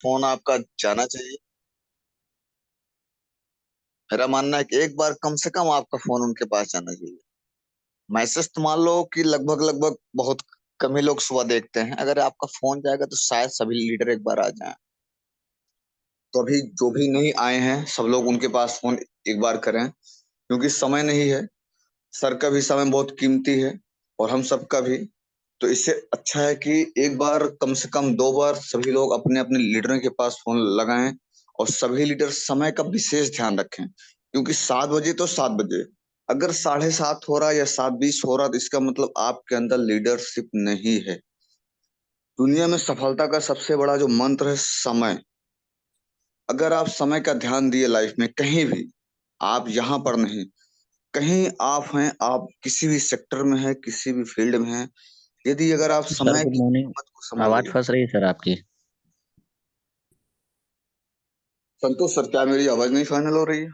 Phone आपका जाना चाहिए। मेरा मानना है कि एक बार कम से कम आपका फोन उनके पास जाना चाहिए। मैसेज तो मान लो कि लगभग लगभग बहुत कम ही लोग सुबह देखते हैं। अगर आपका फोन जाएगा तो शायद सभी लीडर एक बार आ जाएं। तो अभी जो भी नहीं आए हैं सब लोग उनके पास फोन एक बार करें, क्योंकि समय नहीं है। सर का भी समय बहुत कीमती है और हम सबका भी। तो इससे अच्छा है कि एक बार कम से कम 2 बार सभी लोग अपने अपने लीडरों के पास फोन लगाएं और सभी लीडर समय का विशेष ध्यान रखें, क्योंकि 7 बजे तो 7 बजे। अगर 7:30 हो रहा है या 7:20 हो रहा है तो इसका मतलब आपके अंदर लीडरशिप नहीं है। दुनिया में सफलता का सबसे बड़ा जो मंत्र है समय। अगर आप समय का ध्यान दिए लाइफ में कहीं भी, आप यहाँ पर नहीं, कहीं आप हैं, आप किसी भी सेक्टर में हैं, किसी भी फील्ड में हैं, यदि अगर आप सर समय गुड की मॉर्निंग। कीमत को आवाज समझिए। फंस रही है सर आपकी। संतोष सर, क्या मेरी आवाज नहीं फाइनल हो रही है?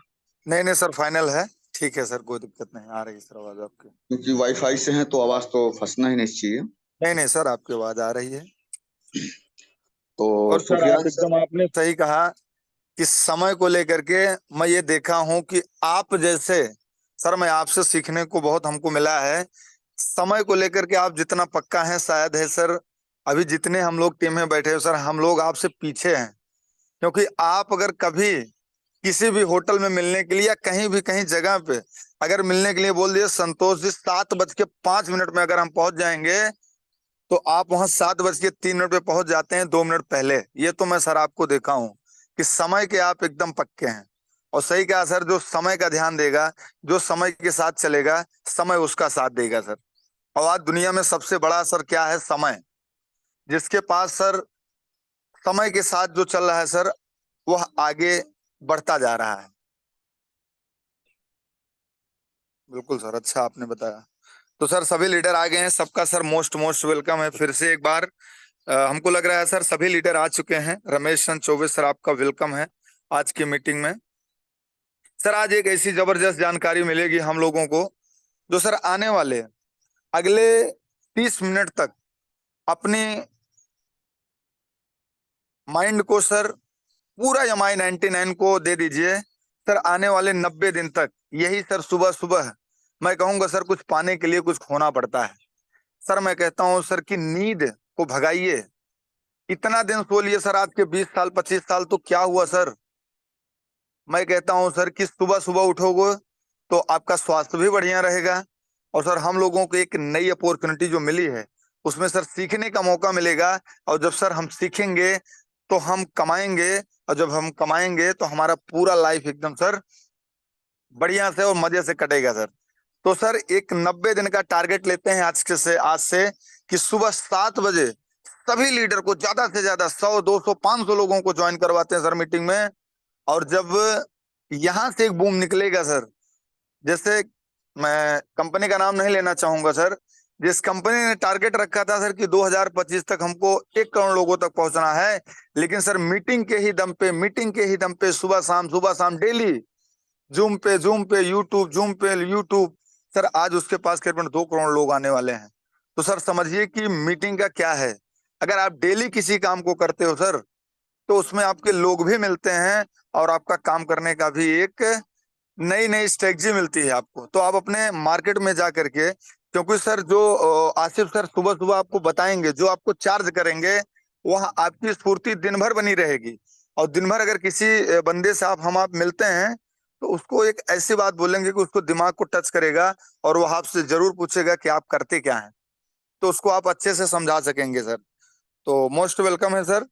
नहीं नहीं सर, फाइनल है। ठीक है सर, कोई दिक्कत नहीं आ रही है सर आवाज आपकी। क्योंकि वाईफाई से है तो आवाज तो फंसना ही नहीं चाहिए। नहीं नहीं सर, आपकी आवाज आ रही है। तो और सर आप सुफियान सर। एकदम आपने सही कहा कि समय को लेकर के मैं ये देखा हूं कि आप जैसे, सर मैं आपसे सीखने को बहुत हमको मिला है। समय को लेकर के आप जितना पक्का है शायद है सर, अभी जितने हम लोग टीम में बैठे हो सर, हम लोग आपसे पीछे हैं। क्योंकि आप अगर कभी किसी भी होटल में मिलने के लिए या कहीं भी कहीं जगह पे अगर मिलने के लिए बोल दिए संतोष जी 7:05 में अगर हम पहुंच जाएंगे, तो आप वहां 7:03 पे पहुंच जाते हैं 2 मिनट पहले। ये तो मैं सर आपको देखा हूं कि समय के आप एकदम पक्के हैं। और सही कहा सर, जो समय का ध्यान देगा, जो समय के साथ चलेगा, समय उसका साथ देगा सर। और आज दुनिया में सबसे बड़ा सर क्या है? समय। जिसके पास सर समय के साथ जो चल रहा है सर, वह आगे बढ़ता जा रहा है। बिल्कुल सर, अच्छा आपने बताया। तो सर सभी लीडर आ गए हैं, सबका सर मोस्ट मोस्ट वेलकम है फिर से एक बार। हमको लग रहा है सर सभी लीडर आ चुके हैं। रमेश चंद्र चौबे सर, आपका वेलकम है आज की मीटिंग में। सर आज एक ऐसी जबरदस्त जानकारी मिलेगी हम लोगों को, जो सर आने वाले अगले 30 मिनट तक अपने माइंड को सर पूरा MI99 को दे दीजिए। सर आने वाले 90 दिन तक यही सर सुबह सुबह मैं कहूंगा सर, कुछ पाने के लिए कुछ खोना पड़ता है। सर मैं कहता हूं सर कि नींद को भगाइए। इतना दिन सो लिए सर, आज के 20 साल 25 साल तो क्या हुआ सर? मैं कहता हूं सर कि सुबह सुबह उठोगे तो आपका स्वास्थ्य भी बढ़िया रहेगा। और सर हम लोगों को एक नई अपॉर्चुनिटी जो मिली है, उसमें सर सीखने का मौका मिलेगा। और जब सर हम सीखेंगे तो हम कमाएंगे, और जब हम कमाएंगे तो हमारा पूरा लाइफ एकदम सर बढ़िया से और मजे से कटेगा सर। तो सर एक 90 दिन का टारगेट लेते हैं आज से कि सुबह 7 बजे सभी लीडर को ज्यादा से ज्यादा 100 200 500 लोगों को ज्वाइन करवाते हैं सर मीटिंग में। और जब यहां से एक बूम निकलेगा सर, जैसे मैं कंपनी का नाम नहीं लेना चाहूंगा सर, जिस कंपनी ने टारगेट रखा था सर कि 2025 तक हमको 1 करोड़ लोगों तक पहुंचना है, लेकिन सर मीटिंग के ही दम पे सुबह शाम डेली जूम पे यूट्यूब सर, आज उसके पास करीबन 2 करोड़ लोग आने वाले हैं। तो सर समझिए कि मीटिंग का क्या है। अगर आप डेली किसी काम को करते हो सर, तो उसमें आपके लोग भी मिलते हैं और आपका काम करने का भी एक नई नई स्ट्रेटजी मिलती है आपको। तो आप अपने मार्केट में जा करके, क्योंकि सर जो आसिफ सर सुबह सुबह आपको बताएंगे, जो आपको चार्ज करेंगे, वह आपकी स्फूर्ति दिन भर बनी रहेगी। और दिन भर अगर किसी बंदे से आप मिलते हैं, तो उसको एक ऐसी बात बोलेंगे कि उसको दिमाग को टच करेगा, और वह आपसे जरूर पूछेगा कि आप करते क्या हैं। तो उसको आप अच्छे से समझा सकेंगे सर। तो मोस्ट वेलकम है सर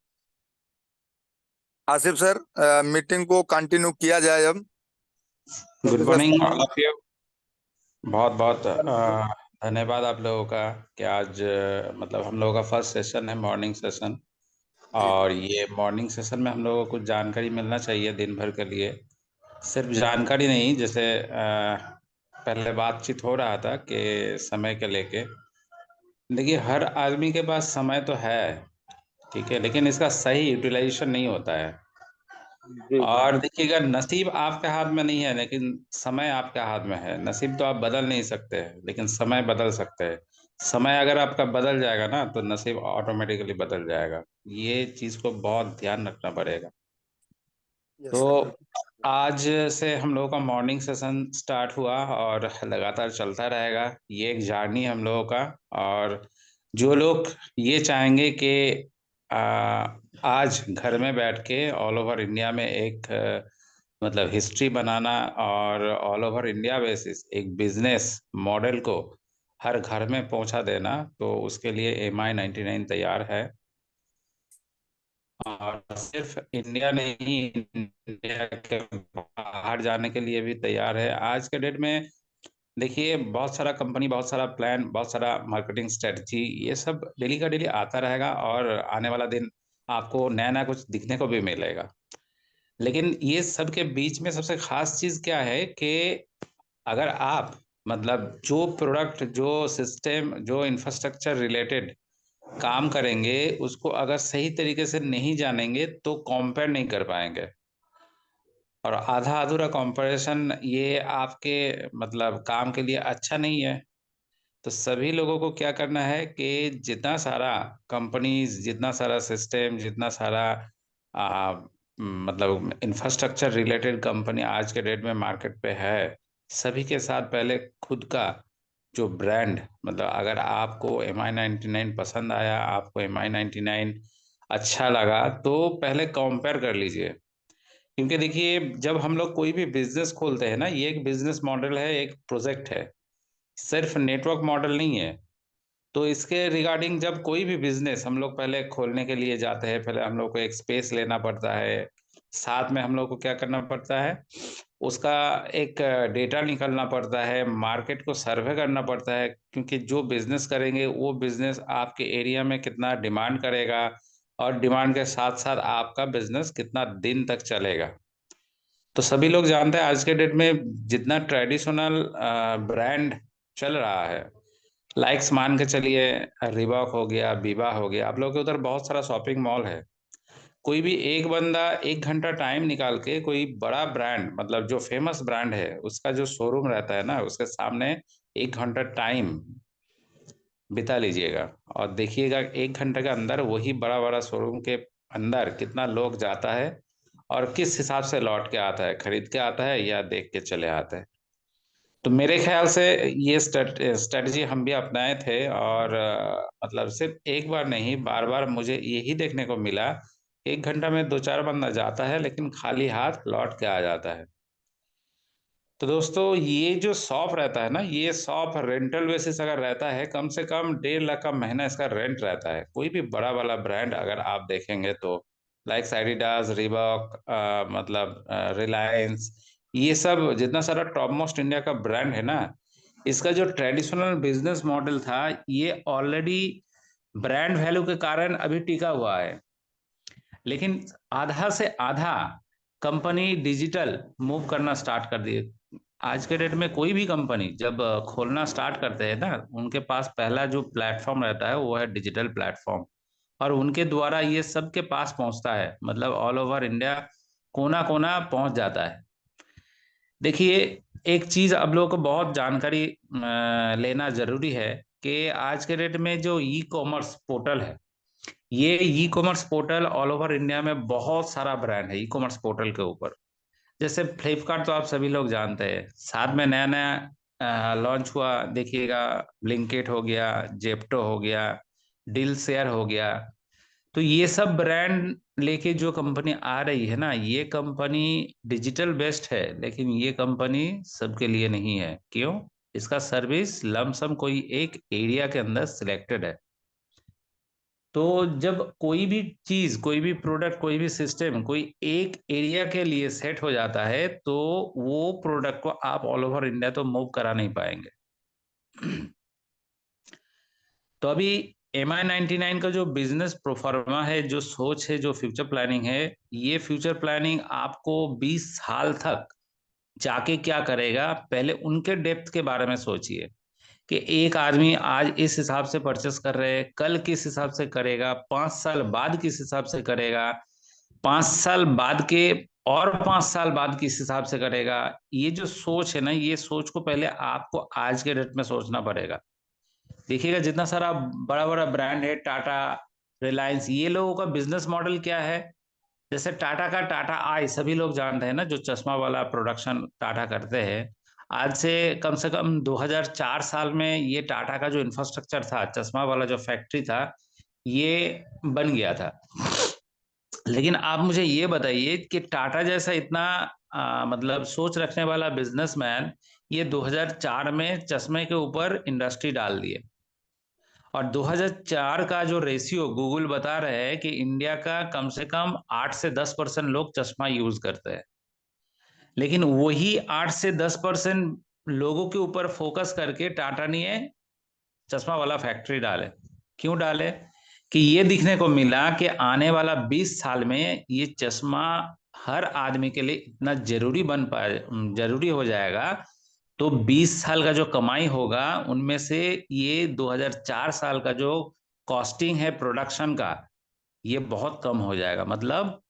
आसिफ सर। मीटिंग को कंटिन्यू किया जाए अब, गुड क्योंकि morning sir all of you. बहुत बहुत धन्यवाद आप लोगों का कि आज मतलब हम लोगों का फर्स्ट सेशन है, मॉर्निंग सेशन। जी और ये मॉर्निंग सेशन में हम लोगों को कुछ जानकारी मिलना चाहिए दिन भर के लिए। सिर्फ जानकारी नहीं, जैसे पहले बातचीत हो रहा था कि समय के लेके, देखिए हर आदमी के पास समय तो है, ठीक है, लेकिन इसका सही यूटिलाइजेशन नहीं होता है। जी जी और देखिएगा, नसीब आपके हाथ में नहीं है, लेकिन समय आपके हाथ में है। नसीब तो आप बदल नहीं सकते, लेकिन समय बदल सकते हैं। समय अगर आपका बदल जाएगा ना तो नसीब ऑटोमेटिकली बदल जाएगा। ये चीज को बहुत ध्यान रखना पड़ेगा। यस सर, तो बिल्कुल। आज से हम लोगों का मॉर्निंग सेशन स्टार्ट हुआ और लगातार चलता रहेगा। ये एक जर्नी हम लोगों का। और जो लोग ये चाहेंगे कि आ, आज घर में बैठ के ऑल ओवर इंडिया में एक मतलब हिस्ट्री बनाना और ऑल ओवर इंडिया बेसिस एक बिजनेस मॉडल को हर घर में पहुंचा देना, तो उसके लिए MI99 तैयार है। और सिर्फ इंडिया नहीं, इंडिया के बाहर जाने के लिए भी तैयार है आज के डेट में। देखिए, बहुत सारा कंपनी, बहुत सारा प्लान, बहुत सारा मार्केटिंग स्ट्रेटजी, ये सब डेली का डेली आता रहेगा और आने वाला दिन आपको नया नया कुछ दिखने को भी मिलेगा। लेकिन ये सब के बीच में सबसे खास चीज क्या है कि अगर आप मतलब जो प्रोडक्ट, जो सिस्टम, जो इंफ्रास्ट्रक्चर रिलेटेड काम करेंगे, उसको अगर सही तरीके से नहीं जानेंगे तो कंपेयर नहीं कर पाएंगे। और आधा अधूरा कंपैरिजन ये आपके मतलब काम के लिए अच्छा नहीं है। तो सभी लोगों को क्या करना है कि जितना सारा कंपनीज, जितना सारा सिस्टम, जितना सारा आ, मतलब इंफ्रास्ट्रक्चर रिलेटेड कंपनी आज के डेट में मार्केट पे है, सभी के साथ पहले खुद का जो ब्रांड, मतलब अगर आपको MI99 पसंद आया, आपको MI99 अच्छा लगा, तो पहले कंपेयर कर लीजिए। क्योंकि देखिए, जब हम लोग कोई भी बिजनेस खोलते हैं ना, ये एक बिजनेस मॉडल है, एक प्रोजेक्ट है, सिर्फ नेटवर्क मॉडल नहीं है। तो इसके रिगार्डिंग जब कोई भी बिजनेस हम लोग पहले खोलने के लिए जाते हैं, पहले हम लोग को एक स्पेस लेना पड़ता है। साथ में हम लोग को क्या करना पड़ता है, उसका एक डेटा निकालना पड़ता है, मार्केट को सर्वे करना पड़ता है, क्योंकि जो बिजनेस करेंगे वो बिजनेस आपके एरिया में कितना डिमांड करेगा और डिमांड के साथ साथ आपका बिजनेस कितना दिन तक चलेगा। तो सभी लोग जानते हैं आज के डेट में जितना ट्रेडिशनल ब्रांड चल रहा है, लाइक्स मान के चलिए, रिबॉक हो गया, बीबा हो गया, आप लोगों के उधर बहुत सारा शॉपिंग मॉल है। कोई भी एक बंदा 1 घंटा टाइम निकाल के कोई बड़ा ब्रांड, मतलब जो फेमस ब्रांड है, उसका जो शोरूम रहता है ना, उसके सामने 1 घंटा टाइम बिता लीजिएगा और देखिएगा 1 घंटे के अंदर वही बड़ा बड़ा शोरूम के अंदर कितना लोग जाता है और किस हिसाब से लौट के आता है, खरीद के आता है या देख के चले आते हैं। तो मेरे ख्याल से ये स्ट्रेटजी हम भी अपनाए थे और मतलब सिर्फ एक बार नहीं, बार बार मुझे यही देखने को मिला। 1 घंटा में दो चार बंदा जाता है लेकिन खाली हाथ लौट के आ जाता है। तो दोस्तों, ये जो शॉप रहता है ना, ये शॉप रेंटल बेसिस अगर रहता है, कम से कम 1.5 लाख का महीना इसका रेंट रहता है। कोई भी बड़ा वाला ब्रांड अगर आप देखेंगे तो, लाइक एडिडास, रिबॉक, मतलब रिलायंस, ये सब जितना सारा टॉप मोस्ट इंडिया का ब्रांड है ना, इसका जो ट्रेडिशनल बिजनेस मॉडल था, ये ऑलरेडी ब्रांड वैल्यू के कारण अभी टिका हुआ है। लेकिन आधा से आधा कंपनी डिजिटल मूव करना स्टार्ट कर दिए। आज के डेट में कोई भी कंपनी जब खोलना स्टार्ट करते हैं ना, उनके पास पहला जो प्लेटफॉर्म रहता है वो है डिजिटल प्लेटफॉर्म। और उनके द्वारा ये सबके पास पहुंचता है, मतलब ऑल ओवर इंडिया कोना कोना पहुंच जाता है। देखिए, एक चीज अब लोगों को बहुत जानकारी लेना जरूरी है कि आज के डेट में जो ई कॉमर्स पोर्टल है, ये e commerce portal all over India में बहुत सारा ब्रांड है ई कॉमर्स पोर्टल के ऊपर। जैसे फ्लिपकार्ट तो आप सभी लोग जानते हैं, साथ में नया नया लॉन्च हुआ, देखिएगा, ब्लिंकिट हो गया, जेप्टो हो गया, डील शेयर हो गया। तो ये सब ब्रांड लेके जो कंपनी आ रही है ना, ये कंपनी डिजिटल बेस्ड है, लेकिन ये कंपनी सबके लिए नहीं है। क्यों? इसका सर्विस लमसम कोई एक एरिया के अंदर सिलेक्टेड है। तो जब कोई भी चीज, कोई भी प्रोडक्ट, कोई भी सिस्टम कोई एक एरिया के लिए सेट हो जाता है, तो वो प्रोडक्ट को आप ऑल ओवर इंडिया तो मूव करा नहीं पाएंगे। तो अभी MI99 का जो बिजनेस प्रोफार्मा है, जो सोच है, जो फ्यूचर प्लानिंग है, ये फ्यूचर प्लानिंग आपको 20 साल तक जाके क्या करेगा, पहले उनके डेप्थ के बारे में सोचिए कि एक आदमी आज इस हिसाब से परचेस कर रहे हैं, कल किस हिसाब से करेगा, 5 साल बाद किस हिसाब से करेगा, 5 साल बाद के और 5 साल बाद किस हिसाब से करेगा। ये जो सोच है ना, ये सोच को पहले आपको आज के डेट में सोचना पड़ेगा। देखिएगा जितना सारा बड़ा बड़ा ब्रांड है, टाटा, रिलायंस, ये लोगों का बिजनेस मॉडल क्या है। जैसे टाटा का टाटा आई सभी लोग जानते हैं ना, जो चश्मा वाला प्रोडक्शन टाटा करते हैं। आज से कम 2004 साल में ये टाटा का जो इंफ्रास्ट्रक्चर था, चश्मा वाला जो फैक्ट्री था, ये बन गया था। लेकिन आप मुझे ये बताइए कि टाटा जैसा इतना मतलब सोच रखने वाला बिजनेसमैन ये 2004 में चश्मे के ऊपर इंडस्ट्री डाल दिए। और 2004 का जो रेशियो गूगल बता रहे हैं कि इंडिया का कम से कम 8 से 10% लोग चश्मा यूज करते हैं। लेकिन वही 8 से 10% लोगों के ऊपर फोकस करके टाटा ने ये चश्मा वाला फैक्ट्री डाले। क्यों डाले? कि ये दिखने को मिला कि आने वाला 20 साल में ये चश्मा हर आदमी के लिए इतना जरूरी हो जाएगा। तो 20 साल का जो कमाई होगा उनमें से ये 2004 साल का जो कॉस्टिंग है प्रोडक्शन का, ये बहुत कम हो जाएगा। मतलब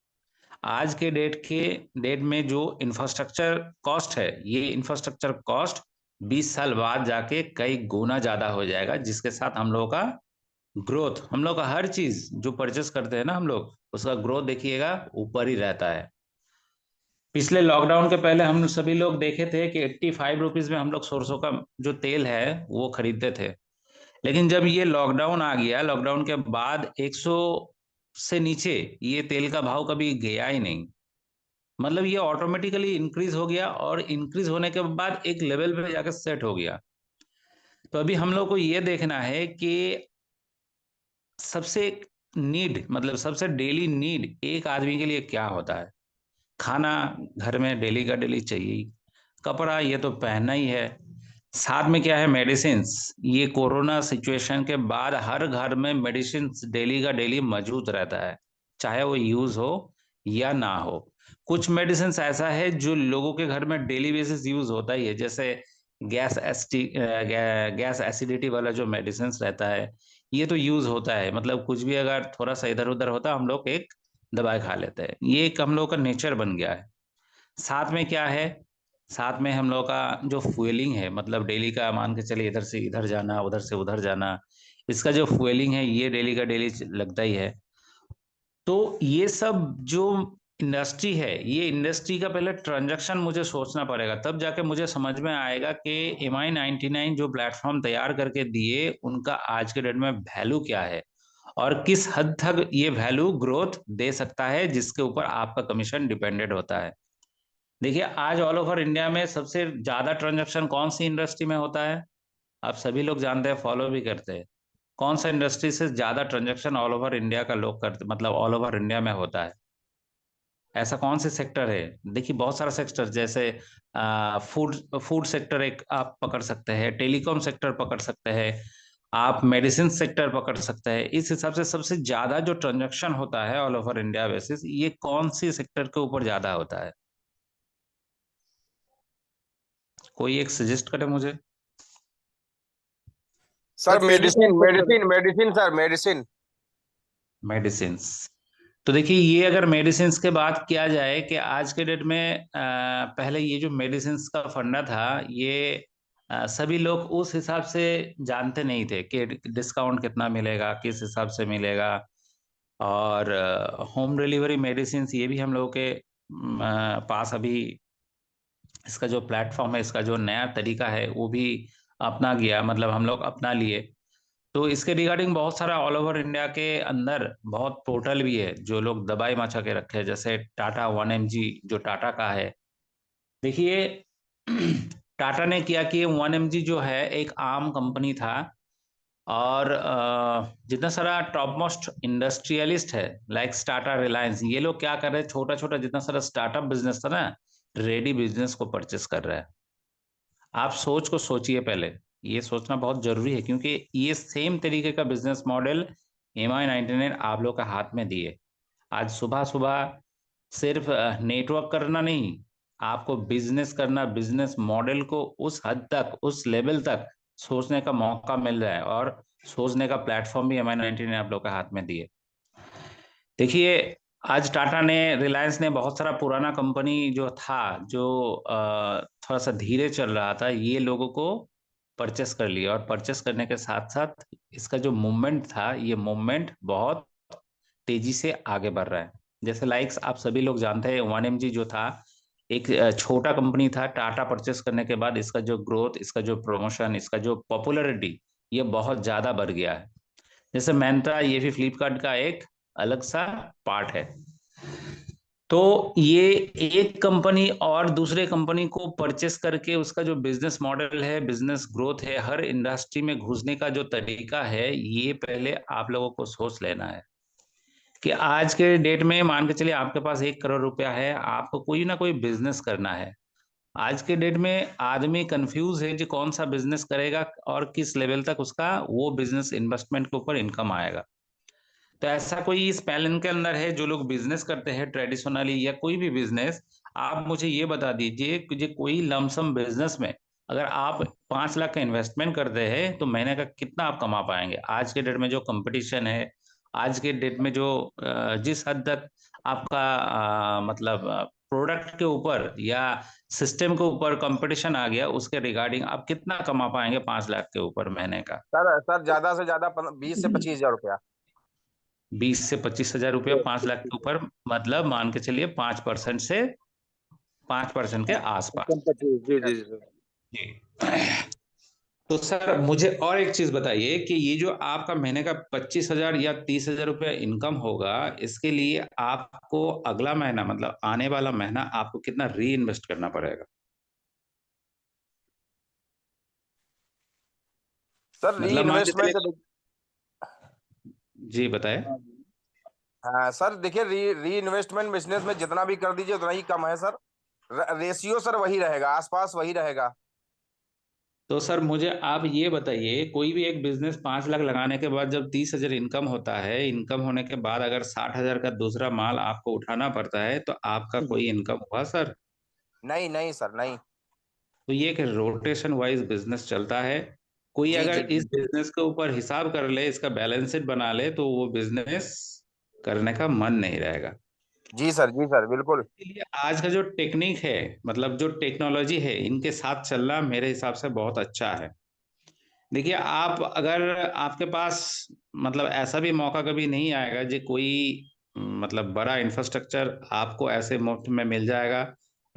आज के डेट में जो इंफ्रास्ट्रक्चर कॉस्ट है, ये इंफ्रास्ट्रक्चर कॉस्ट 20 साल बाद जाके कई गुना ज्यादा हो जाएगा, जिसके साथ हम लोगों का ग्रोथ, हम लोग का हर चीज जो परचेस करते हैं ना हम लोग, उसका ग्रोथ देखिएगा ऊपर ही रहता है। पिछले लॉकडाउन के पहले हम सभी लोग देखे थे कि 85 रुपीज में हम लोग सरसों का जो तेल है वो खरीदते थे। लेकिन जब ये लॉकडाउन आ गया, लॉकडाउन के बाद 100 से नीचे ये तेल का भाव कभी गया ही नहीं। मतलब ये ऑटोमेटिकली इंक्रीज हो गया, और इंक्रीज होने के बाद एक लेवल पे जाकर सेट हो गया। तो अभी हम लोग को ये देखना है कि सबसे नीड, मतलब सबसे डेली नीड एक आदमी के लिए क्या होता है। खाना घर में डेली का डेली चाहिए ही। कपड़ा ये तो पहनना ही है। साथ में क्या है, मेडिसिन्स। ये कोरोना सिचुएशन के बाद हर घर में मेडिसिन्स डेली का डेली मौजूद रहता है, चाहे वो यूज हो या ना हो। कुछ मेडिसिन्स ऐसा है जो लोगों के घर में डेली बेसिस यूज होता ही है, जैसे गैस एसिडिटी वाला जो मेडिसिन्स रहता है, ये तो यूज होता है। मतलब कुछ भी अगर थोड़ा सा इधर उधर होता है, हम लोग एक दवाई खा लेते हैं, ये एक हम लोग का नेचर बन गया है। साथ में क्या है, साथ में हम लोग का जो फ्यूलिंग है, मतलब डेली का मान के चलिए इधर से इधर जाना, उधर से उधर जाना, इसका जो फ्यूलिंग है ये डेली का डेली लगता ही है। तो ये सब जो इंडस्ट्री है, ये इंडस्ट्री का पहले ट्रांजैक्शन मुझे सोचना पड़ेगा, तब जाके मुझे समझ में आएगा कि MI99 जो प्लेटफॉर्म तैयार करके दिए, उनका आज के डेट में वैल्यू क्या है, और किस हद तक ये वैल्यू ग्रोथ दे सकता है, जिसके ऊपर आपका कमीशन डिपेंडेंट होता है। देखिए आज ऑल ओवर इंडिया में सबसे ज्यादा ट्रांजैक्शन कौन सी इंडस्ट्री में होता है? आप सभी लोग जानते हैं, फॉलो भी करते हैं। कौन सा इंडस्ट्री से ज्यादा ट्रांजैक्शन ऑल ओवर इंडिया का लोग करते, मतलब ऑल ओवर इंडिया में होता है? ऐसा कौन से सेक्टर है? देखिए बहुत सारा सेक्टर, जैसे फूड फूड सेक्टर एक आप पकड़ सकते हैं, टेलीकॉम सेक्टर पकड़ सकते हैं, आप मेडिसिन सेक्टर पकड़ सकते हैं। इस हिसाब से सबसे ज्यादा जो ट्रांजैक्शन होता है ऑल ओवर इंडिया बेसिस, ये कौन सी सेक्टर के ऊपर ज्यादा होता है? कोई एक सजेस्ट करे मुझे। Sir sir telecom medicine sector. Medicine medicine sir medicine. Medicine. तो देखिए ये अगर मेडिसिन के बात किया जाए कि आज के डेट में पहले ये जो मेडिसिन का फंडा था, ये सभी लोग उस हिसाब से जानते नहीं थे कि डिस्काउंट कितना मिलेगा, किस हिसाब से मिलेगा। और होम डिलीवरी मेडिसिन ये भी हम लोगों के पास अभी इसका जो प्लेटफॉर्म है, इसका जो नया तरीका है वो भी अपना गया, मतलब हम लोग अपना लिए। तो इसके रिगार्डिंग बहुत सारा ऑल ओवर इंडिया के अंदर बहुत पोर्टल भी है जो लोग दबाई मचा के रखे हैं, जैसे टाटा 1mg जो टाटा का है। देखिए टाटा ने किया कि 1mg जो है एक आम कंपनी था, और जितना सारा टॉप मोस्ट इंडस्ट्रियलिस्ट है, लाइक टाटा, रिलायंस, ये लोग क्या कर रहे हैं, छोटा छोटा जितना सारा स्टार्टअप बिजनेस था ना, रेडी बिजनेस को परचेस कर रहा है। आप सोच को सोचिए पहले, ये सोचना बहुत जरूरी है, क्योंकि ये सेम तरीके का बिजनेस मॉडल MI99 आप लोग का हाथ में दिए। आज सुबह सुबह सिर्फ नेटवर्क करना नहीं, आपको बिजनेस करना, बिजनेस मॉडल को उस हद तक, उस लेवल तक सोचने का मौका मिल रहा है, और सोचने का प्लेटफॉर्म भी MI99 आप लोग के हाथ में दिए। देखिए आज टाटा ने, रिलायंस ने, बहुत सारा पुराना कंपनी जो था, जो थोड़ा सा धीरे चल रहा था, ये लोगों को परचेस कर लिया, और परचेस करने के साथ साथ इसका जो मूवमेंट था, ये मूवमेंट बहुत तेजी से आगे बढ़ रहा है। जैसे लाइक्स आप सभी लोग जानते हैं, 1mg जो था, एक छोटा कंपनी था, टाटा परचेस करने के बाद इसका जो ग्रोथ, इसका जो प्रमोशन, इसका जो पॉपुलैरिटी, ये बहुत ज्यादा बढ़ गया है। जैसे मैंत्रा, ये भी फ्लिपकार्ट का एक अलग सा पार्ट है। तो ये एक कंपनी और दूसरे कंपनी को परचेस करके उसका जो बिजनेस मॉडल है, बिजनेस ग्रोथ है, हर इंडस्ट्री में घुसने का जो तरीका है, ये पहले आप लोगों को सोच लेना है कि आज के डेट में मान के चलिए आपके पास 1 करोड़ रुपया है, आपको कोई ना कोई बिजनेस करना है। आज के डेट में आदमी कंफ्यूज है कि कौन सा बिजनेस करेगा और किस लेवल तक उसका वो बिजनेस इन्वेस्टमेंट के ऊपर इनकम आएगा। तो ऐसा कोई इस पैलन के अंदर है जो लोग बिजनेस करते हैं ट्रेडिशनली, या कोई भी बिजनेस, आप मुझे ये बता दीजिए कि जो कोई लमसम बिजनेस में अगर आप 5 लाख का इन्वेस्टमेंट करते हैं तो महीने का कितना आप कमा पाएंगे? आज के डेट में जो कंपटीशन है, आज के डेट में जो जिस हद तक आपका मतलब प्रोडक्ट के ऊपर या सिस्टम के ऊपर कंपटीशन आ गया, उसके रिगार्डिंग आप कितना कमा पाएंगे 5 लाख के ऊपर महीने का? सर सर ज्यादा से ज्यादा 20 से 25 हजार रुपया। 20 से 25 हजार रुपया 5 लाख के ऊपर, मतलब मान के चलिए 5% से 5% के आसपास। 25, जी जी जी। जी। तो सर मुझे और एक चीज बताइए कि ये जो आपका महीने का 25 हजार या 30 हजार रुपया इनकम होगा, इसके लिए आपको अगला महीना, मतलब आने वाला महीना, आपको कितना री इन्वेस्ट करना पड़ेगा? सर री मतलब मान के इन्वेस्टमेंट चलिए, जी बताए। हाँ सर देखिए, री इन्वेस्टमेंट बिजनेस में जितना भी कर दीजिए उतना ही कम है सर। रेशियो सर वही रहेगा, आसपास वही रहेगा। तो सर मुझे आप ये बताइए, कोई भी एक बिजनेस 5 लाख लगाने के बाद जब 30 हजार इनकम होता है, इनकम होने के बाद अगर 60 हजार का दूसरा माल आपको उठाना पड़ता है, तो आपका कोई इनकम हुआ सर? नहीं नहीं सर, नहीं। तो ये एक रोटेशन वाइज बिजनेस चलता है। कोई जी अगर जी इस जी। बिजनेस के ऊपर हिसाब कर ले, इसका बैलेंस शीट बना ले, तो वो बिजनेस करने का मन नहीं रहेगा। जी सर बिल्कुल। इसलिए आज का जो टेक्निक है, मतलब जो टेक्नोलॉजी है, इनके साथ चलना मेरे हिसाब से बहुत अच्छा है। देखिए, आप अगर आपके पास, मतलब ऐसा भी मौका कभी नहीं आएगा जो कोई मतलब बड़ा इंफ्रास्ट्रक्चर आपको ऐसे मुफ्त में मिल जाएगा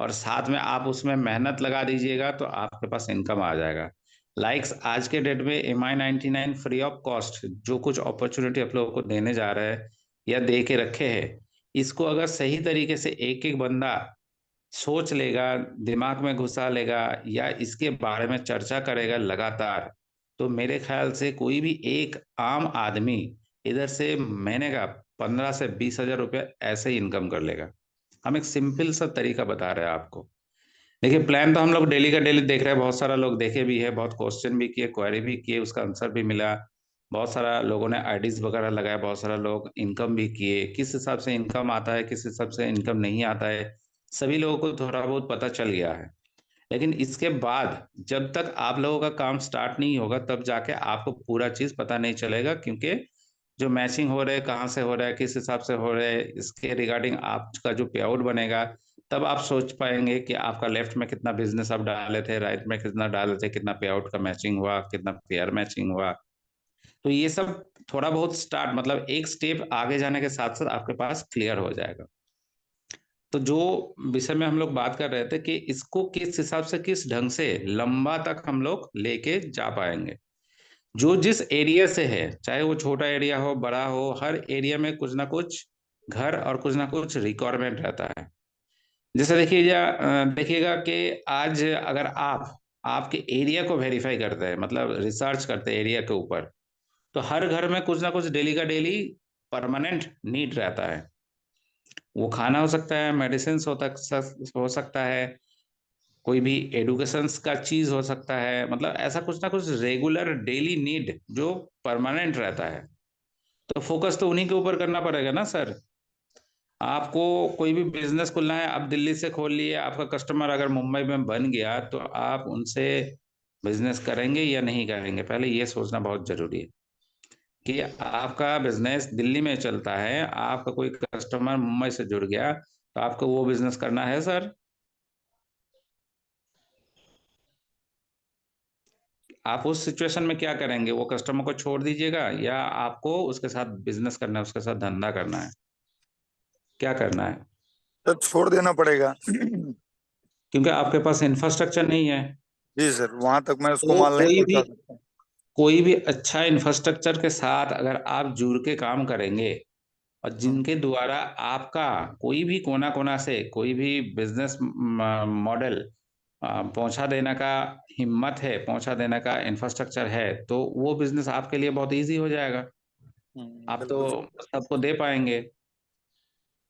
और साथ में आप उसमें मेहनत लगा दीजिएगा तो आपके पास इनकम आ जाएगा। लाइक्स आज के डेट में MI99 फ्री ऑफ कॉस्ट जो कुछ अपॉर्चुनिटी आप लोगों को देने जा रहे हैं या दे के रखे हैं, इसको अगर सही तरीके से एक एक बंदा सोच लेगा, दिमाग में घुसा लेगा, या इसके बारे में चर्चा करेगा लगातार, तो मेरे ख्याल से कोई भी एक आम आदमी इधर से महीने का 15 से 20 हजार रुपया ऐसे ही इनकम कर लेगा। हम एक सिंपल सा तरीका बता रहे हैं आपको। देखिए, प्लान तो हम लोग डेली का डेली देख रहे हैं, बहुत सारा लोग देखे भी है, बहुत क्वेश्चन भी किए, क्वेरी भी किए, उसका आंसर भी मिला। बहुत सारा लोगों ने आईडीज वगैरह लगाया, बहुत सारा लोग इनकम भी किए, किस हिसाब से इनकम आता है, किस हिसाब से इनकम नहीं आता है, सभी लोगों को थोड़ा बहुत पता चल गया है। लेकिन इसके बाद जब तक आप लोगों का काम स्टार्ट नहीं होगा, तब जाके आपको पूरा चीज पता नहीं चलेगा, क्योंकि जो मैचिंग हो रहा है, कहाँ से हो रहा है, किस हिसाब से हो रहा है, इसके रिगार्डिंग आपका जो पे आउट बनेगा, तब आप सोच पाएंगे कि आपका लेफ्ट में कितना बिजनेस आप डाले थे, राइट में कितना डाले थे, कितना पे आउट का मैचिंग हुआ, कितना पेयर मैचिंग हुआ। तो ये सब थोड़ा बहुत स्टार्ट, मतलब एक स्टेप आगे जाने के साथ साथ आपके पास क्लियर हो जाएगा। तो जो विषय में हम लोग बात कर रहे थे कि इसको किस हिसाब से, किस ढंग से लंबा तक हम लोग लेके जा पाएंगे। जो जिस एरिया से है, चाहे वो छोटा एरिया हो, बड़ा हो, हर एरिया में कुछ ना कुछ घर और कुछ ना कुछ रिक्वायरमेंट रहता है। जैसे देखिएगा कि आज अगर आप आपके एरिया को वेरीफाई करते हैं, मतलब रिसर्च करते हैं एरिया के ऊपर, तो हर घर में कुछ ना कुछ डेली का डेली परमानेंट नीड रहता है। वो खाना हो सकता है, मेडिसिन हो सकता है, कोई भी एडुकेशन का चीज हो सकता है, मतलब ऐसा कुछ ना कुछ रेगुलर डेली नीड जो परमानेंट रहता है। तो फोकस तो उन्हीं के ऊपर करना पड़ेगा ना सर। आपको कोई भी बिजनेस खोलना है, आप दिल्ली से खोल लिए, आपका कस्टमर अगर मुंबई में बन गया, तो आप उनसे बिजनेस करेंगे या नहीं करेंगे, पहले ये सोचना बहुत जरूरी है कि आपका बिजनेस दिल्ली में चलता है, आपका कोई कस्टमर मुंबई से जुड़ गया, तो आपको वो बिजनेस करना है सर? आप उस सिचुएशन में क्या करेंगे? वो कस्टमर को छोड़ दीजिएगा या आपको उसके साथ बिजनेस करना है, उसके साथ धंधा करना है, क्या करना है? सर छोड़ देना पड़ेगा। क्योंकि आपके पास इंफ्रास्ट्रक्चर नहीं है। जी सर, वहां तक मैं उसको तो माल नहीं पहुंचा सकता। कोई भी अच्छा इंफ्रास्ट्रक्चर के साथ अगर आप जुड़ के काम करेंगे और हम्म, जिनके द्वारा आपका कोई भी कोना कोना से कोई भी बिजनेस मॉडल पहुंचा देने का हिम्मत है, पहुंचा देने का इंफ्रास्ट्रक्चर है, तो वो बिजनेस आपके लिए बहुत इजी हो जाएगा। आप तो बिल्कुल। सबको दे पाएंगे।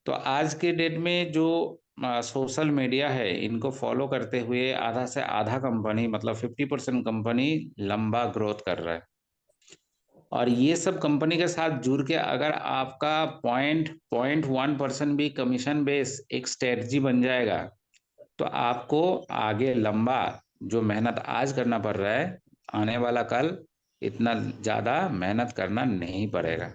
तो आज के डेट में जो सोशल मीडिया है, इनको फॉलो करते हुए आधा से आधा कंपनी मतलब 50% कंपनी लंबा ग्रोथ कर रहा है। और ये सब कंपनी के साथ जुड़ के अगर आपका 0.1% भी कमीशन बेस एक स्ट्रेटजी बन जाएगा, तो आपको आगे लंबा जो मेहनत आज करना पड़ रहा है, आने वाला कल इतना ज्यादा मेहनत करना नहीं पड़ेगा।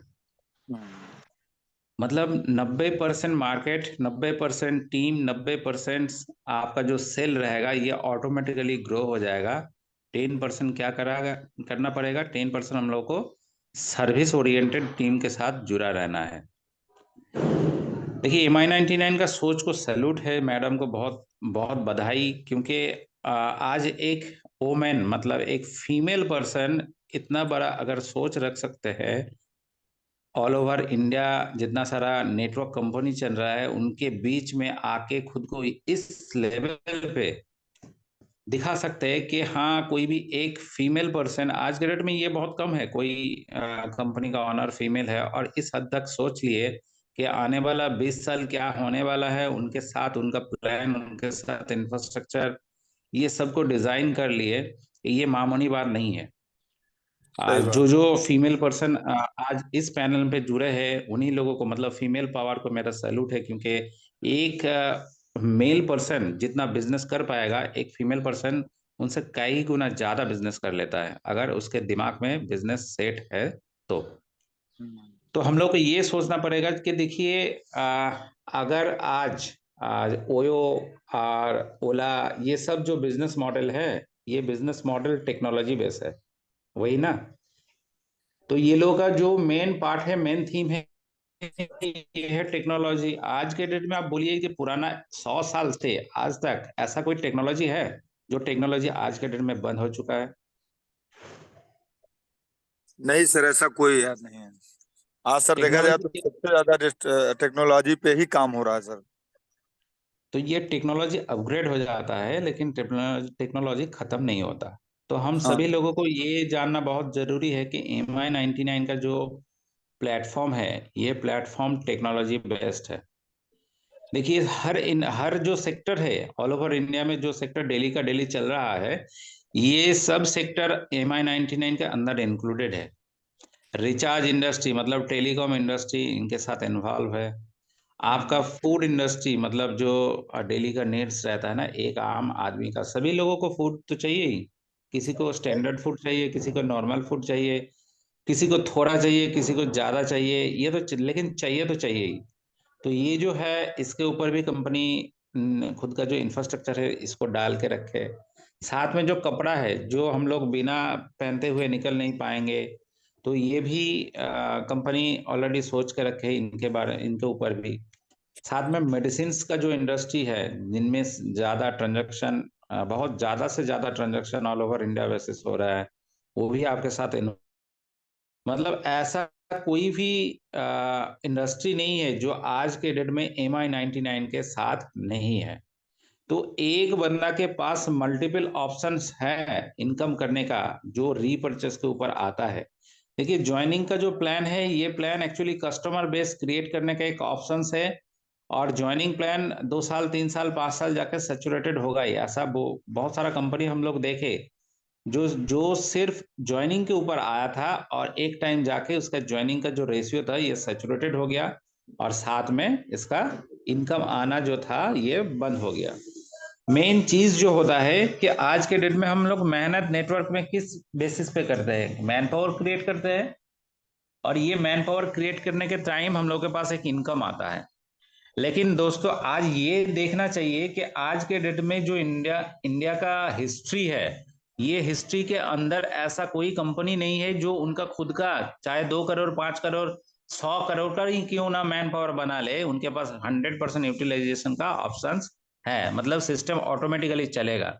मतलब 90% मार्केट, 90% टीम, 90% आपका जो सेल रहेगा, ये ऑटोमेटिकली ग्रो हो जाएगा। 10% क्या करागा करना पड़ेगा? 10% हम लोग को सर्विस ओरिएंटेड टीम के साथ जुड़ा रहना है। देखिए, MI99 का सोच को सैल्यूट है, मैडम को बहुत बहुत बधाई, क्योंकि आज एक वोमेन मतलब एक फीमेल पर्सन इतना बड़ा अगर सोच रख सकते हैं, ऑल ओवर इंडिया जितना सारा नेटवर्क कंपनी चल रहा है उनके बीच में आके खुद को इस लेवल पे दिखा सकते हैं कि हाँ, कोई भी एक फीमेल पर्सन, आज के डेट में ये बहुत कम है, कोई कंपनी का ऑनर फीमेल है। और इस हद तक सोच लिए कि आने वाला 20 साल क्या होने वाला है, उनके साथ उनका प्लान, उनके साथ इंफ्रास्ट्रक्चर, ये सबको डिजाइन कर लिए। ये मामूली बात नहीं है। सही बात। जो फीमेल पर्सन आज इस पैनल पे जुड़े हैं, उन्हीं लोगों को मतलब फीमेल पावर को मेरा सैल्यूट है, क्योंकि एक मेल पर्सन जितना बिजनेस कर पाएगा, एक फीमेल पर्सन उनसे कई गुना ज्यादा बिजनेस कर लेता है, अगर उसके दिमाग में बिजनेस सेट है तो। तो हम लोग को ये सोचना पड़ेगा कि देखिए, अगर आज ओयो और ओला, ये सब जो बिजनेस मॉडल है, ये बिजनेस मॉडल टेक्नोलॉजी बेस है, वही ना? तो ये लोग का जो मेन पार्ट है, मेन थीम है, ये है टेक्नोलॉजी। आज के डेट में आप बोलिए कि पुराना 100 साल से आज तक ऐसा कोई टेक्नोलॉजी है जो टेक्नोलॉजी आज के डेट में बंद हो चुका है? नहीं सर, ऐसा कोई यार नहीं है। आज सर देखा जाए तो टेक्नोलॉजी, सबसे ज्यादा टेक्नोलॉजी पे ही काम हो रहा है सर। तो ये टेक्नोलॉजी अपग्रेड हो जाता है, लेकिन टेक्नोलॉजी खत्म नहीं होता। तो हम हाँ। सभी लोगों को ये जानना बहुत जरूरी है कि MI99 का जो प्लेटफॉर्म है, ये प्लेटफॉर्म टेक्नोलॉजी बेस्ड है। देखिए, हर जो सेक्टर है ऑल ओवर इंडिया में, जो सेक्टर डेली का डेली चल रहा है, ये सब सेक्टर MI99 के अंदर इंक्लूडेड है। रिचार्ज इंडस्ट्री मतलब टेलीकॉम इंडस्ट्री इनके साथ इन्वॉल्व है। आपका फूड इंडस्ट्री मतलब जो डेली का नीड्स रहता है ना, एक आम आदमी का, सभी लोगों को फूड तो चाहिए ही। किसी को स्टैंडर्ड फूड चाहिए, किसी को नॉर्मल फूड चाहिए, किसी को थोड़ा चाहिए, किसी को ज्यादा चाहिए, ये तो लेकिन चाहिए तो चाहिए ही। तो ये जो है, इसके ऊपर भी कंपनी खुद का जो इंफ्रास्ट्रक्चर है इसको डाल के रखे। साथ में जो कपड़ा है, जो हम लोग बिना पहनते हुए निकल नहीं पाएंगे, तो ये भी कंपनी ऑलरेडी सोच के रखे है इनके ऊपर भी। साथ में मेडिसिन का जो इंडस्ट्री है, जिनमें ज्यादा ट्रांजैक्शन, बहुत ज्यादा से ज्यादा transaction all over India basis हो रहा है, वो भी आपके साथ मतलब ऐसा कोई भी इंडस्ट्री नहीं है जो आज के डेट में MI99 के साथ नहीं है। तो एक बंदा के पास मल्टीपल ऑप्शंस है इनकम करने का, जो रीपर्चेस के ऊपर आता है। देखिए, ज्वाइनिंग का जो प्लान है, ये plan actually customer base create करने का एक ऑप्शंस है। और ज्वाइनिंग प्लान 2 साल, 3 साल, 5 साल जाकर सेचुरेटेड होगा ही, ऐसा बहुत सारा कंपनी हम लोग देखे जो जो सिर्फ ज्वाइनिंग के ऊपर आया था, और एक टाइम जाके उसका ज्वाइनिंग का जो रेशियो था ये सैचुरेटेड हो गया, और साथ में इसका इनकम आना जो था ये बंद हो गया। मेन चीज जो होता है कि आज के डेट में हम लोग मेहनत नेटवर्क में किस बेसिस पे करते हैं? मैन पावर क्रिएट करते हैं, और ये मैन पावर क्रिएट करने के टाइम हम लोग के पास एक इनकम आता है। लेकिन दोस्तों, आज ये देखना चाहिए कि आज के डेट में जो इंडिया इंडिया का हिस्ट्री है, ये हिस्ट्री के अंदर ऐसा कोई कंपनी नहीं है जो उनका खुद का चाहे 2 करोड़ 5 करोड़ 100 करोड़ का ही क्यों ना मैन पावर बना ले, उनके पास 100% यूटिलाइजेशन का ऑप्शन है, मतलब सिस्टम ऑटोमेटिकली चलेगा।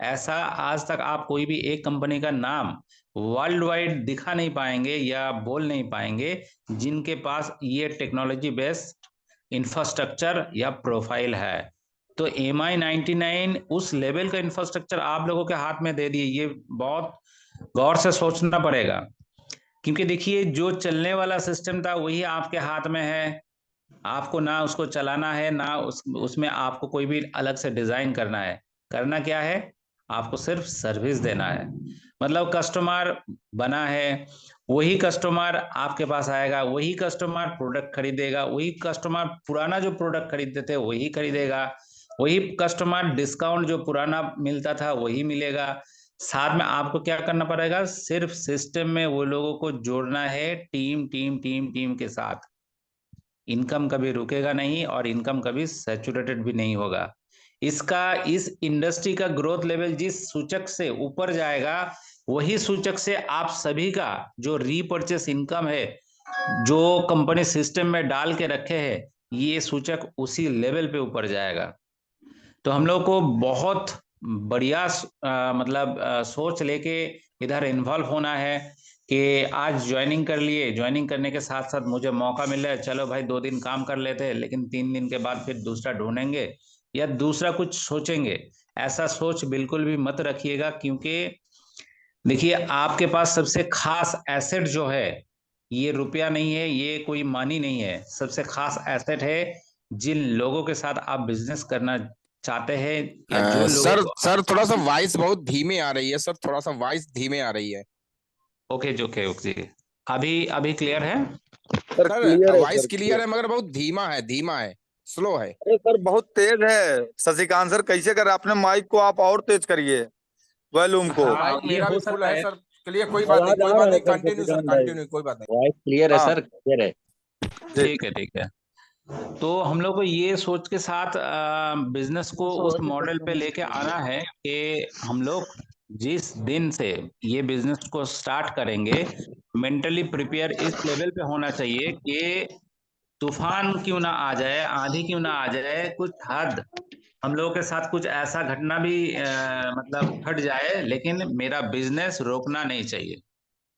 ऐसा आज तक आप कोई भी एक कंपनी का नाम वर्ल्ड वाइड दिखा नहीं पाएंगे या बोल नहीं पाएंगे जिनके पास ये टेक्नोलॉजी बेस्ड इंफ्रास्ट्रक्चर या प्रोफाइल है। तो MI99 उस लेवल का इंफ्रास्ट्रक्चर आप लोगों के हाथ में दे दिए, ये बहुत गौर से सोचना पड़ेगा। क्योंकि देखिए जो चलने वाला सिस्टम था वही आपके हाथ में है, आपको ना उसको चलाना है ना उसमें आपको कोई भी अलग से डिजाइन करना है। करना क्या है, आपको सिर्फ सर्विस देना है। मतलब कस्टमर बना है, वही कस्टमर आपके पास आएगा, वही कस्टमर प्रोडक्ट खरीदेगा, वही कस्टमर पुराना जो प्रोडक्ट खरीदते थे वही खरीदेगा, वही कस्टमर डिस्काउंट जो पुराना मिलता था वही मिलेगा। साथ में आपको क्या करना पड़ेगा, सिर्फ सिस्टम में वो लोगों को जोड़ना है टीम टीम टीम टीम के साथ। इनकम कभी रुकेगा नहीं और इनकम कभी सैचुरेटेड भी नहीं होगा। इसका इस इंडस्ट्री का ग्रोथ लेवल जिस सूचक से ऊपर जाएगा वही सूचक से आप सभी का जो रीपर्चेस इनकम है जो कंपनी सिस्टम में डाल के रखे हैं ये सूचक उसी लेवल पे ऊपर जाएगा। तो हम लोग को बहुत बढ़िया मतलब सोच लेके इधर इन्वॉल्व होना है कि आज ज्वाइनिंग कर लिए, ज्वाइनिंग करने के साथ साथ मुझे मौका मिल रहा है, चलो भाई 2 दिन काम कर लेते हैं, लेकिन 3 दिन के बाद फिर दूसरा ढूंढेंगे या दूसरा कुछ सोचेंगे। ऐसा सोच बिल्कुल भी मत रखिएगा, क्योंकि देखिए आपके पास सबसे खास एसेट जो है ये रुपया नहीं है, ये कोई मानी नहीं है, सबसे खास एसेट है जिन लोगों के साथ आप बिजनेस करना चाहते हैं या जो लोगों सर को। सर थोड़ा सा वॉइस बहुत धीमे आ रही है सर, थोड़ा सा वॉइस धीमे आ रही है। ओके ओके ओके, अभी अभी क्लियर है? सर क्लियर सर है वॉइस सर, क्लियर क्लियर। है मगर बहुत धीमा है, स्लो है। अरे सर बहुत तेज है शशिकांत सर, कैसे कर आपने माइक को आप और तेज करिए, वॉल्यूम को। हाँ माइक ये मेरा भी हो फुल सकता है है। सर, क्लियर, कोई बात नहीं, आवाज कोई आ बात रहा है नहीं, सर कंटिन्यू सर, शशिकांत भाई? कंटिन्यू, कोई बात नहीं। वॉइस क्लियर है हाँ सर, क्लियर है। ठीक। ठीक है। तो हम लोग को ये सोच के साथ बिजनेस को उस मॉडल पे लेके आना है कि हम लोग जिस दिन से ये बिजनेस को स्टार्ट करेंगे मेंटली प्रिपेयर इस लेवल पे होना चाहिए कि तूफान क्यों ना आ जाए, आंधी क्यों ना आ जाए, कुछ हद हम लोगों के साथ कुछ ऐसा घटना भी मतलब घट जाए, लेकिन मेरा बिजनेस रोकना नहीं चाहिए।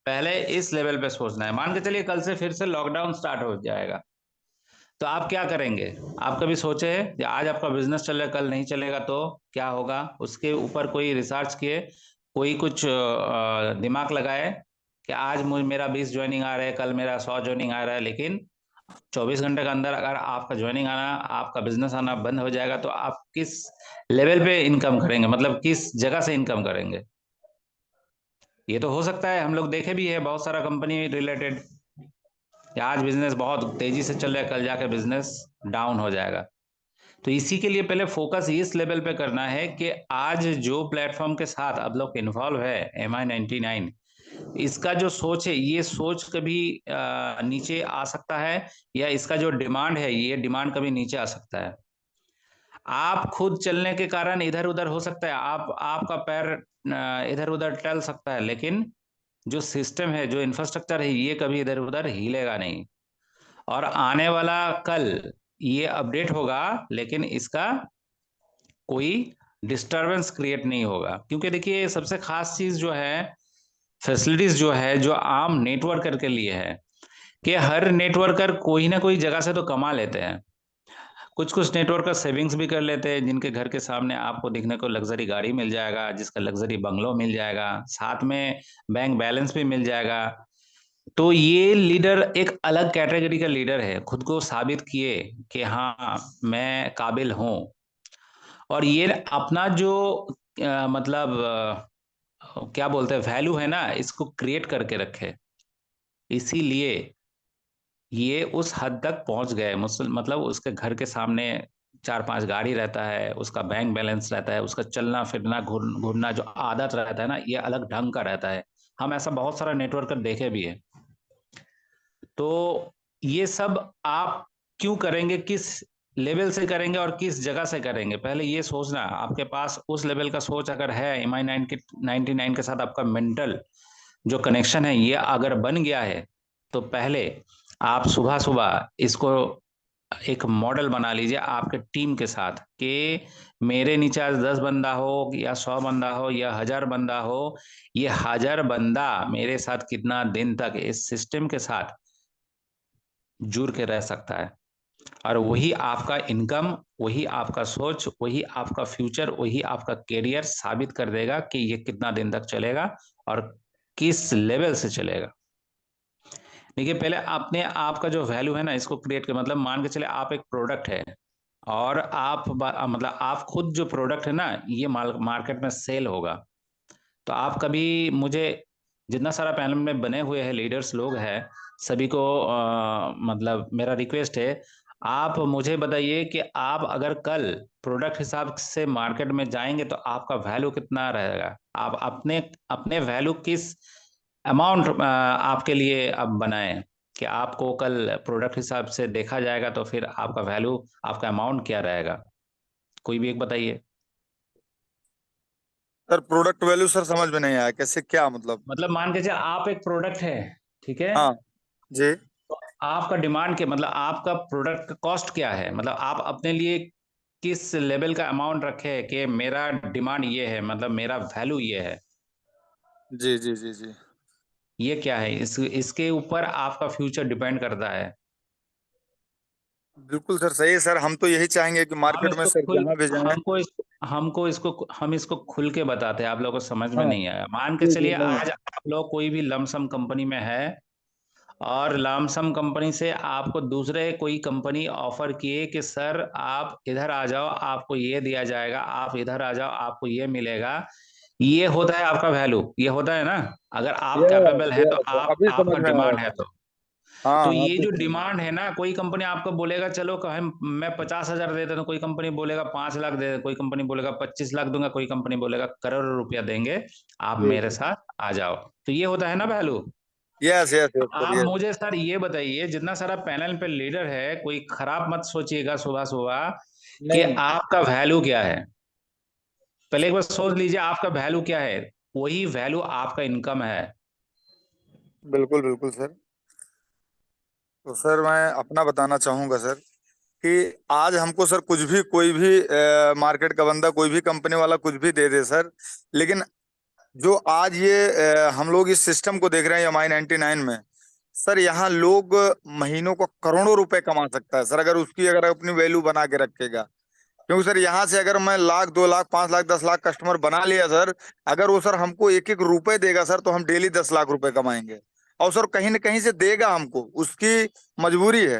पहले इस लेवल पे सोचना है। मान के चलिए कल से फिर से लॉकडाउन स्टार्ट हो जाएगा तो आप क्या करेंगे? आप कभी सोचे हैं कि आज आपका बिजनेस चल रहा है कल नहीं चलेगा तो क्या होगा? उसके ऊपर कोई रिसर्च किए, कोई कुछ दिमाग लगाए कि आज मेरा 20 ज्वाइनिंग आ रहा है, कल मेरा 100 ज्वाइनिंग आ रहा है, लेकिन 24 घंटे के अंदर अगर आपका ज्वाइनिंग आना, आपका बिजनेस आना बंद हो जाएगा तो आप किस लेवल पे इनकम करेंगे, मतलब किस जगह से इनकम करेंगे? ये तो हो सकता है, हम लोग देखे भी है बहुत सारा कंपनी रिलेटेड, आज बिजनेस बहुत तेजी से चल रहा है, कल जाकर बिजनेस डाउन हो जाएगा। तो इसी के लिए पहले फोकस इस लेवल पे करना है कि आज जो प्लेटफॉर्म के साथ आप लोग इन्वॉल्व है MI99, इसका जो सोच है ये सोच कभी नीचे आ सकता है या इसका जो डिमांड है ये डिमांड कभी नीचे आ सकता है। आप खुद चलने के कारण इधर उधर हो सकता है, आपका पैर इधर उधर टल सकता है, लेकिन जो सिस्टम है जो इंफ्रास्ट्रक्चर है ये कभी इधर उधर हिलेगा नहीं। और आने वाला कल ये अपडेट होगा लेकिन इसका कोई डिस्टरबेंस क्रिएट नहीं होगा, क्योंकि देखिए सबसे खास चीज जो है फैसिलिटीज जो है जो आम नेटवर्कर के लिए है कि हर नेटवर्कर कोई ना कोई जगह से तो कमा लेते हैं। कुछ कुछ नेटवर्कर सेविंग्स भी कर लेते हैं, जिनके घर के सामने आपको देखने को लग्जरी गाड़ी मिल जाएगा, जिसका लग्जरी बंगलो मिल जाएगा, साथ में बैंक बैलेंस भी मिल जाएगा। तो ये लीडर एक अलग कैटेगरी का लीडर है, खुद को साबित किए कि हाँ मैं काबिल हूँ। और ये अपना जो मतलब क्या बोलते हैं वैल्यू है ना, इसको क्रिएट करके रखे, इसीलिए ये उस हद तक पहुंच गए। मतलब उसके घर के सामने 4-5 गाड़ी रहता है, उसका बैंक बैलेंस रहता है, उसका चलना फिरना घूरना जो आदत रहता है ना ये अलग ढंग का रहता है। हम ऐसा बहुत सारा नेटवर्कर देखे भी है। तो ये सब आप क्यों करेंगे, किस लेवल से करेंगे और किस जगह से करेंगे, पहले ये सोचना। आपके पास उस लेवल का सोच अगर है, MI9 के 99 के साथ आपका मेंटल जो कनेक्शन है ये अगर बन गया है, तो पहले आप सुबह सुबह इसको एक मॉडल बना लीजिए आपके टीम के साथ कि मेरे नीचे आज 10 बंदा हो या 100 बंदा हो या 1000 बंदा हो, ये 1000 बंदा मेरे साथ कितना दिन तक इस सिस्टम के साथ जुड़ के रह सकता है। और वही आपका इनकम, वही आपका सोच, वही आपका फ्यूचर, वही आपका करियर साबित कर देगा कि ये कितना दिन तक चलेगा और किस लेवल से चलेगा। देखिए, पहले अपने आप का जो वैल्यू है ना, इसको क्रिएट कर, मतलब मान के चले आप एक प्रोडक्ट है और आप मतलब आप खुद जो प्रोडक्ट है ना, ये मार्केट में सेल होगा। तो आप कभी मुझे, जितना सारा पैनल में बने हुए हैं लीडर्स लोग हैं, सभी को मतलब मेरा रिक्वेस्ट है, आप मुझे बताइए कि आप अगर कल प्रोडक्ट हिसाब से मार्केट में जाएंगे तो आपका वैल्यू कितना रहेगा। आप अपने अपने वैल्यू किस अमाउंट आपके लिए अब बनाएं कि आपको कल प्रोडक्ट हिसाब से देखा जाएगा तो फिर आपका वैल्यू, आपका अमाउंट क्या रहेगा, कोई भी एक बताइए। सर प्रोडक्ट वैल्यू सर समझ में नहीं आया, कैसे, क्या मतलब? मतलब मान के चलिए आप एक प्रोडक्ट है, ठीक है, हाँ जी। आपका डिमांड के मतलब आपका प्रोडक्ट का कॉस्ट क्या है, मतलब आप अपने लिए किस लेवल का अमाउंट रखे है कि मेरा डिमांड ये है, मतलब मेरा वैल्यू ये है, जी जी जी जी। ये क्या है, इसके ऊपर आपका फ्यूचर डिपेंड करता है। बिल्कुल सर, सही है सर। हम तो यही चाहेंगे कि हम मार्केट में इसको सर खुल जहाँ भी जाएं। हम इसको खुल के बताते हैं, आप लोगों को समझ में हाँ नहीं आया। मान के जी जी चलिए नहीं। आज आप लोग कोई भी लमसम कंपनी में है और लमसम कंपनी से आपको दूसरे कोई कंपनी ऑफर किए कि सर आप इधर आ जाओ, आपको ये दिया जाएगा, आप इधर आ जाओ, आपको ये मिलेगा। ये होता है आपका वैल्यू, ये होता है ना। अगर आप कैपेबल है तो आप, अभी समझ आपका में आया डिमांड है सर। तो। हाँ तो ये अभी जो समझ में डिमांड है ना, कोई कंपनी आपको बोलेगा चलो कहे मैं 50,000 दे देता हूँ, कोई कंपनी बोलेगा 5 लाख दे दे, कोई कंपनी बोलेगा 25 लाख दूंगा, कोई कंपनी बोलेगा करोड़ रुपया देंगे, आप जी मेरे जी। साथ आ जाओ। तो ये होता है ना value. Yes yes yes sir आप यस। मुझे सर ये बताइए, जितना सारा पैनल पे लीडर है, कोई खराब मत सोचिएगा सुबह सुबह कि नहीं। आपका वैल्यू क्या है। पहले एक बार सोच लीजिए आपका वैल्यू क्या है, वही वैल्यू आपका इनकम है। बिल्कुल बिल्कुल सर। तो सर मैं अपना बताना चाहूंगा सर कि आज हमको सर कुछ भी, कोई भी मार्केट का बंदा, कोई भी कंपनी वाला कुछ भी दे दे सर, लेकिन जो आज ये हम लोग इस सिस्टम को देख रहे हैं MI99 में, सर यहाँ लोग महीनों को करोड़ों रुपए कमा सकता है सर, अगर उसकी, अगर अपनी वैल्यू बना के रखेगा। क्योंकि सर यहाँ से अगर मैं लाख, 2 लाख, 5 लाख, 10 लाख कस्टमर बना लिया सर, अगर वो सर हमको एक एक रुपए देगा सर, तो हम डेली 10 लाख रुपए कमाएंगे। और सर कहीं ना कहीं से देगा हमको, उसकी मजबूरी है।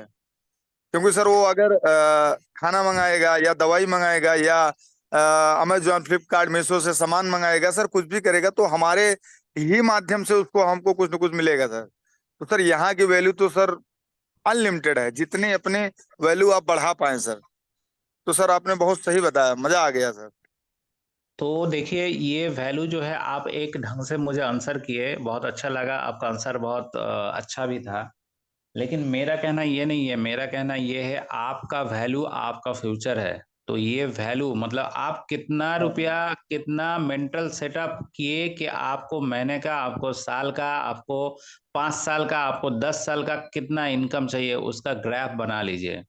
क्योंकि सर वो अगर खाना मंगाएगा या दवाई मंगाएगा या अमेजोन, फ्लिपकार्ट, मीशो से सामान मंगाएगा सर, कुछ भी करेगा तो हमारे ही माध्यम से उसको, हमको कुछ ना कुछ मिलेगा सर। तो सर यहाँ की वैल्यू तो सर अनलिमिटेड है, जितने अपने वैल्यू आप बढ़ा पाए सर। तो सर आपने बहुत सही बताया, मजा आ गया सर। तो देखिए, ये वैल्यू जो है, आप एक ढंग से मुझे आंसर किए, बहुत अच्छा लगा, आपका आंसर बहुत अच्छा भी था। लेकिन मेरा कहना ये नहीं है, मेरा कहना ये है आपका वैल्यू आपका फ्यूचर है। तो ये वैल्यू मतलब आप कितना हाँ। रुपया, कितना मेंटल सेटअप किए कि आपको महीने का, आपको साल का, आपको 5 साल का, आपको 10 साल का कितना इनकम चाहिए, उसका ग्राफ बना लीजिए।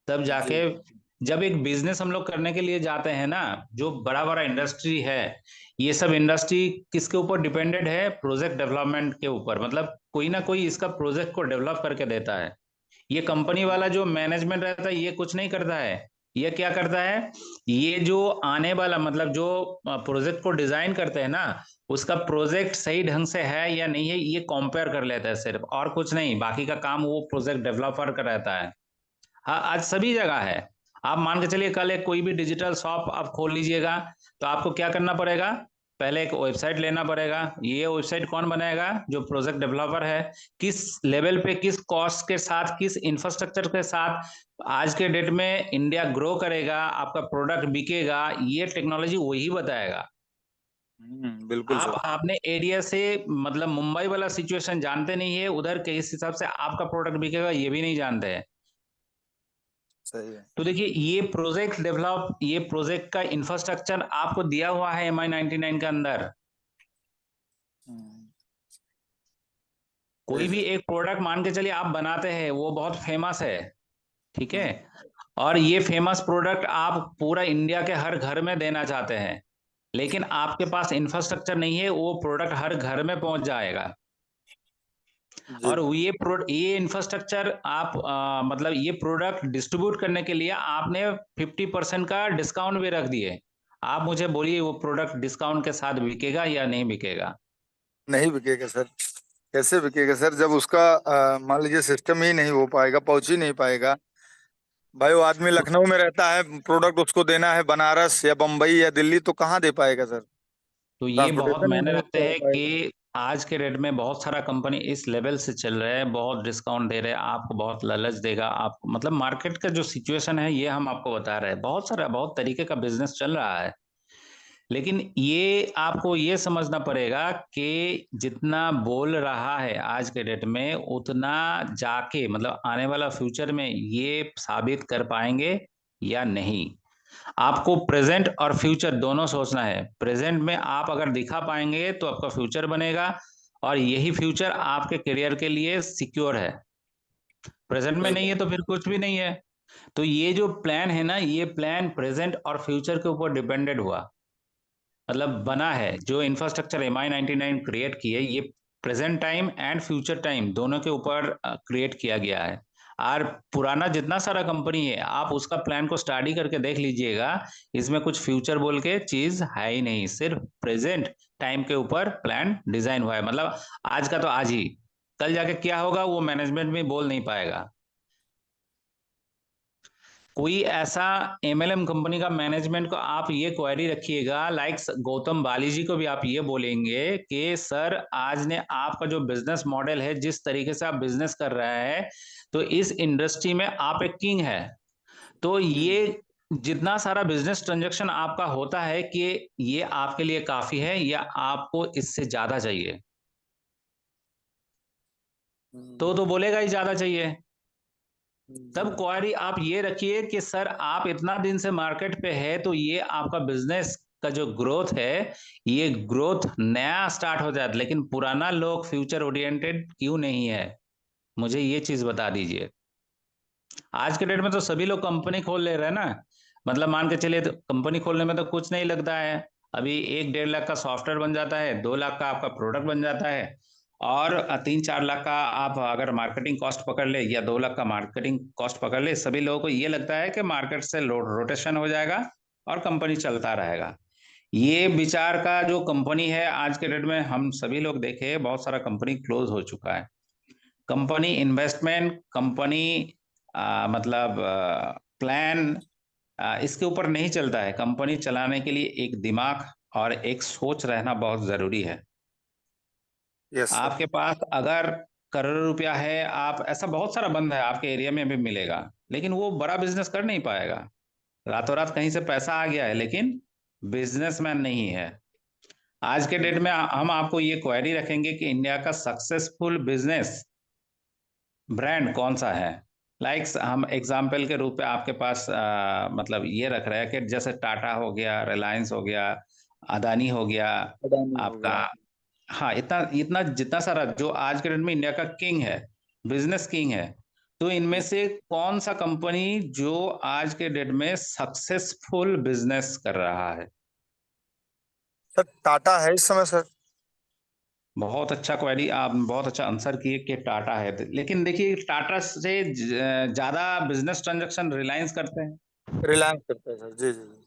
तब जी जाके जब एक बिजनेस हम लोग करने के लिए जाते हैं ना, जो बड़ा बड़ा इंडस्ट्री है, ये सब इंडस्ट्री किसके ऊपर डिपेंडेंट है, प्रोजेक्ट डेवलपमेंट के ऊपर। मतलब कोई ना कोई इसका प्रोजेक्ट को डेवलप करके देता है। ये कंपनी वाला जो मैनेजमेंट रहता है ये कुछ नहीं करता है। ये क्या करता है, ये जो आने वाला मतलब जो प्रोजेक्ट को डिजाइन करते हैं ना, उसका प्रोजेक्ट सही ढंग से है या नहीं है ये कंपेयर कर लेता है सिर्फ, और कुछ नहीं। बाकी का काम वो प्रोजेक्ट डेवलपर का रहता है। हाँ, आज सभी जगह है। आप मान के चलिए कल एक कोई भी डिजिटल शॉप आप खोल लीजिएगा, तो आपको क्या करना पड़ेगा, पहले एक वेबसाइट लेना पड़ेगा। ये वेबसाइट कौन बनाएगा, जो प्रोजेक्ट डेवलपर है। किस लेवल पे, किस कॉस्ट के साथ, किस इंफ्रास्ट्रक्चर के साथ आज के डेट में इंडिया ग्रो करेगा, आपका प्रोडक्ट बिकेगा, ये टेक्नोलॉजी वही बताएगा। बिल्कुल आप सर। अपने एरिया से मतलब मुंबई वाला सिचुएशन जानते नहीं है, उधर किस हिसाब से आपका प्रोडक्ट बिकेगा ये भी नहीं जानते हैं। सही है। तो देखिए ये प्रोजेक्ट का इंफ्रास्ट्रक्चर आपको दिया हुआ है MI99 के अंदर। कोई भी एक प्रोडक्ट मान के चलिए आप बनाते हैं, वो बहुत फेमस है, ठीक है, और ये फेमस प्रोडक्ट आप पूरा इंडिया के हर घर में देना चाहते हैं, लेकिन आपके पास इंफ्रास्ट्रक्चर नहीं है, वो प्रोडक्ट हर घर में पहुंच जाएगा। जी और ये इंफ्रास्ट्रक्चर आप मतलब ये प्रोडक्ट डिस्ट्रीब्यूट करने के लिए आपने 50% का डिस्काउंट भी रख दिए। आप मुझे बोलिए वो प्रोडक्ट डिस्काउंट के साथ बिकेगा या नहीं बिकेगा? नहीं बिकेगा सर। कैसे बिकेगा सर, जब उसका मान लीजिए सिस्टम ही नहीं हो पाएगा, पहुंच ही नहीं पाएगा। भाई वो आदमी लखनऊ में रहता है, प्रोडक्ट उसको देना है बनारस या बम्बई या दिल्ली, तो कहाँ दे पाएगा सर? तो ये बहुत ट्रांसपोर्टेशन ही मायने नहीं रखते उसका हो हैं पाएगा। कि आज के रेट में बहुत सारा कंपनी इस लेवल से चल रहे हैं, बहुत डिस्काउंट दे रहे हैं, आपको बहुत लालच देगा। आप मतलब मार्केट का जो सिचुएशन है ये हम आपको बता रहे हैं, बहुत तरीके का बिजनेस चल रहा है। लेकिन ये आपको ये समझना पड़ेगा कि जितना बोल रहा है आज के डेट में, उतना जाके मतलब आने वाला फ्यूचर में ये साबित कर पाएंगे या नहीं। आपको प्रेजेंट और फ्यूचर दोनों सोचना है। प्रेजेंट में आप अगर दिखा पाएंगे तो आपका फ्यूचर बनेगा, और यही फ्यूचर आपके करियर के लिए सिक्योर है। प्रेजेंट में सही नहीं है बात। तो फिर कुछ भी नहीं है। तो ये जो प्लान है ना, ये प्लान प्रेजेंट और फ्यूचर के ऊपर डिपेंडेड हुआ, मतलब बना है। जो इंफ्रास्ट्रक्चर MI99 क्रिएट की है, ये present time and future time दोनों के ऊपर क्रिएट किया गया है। और पुराना जितना सारा कंपनी है, आप उसका प्लान को स्टडी करके देख लीजिएगा, इसमें कुछ फ्यूचर बोल के चीज है ही नहीं, सिर्फ प्रेजेंट टाइम के ऊपर प्लान डिजाइन हुआ है। मतलब आज का तो आज ही, कल जाके क्या होगा वो मैनेजमेंट में बोल नहीं पाएगा। कोई ऐसा MLM कंपनी का मैनेजमेंट को आप ये क्वेरी रखिएगा, लाइक गौतम बाली जी को भी आप ये बोलेंगे कि सर आज ने आपका जो बिजनेस मॉडल है, जिस तरीके से आप बिजनेस कर रहे हैं, तो इस इंडस्ट्री में आप एक किंग है। तो ये जितना सारा बिजनेस ट्रांजैक्शन आपका होता है, कि ये आपके लिए काफी है या आपको इससे ज्यादा चाहिए? तो बोलेगा ही ज्यादा चाहिए। तब क्वारी आप ये रखिए कि सर आप इतना दिन से मार्केट पे है, तो ये आपका बिजनेस का जो ग्रोथ है, ये ग्रोथ नया स्टार्ट हो जाता, लेकिन पुराना लोग फ्यूचर ओरिएंटेड क्यों नहीं है? मुझे ये चीज बता दीजिए। आज के डेट में तो सभी लोग कंपनी खोल ले रहे हैं ना। मतलब मान के चलिए, तो कंपनी खोलने में तो कुछ नहीं लगता है। अभी 1-1.5 लाख का सॉफ्टवेयर बन जाता है, 2 लाख का आपका प्रोडक्ट बन जाता है, और 3-4 लाख का आप अगर मार्केटिंग कॉस्ट पकड़ ले, या 2 लाख का मार्केटिंग कॉस्ट पकड़ ले, सभी लोगों को ये लगता है कि मार्केट से रोटेशन हो जाएगा और कंपनी चलता रहेगा। ये विचार का जो कंपनी है आज के डेट में, हम सभी लोग देखे बहुत सारा कंपनी क्लोज हो चुका है। कंपनी इन्वेस्टमेंट, कंपनी मतलब प्लान, इसके ऊपर नहीं चलता है। कंपनी चलाने के लिए एक दिमाग और एक सोच रहना बहुत जरूरी है। Yes sir. आपके पास अगर करोड़ रुपया है, आप ऐसा बहुत सारा बंद है आपके एरिया में भी मिलेगा, लेकिन वो बड़ा बिजनेस कर नहीं पाएगा। रातों रात कहीं से पैसा आ गया है, लेकिन बिजनेसमैन नहीं है। आज के डेट में हम आपको ये क्वेरी रखेंगे कि इंडिया का सक्सेसफुल बिजनेस ब्रांड कौन सा है। लाइक हम एग्जाम्पल के रूप में आपके पास मतलब ये रख रहे हैं कि जैसे टाटा हो गया, रिलायंस हो गया, अदानी हो गया अडानी हो आपका। गया। हाँ, इतना इतना जितना सारा जो आज के डेट में इंडिया का किंग है, बिजनेस किंग है, तो इनमें से कौन सा कंपनी जो आज के डेट में सक्सेसफुल बिजनेस कर रहा है? सर टाटा है इस समय सर। बहुत अच्छा क्वेरी, आप बहुत अच्छा आंसर किए कि टाटा है, लेकिन देखिए टाटा से ज्यादा बिजनेस ट्रांजैक्शन रिलायंस करते हैं। रिलायंस करता है सर, जी जी जी।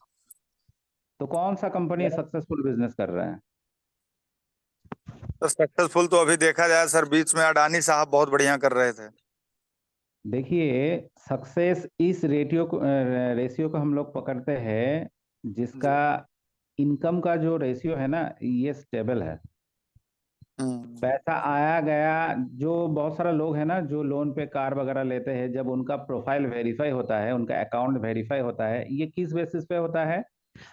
तो कौन सा कंपनी सक्सेसफुल बिजनेस कर रहा है? तो सक्सेसफुल तो अभी देखा जाए सर, बीच में अडानी साहब बहुत बढ़िया कर रहे थे। देखिए, सक्सेस इस रेशियो को हम लोग पकड़ते हैं, जिसका जी। इनकम का जो रेशियो है ना, ये स्टेबल है। पैसा आया गया। जो बहुत सारा लोग है ना, जो लोन पे कार वगैरह लेते हैं, जब उनका प्रोफाइल वेरीफाई होता है, उनका अकाउंट वेरीफाई होता है, ये किस बेसिस पे होता है?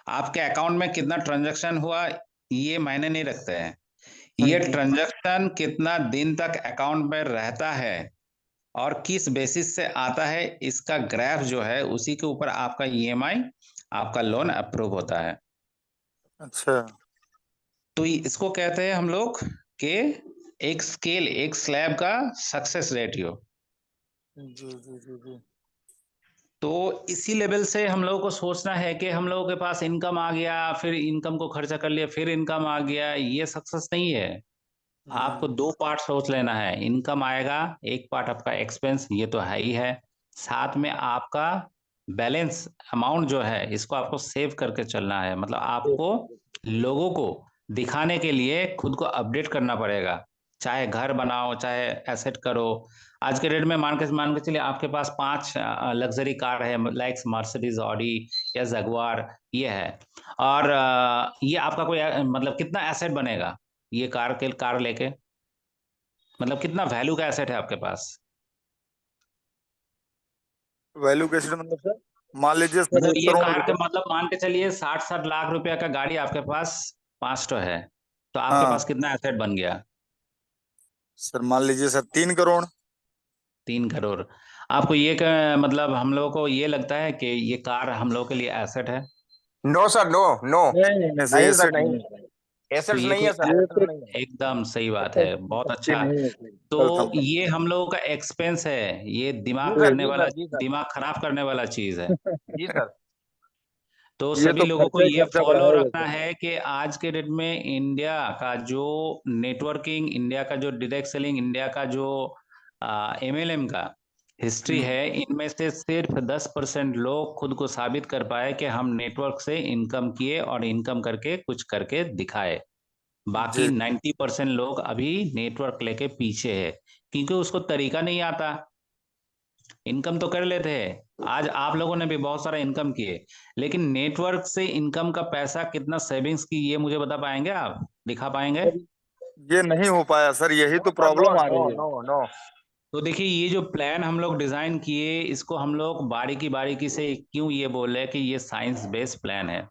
आपके अकाउंट में कितना ट्रांजैक्शन हुआ, ये मायने नहीं रखते हैं। ये ट्रांजैक्शन कितना दिन तक अकाउंट में रहता है, और किस बेसिस से आता है, इसका ग्राफ जो है उसी के ऊपर आपका ईएमआई, आपका लोन अप्रूव होता है। अच्छा। तो इसको कहते हैं हम लोग कि एक स्केल, एक स्लैब का सक्सेस रेटियो। जी जी जी जी। तो इसी लेवल से हम लोगों को सोचना है कि हम लोगों के पास इनकम आ गया, फिर इनकम को खर्चा कर लिया, फिर इनकम आ गया, ये सक्सेस नहीं है। आपको हम्म। दो पार्ट सोच लेना है। इनकम आएगा, एक पार्ट आपका एक्सपेंस, ये तो है ही है। साथ में आपका बैलेंस अमाउंट जो है, इसको आपको सेव करके चलना है। मतलब आपको लोगों को दिखाने के लिए खुद को अपडेट करना पड़ेगा। चाहे घर बनाओ, चाहे एसेट करो। आज के डेट में मान के चलिए आपके पास 5 लग्जरी कार है, लाइक मर्सिडीज, ऑडी या जगुआर, ये है। और ये आपका कोई मतलब कितना एसेट बनेगा ये कार लेके? मतलब कितना वैल्यू का एसेट है आपके पास? वैल्यू कैसे मतलब सर? मान लीजिए सर मतलब 1 ये करोड़ कार के रुपए। मतलब मान के चलिए 60-60 लाख रुपया का गाड़ी आपके पास 5 तो है, तो आपके हाँ पास कितना एसेट बन गया? सर, मान लीजिए सर 3 करोड़। 3 करोड़। आपको ये मतलब हम लोगों को ये लगता है कि ये कार हम लोगों के लिए एसेट है? No sir, no no. नहीं नहीं नहीं सर, नहीं सर, एसेट नहीं। नहीं है। तो एसेट्स ये नहीं कोई है सर, ये एसेट्स तो नहीं है। एकदम सही बात है, बहुत संपत्ति अच्छा। नहीं है सर, तो चल संपत्ति। ये हम लोगों का एक्सपेंस है, ये जी दिमाग सर, करने जी वाला, सर, जी सर। दिमाग खराब करने वाला चीज है। जी सर। तो ये सभी तो लोगों को खर्चा ही ये खर्चा फॉलो बढ़ाएगा रखना सर। है कि आज के डेट में इंडिया का जो नेटवर्किंग, इंडिया का जो डायरेक्ट सेलिंग, इंडिया का जो एमएलएम का हिस्ट्री हम्म। है, इनमें से सिर्फ 10% लोग खुद को साबित कर पाए कि हम नेटवर्क से इनकम किए और इनकम करके कुछ करके दिखाए। बाकी जी 90% लोग अभी नेटवर्क लेके पीछे है, क्योंकि उसको तरीका नहीं आता। इनकम तो कर लेते हैं, आज आप लोगों ने भी बहुत सारा इनकम किए, लेकिन नेटवर्क से इनकम का पैसा कितना सेविंग्स की, ये मुझे बता पाएंगे आप, दिखा पाएंगे? सर, ये नहीं हो पाया सर, यही नो तो सर, नो प्रॉब्लम आ नो रही है। No no. तो देखिए, ये जो प्लान हम लोग डिजाइन किए, इसको हम लोग बारीकी बारीकी से क्यों ये बोल रहे हैं कि ये साइंस बेस्ड प्लान है।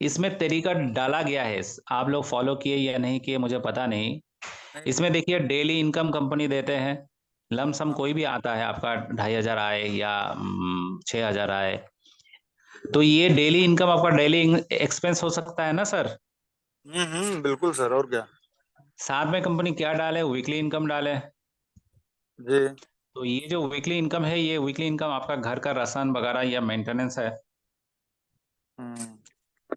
इसमें तरीका डाला गया है, आप लोग फॉलो किए या नहीं किए मुझे पता नहीं। नहीं। इसमें देखिए, डेली इनकम कंपनी देते हैं। लमसम हाँ। कोई भी आता है, आपका 2,500 आए या 6,000 आए, तो ये डेली इनकम आपका डेली एक्सपेंस हो सकता है ना सर। बिल्कुल सर, और क्या। साथ में कंपनी क्या डाले, वीकली इनकम डाले। जी। तो ये जो वीकली इनकम है, ये वीकली इनकम आपका घर का राशन वगैरह या मेंटेनेंस है। हम्म।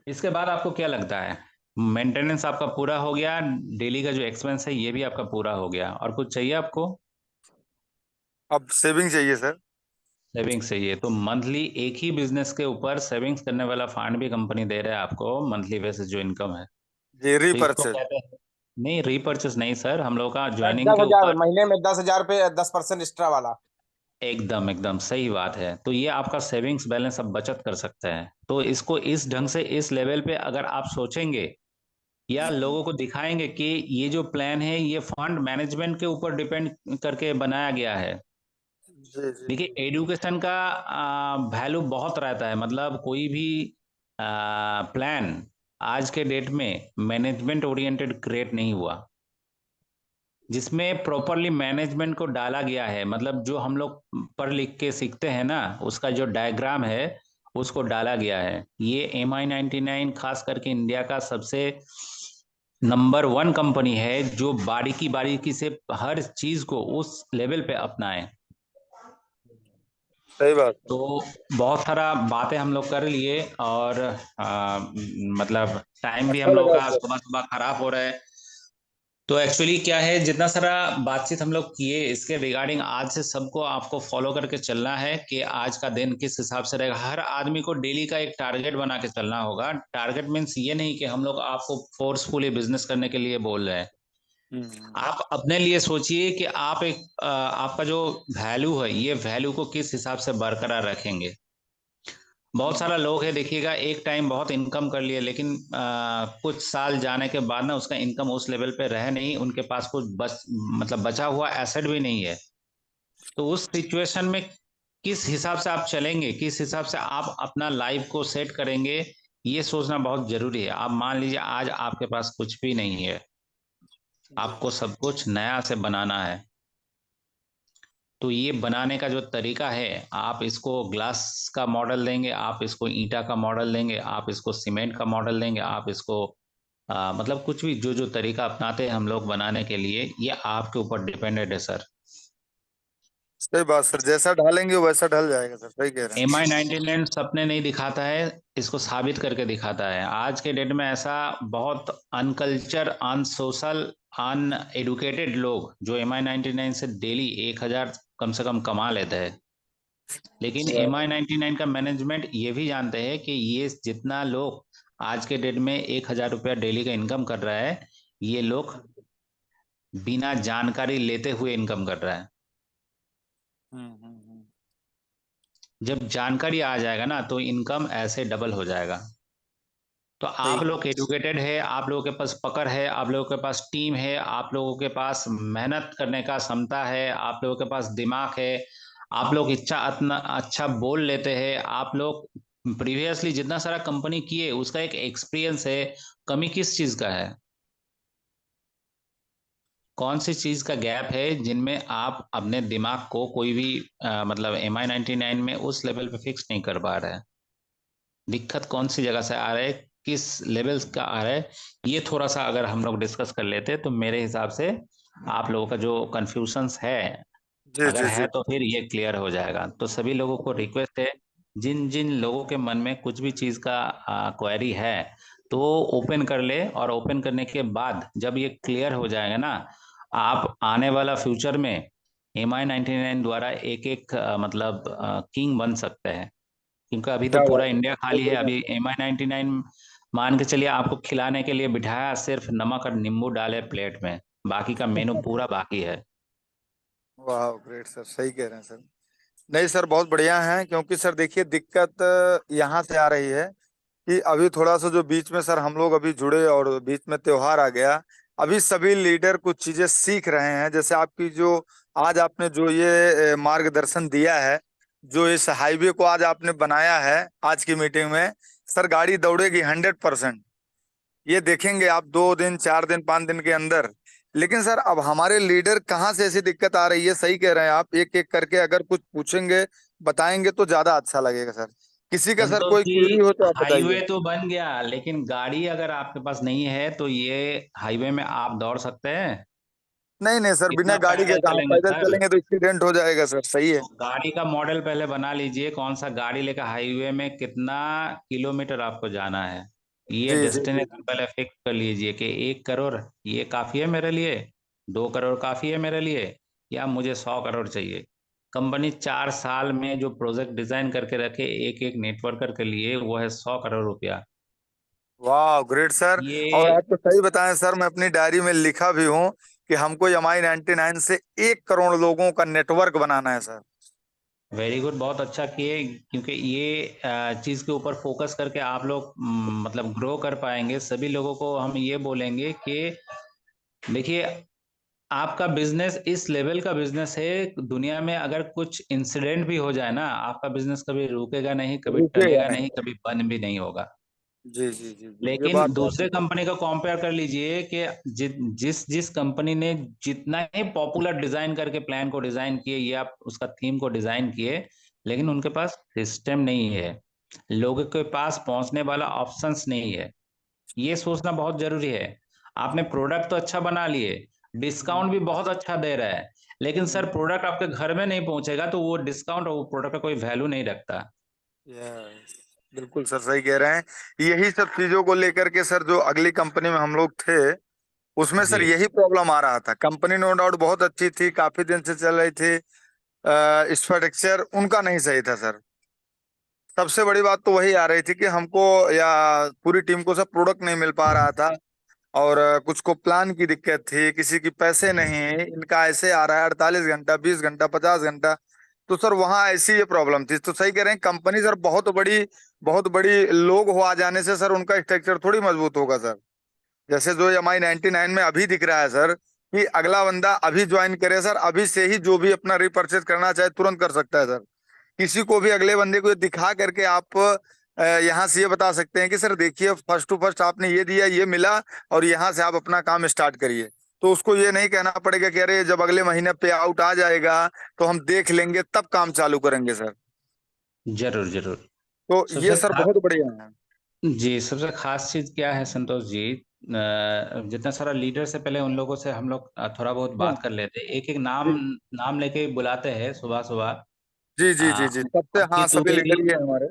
इसके बाद आपको क्या लगता है, मेंटेनेंस आपका पूरा हो गया, डेली का जो एक्सपेंस है ये भी आपका पूरा हो गया, और कुछ चाहिए आपको? अब सेविंग चाहिए सर। सेविंग्स चाहिए, तो मंथली एक ही बिजनेस के ऊपर सेविंग्स करने वाला फंड भी कंपनी दे रहा है आपको, मंथली बेसिस जो इनकम है। जी, तो इसको रीपरचेज। कहते हैं, नहीं रीपर्चेस नहीं सर, हम लोग का दस ज्वाइनिंग दस के हजार ऊपर। महीने में, 10,000 पे 10% एक्स्ट्रा वाला। एकदम एकदम सही बात है। तो ये आपका सेविंग्स बैलेंस अब बचत कर सकते हैं। तो इसको इस ढंग से, इस लेवल पे अगर आप सोचेंगे या लोगों को दिखाएंगे कि ये जो प्लान है ये फंड मैनेजमेंट के ऊपर डिपेंड करके बनाया गया है। जी जी देखिए, जी। एडुकेशन का वैल्यू बहुत रहता है। मतलब कोई भी प्लान आज के डेट में मैनेजमेंट ओरिएंटेड क्रिएट नहीं हुआ, जिसमें प्रॉपरली मैनेजमेंट को डाला गया है। मतलब जो हम लोग पढ़ लिख के सीखते हैं ना, उसका जो डायग्राम है उसको डाला गया है। ये MI99 खास करके इंडिया का सबसे नंबर 1 कंपनी है जो बारीकी बारीकी से हर चीज को उस लेवल पे अपनाए। सही बात है। तो बहुत सारा बातें हम लोग कर लिए, और मतलब टाइम भी अच्छा हम लोगों लगा का सर। सुबह सुबह खराब हो रहा है। तो एक्चुअली क्या है, जितना सारा बातचीत हम लोग किए इसके रिगार्डिंग, आज से सबको आपको फॉलो करके चलना है कि आज का दिन किस हिसाब से रहेगा। हर आदमी को डेली का एक टारगेट बना के चलना होगा। टारगेट मीन्स ये नहीं कि हम लोग आपको फोर्सफुली बिजनेस करने के लिए बोल रहे हैं। हम्म। आप अपने लिए सोचिए कि आप एक आपका जो वैल्यू है, ये वैल्यू को किस हिसाब से बरकरार रखेंगे। बहुत सारा लोग है, देखिएगा, एक टाइम बहुत इनकम कर लिए, लेकिन कुछ साल जाने के बाद ना उसका इनकम उस लेवल पे रहे नहीं, उनके पास कुछ बस मतलब बचा हुआ एसेट भी नहीं है। तो उस सिचुएशन में किस हिसाब से आप चलेंगे, किस हिसाब से आप अपना लाइफ को सेट करेंगे, ये सोचना बहुत जरूरी है। आप मान लीजिए आज आपके पास कुछ भी नहीं है, जी आपको सब कुछ नया से बनाना है। तो ये बनाने का जो तरीका है, आप इसको ग्लास का मॉडल देंगे, आप इसको ईंटा का मॉडल देंगे, आप इसको सीमेंट का मॉडल देंगे, आप इसको मतलब कुछ भी जो जो तरीका अपनाते हैं हम लोग बनाने के लिए, ये आपके ऊपर डिपेंडेड है सर। सही बात सर, जैसा ढालेंगे वैसा ढल जाएगा सर, सही कह रहे हैं। MI99 सपने नहीं दिखाता है, इसको साबित करके दिखाता है। आज के डेट में ऐसा बहुत अनकल्चर, अनसोशल, अनएडुकेटेड लोग जो MI99 से डेली 1,000 कम से कम कमा लेते हैं, लेकिन MI99 का मैनेजमेंट ये भी जानते हैं कि ये जितना लोग आज के डेट में 1,000 रुपया डेली का इनकम कर रहा है, ये लोग बिना जानकारी लेते हुए इनकम कर रहा है। जब जानकारी आ जाएगा ना तो इनकम ऐसे डबल हो जाएगा। तो आप लोग एजुकेटेड है, आप लोगों के पास पकड़ है, आप लोगों के पास टीम है, आप लोगों के पास मेहनत करने का क्षमता है, आप लोगों के पास दिमाग है, आप लोग इच्छा इतना अच्छा बोल लेते हैं, आप लोग प्रीवियसली जितना सारा कंपनी किए उसका एक एक्सपीरियंस है। कमी किस चीज का है? कौन सी चीज का गैप है जिनमें आप अपने दिमाग को कोई भी मतलब MI99 में उस लेवल पे फिक्स नहीं कर पा रहे हैं? दिक्कत कौन सी जगह से आ रहा है, किस लेवल का आ रहा है, ये थोड़ा सा अगर हम लोग डिस्कस कर लेते तो मेरे हिसाब से आप लोगों का जो कंफ्यूजन्स है, जी अगर जी है जी। तो फिर ये क्लियर हो जाएगा। तो सभी लोगों को रिक्वेस्ट है, जिन जिन लोगों के मन में कुछ भी चीज का क्वेरी है तो वो ओपन कर ले, और ओपन करने के बाद जब ये क्लियर हो जाएगा ना, आप आने वाला फ्यूचर में MI99 द्वारा एक एक मतलब किंग बन सकते हैं। क्योंकि अभी तो क्या पूरा बात है, इंडिया बहुत खाली है। बढ़िया। अभी MI99 मान के चलिए आपको खिलाने के लिए बिठाया, सिर्फ नमक और नींबू डाले प्लेट में, बाकी का मेनू पूरा बाकी है। वाह ग्रेट सर, सही कह रहे हैं सर। नहीं सर, बहुत बढ़िया है, क्योंकि सर देखिए दिक्कत यहाँ से आ रही है कि अभी थोड़ा सा जो बीच में सर हम लोग अभी जुड़े और बीच में त्योहार आ गया। अभी सभी लीडर कुछ चीजें सीख रहे हैं, जैसे आपकी जो आज आपने जो ये मार्गदर्शन दिया है, जो इस हाईवे को आज आपने बनाया है आज की मीटिंग में, सर गाड़ी दौड़ेगी 100%। ये देखेंगे आप 2 दिन 4 दिन 5 दिन के अंदर। लेकिन सर अब हमारे लीडर कहाँ से ऐसी दिक्कत आ रही है, सही कह रहे हैं आप, एक एक करके अगर कुछ पूछेंगे बताएंगे तो ज्यादा अच्छा लगेगा सर। किसी का सर संतोष कोई क्वेरी जी, हो तो आप हाईवे बताइए। तो बन गया, लेकिन गाड़ी अगर आपके पास नहीं है तो ये हाईवे में आप दौड़ सकते हैं? नहीं नहीं सर, बिना कितना गाड़ी के पैदल कहाँ, चलेंगे पैदल सर? चलेंगे तो एक्सीडेंट हो जाएगा सर, सही है। तो गाड़ी का मॉडल पहले बना लीजिए, कौन सा गाड़ी लेकर हाईवे में कितना किलोमीटर आपको जाना है, ये जी जी जी डेस्टिनेशन जी। पहले फिक्स कर लीजिए कि 1 करोड़ ये काफी है मेरे लिए, 2 करोड़ काफी है मेरे लिए, या मुझे 100 करोड़ चाहिए। कंपनी 4 साल में जो प्रोजेक्ट डिजाइन करके रखे एक एक नेटवर्कर के लिए, वो है 100 करोड़ रुपया। वाह ग्रेट सर। और ये आप तो सही बताएं सर, मैं अपनी डायरी में लिखा भी हूँ कि हमको MI99 से 1 करोड़ लोगों का नेटवर्क बनाना है सर। वेरी गुड, बहुत अच्छा किए, क्योंकि ये चीज़ के ऊपर फोकस करके आप लोग मतलब ग्रो कर पाएंगे। सभी लोगों को हम ये बोलेंगे कि देखिए, आपका बिजनेस इस लेवल का बिजनेस है, दुनिया में अगर कुछ इंसिडेंट भी हो जाए ना, आपका बिजनेस कभी रुकेगा नहीं, कभी रुकेगा टलेगा नहीं। नहीं, कभी बंद भी नहीं होगा। जी जी जी जी, ये लेकिन बात तो दूसरे आपकी सही। कंपनी को कंपेयर कर लीजिए कि जिस जिस कंपनी ने जितना ही पॉपुलर डिजाइन करके प्लान को डिजाइन किए या उसका थीम को डिजाइन किए, लेकिन उनके पास सिस्टम नहीं है, लोगों के पास पहुंचने वाला ऑप्शंस नहीं है। ये सोचना बहुत जरूरी है। आपने प्रोडक्ट तो अच्छा बना लिए, डिस्काउंट भी बहुत अच्छा दे रहा है, लेकिन सर प्रोडक्ट आपके घर में नहीं पहुंचेगा तो वो डिस्काउंट और वो प्रोडक्ट का कोई वैल्यू नहीं रखता। यस, बिल्कुल सर, सही कह रहे हैं। यही सब चीजों को लेकर के सर जो अगली कंपनी में हम लोग थे, उसमें सर जी। यही प्रॉब्लम आ रहा था। कंपनी नो डाउट बहुत अच्छी थी, काफी दिन से चल रही थी, इंफ्रास्ट्रक्चर उनका नहीं सही था सर। सबसे बड़ी बात तो वही आ रही थी कि हमको या पूरी टीम को सब प्रोडक्ट नहीं मिल पा रहा था। और कुछ को प्लान की दिक्कत थी, किसी की पैसे नहीं, इनका ऐसे आ रहा है 48 घंटा 20 घंटा 50 घंटा। तो सर वहाँ ऐसी ये प्रॉब्लम थी। तो सही कह रहे हैं, कंपनी सर बहुत बड़ी लोग हो आ जाने से सर उनका स्ट्रक्चर थोड़ी मजबूत होगा सर। जैसे जो MI99 में अभी दिख रहा है सर, कि अगला बंदा अभी ज्वाइन करे सर, अभी से ही जो भी अपना रिपर्चेज करना चाहे तुरंत कर सकता है सर। किसी को भी अगले बंदे को ये दिखा करके आप यहाँ से ये बता सकते हैं कि सर देखिए फर्स्ट टू फर्स्ट आपने ये दिया, ये मिला, और यहाँ से आप अपना काम स्टार्ट करिए। तो उसको ये नहीं कहना पड़ेगा कि अरे जब अगले महीने पे आउट आ जाएगा तो हम देख लेंगे तब काम चालू करेंगे सर। जरूर जरूर। तो ये सबसे सर खास, बहुत बढ़िया है। जी सबसे खास चीज क्या है संतोष जी, जितना सारा लीडर से पहले उन लोगों से हम लोग थोड़ा बहुत हाँ, बात कर लेते, एक एक नाम जी नाम लेके बुलाते हैं सुबह सुबह। जी जी जी जी, सबसे हाँ अंकित सभी दुबे जी, लीडर ही है हमारे।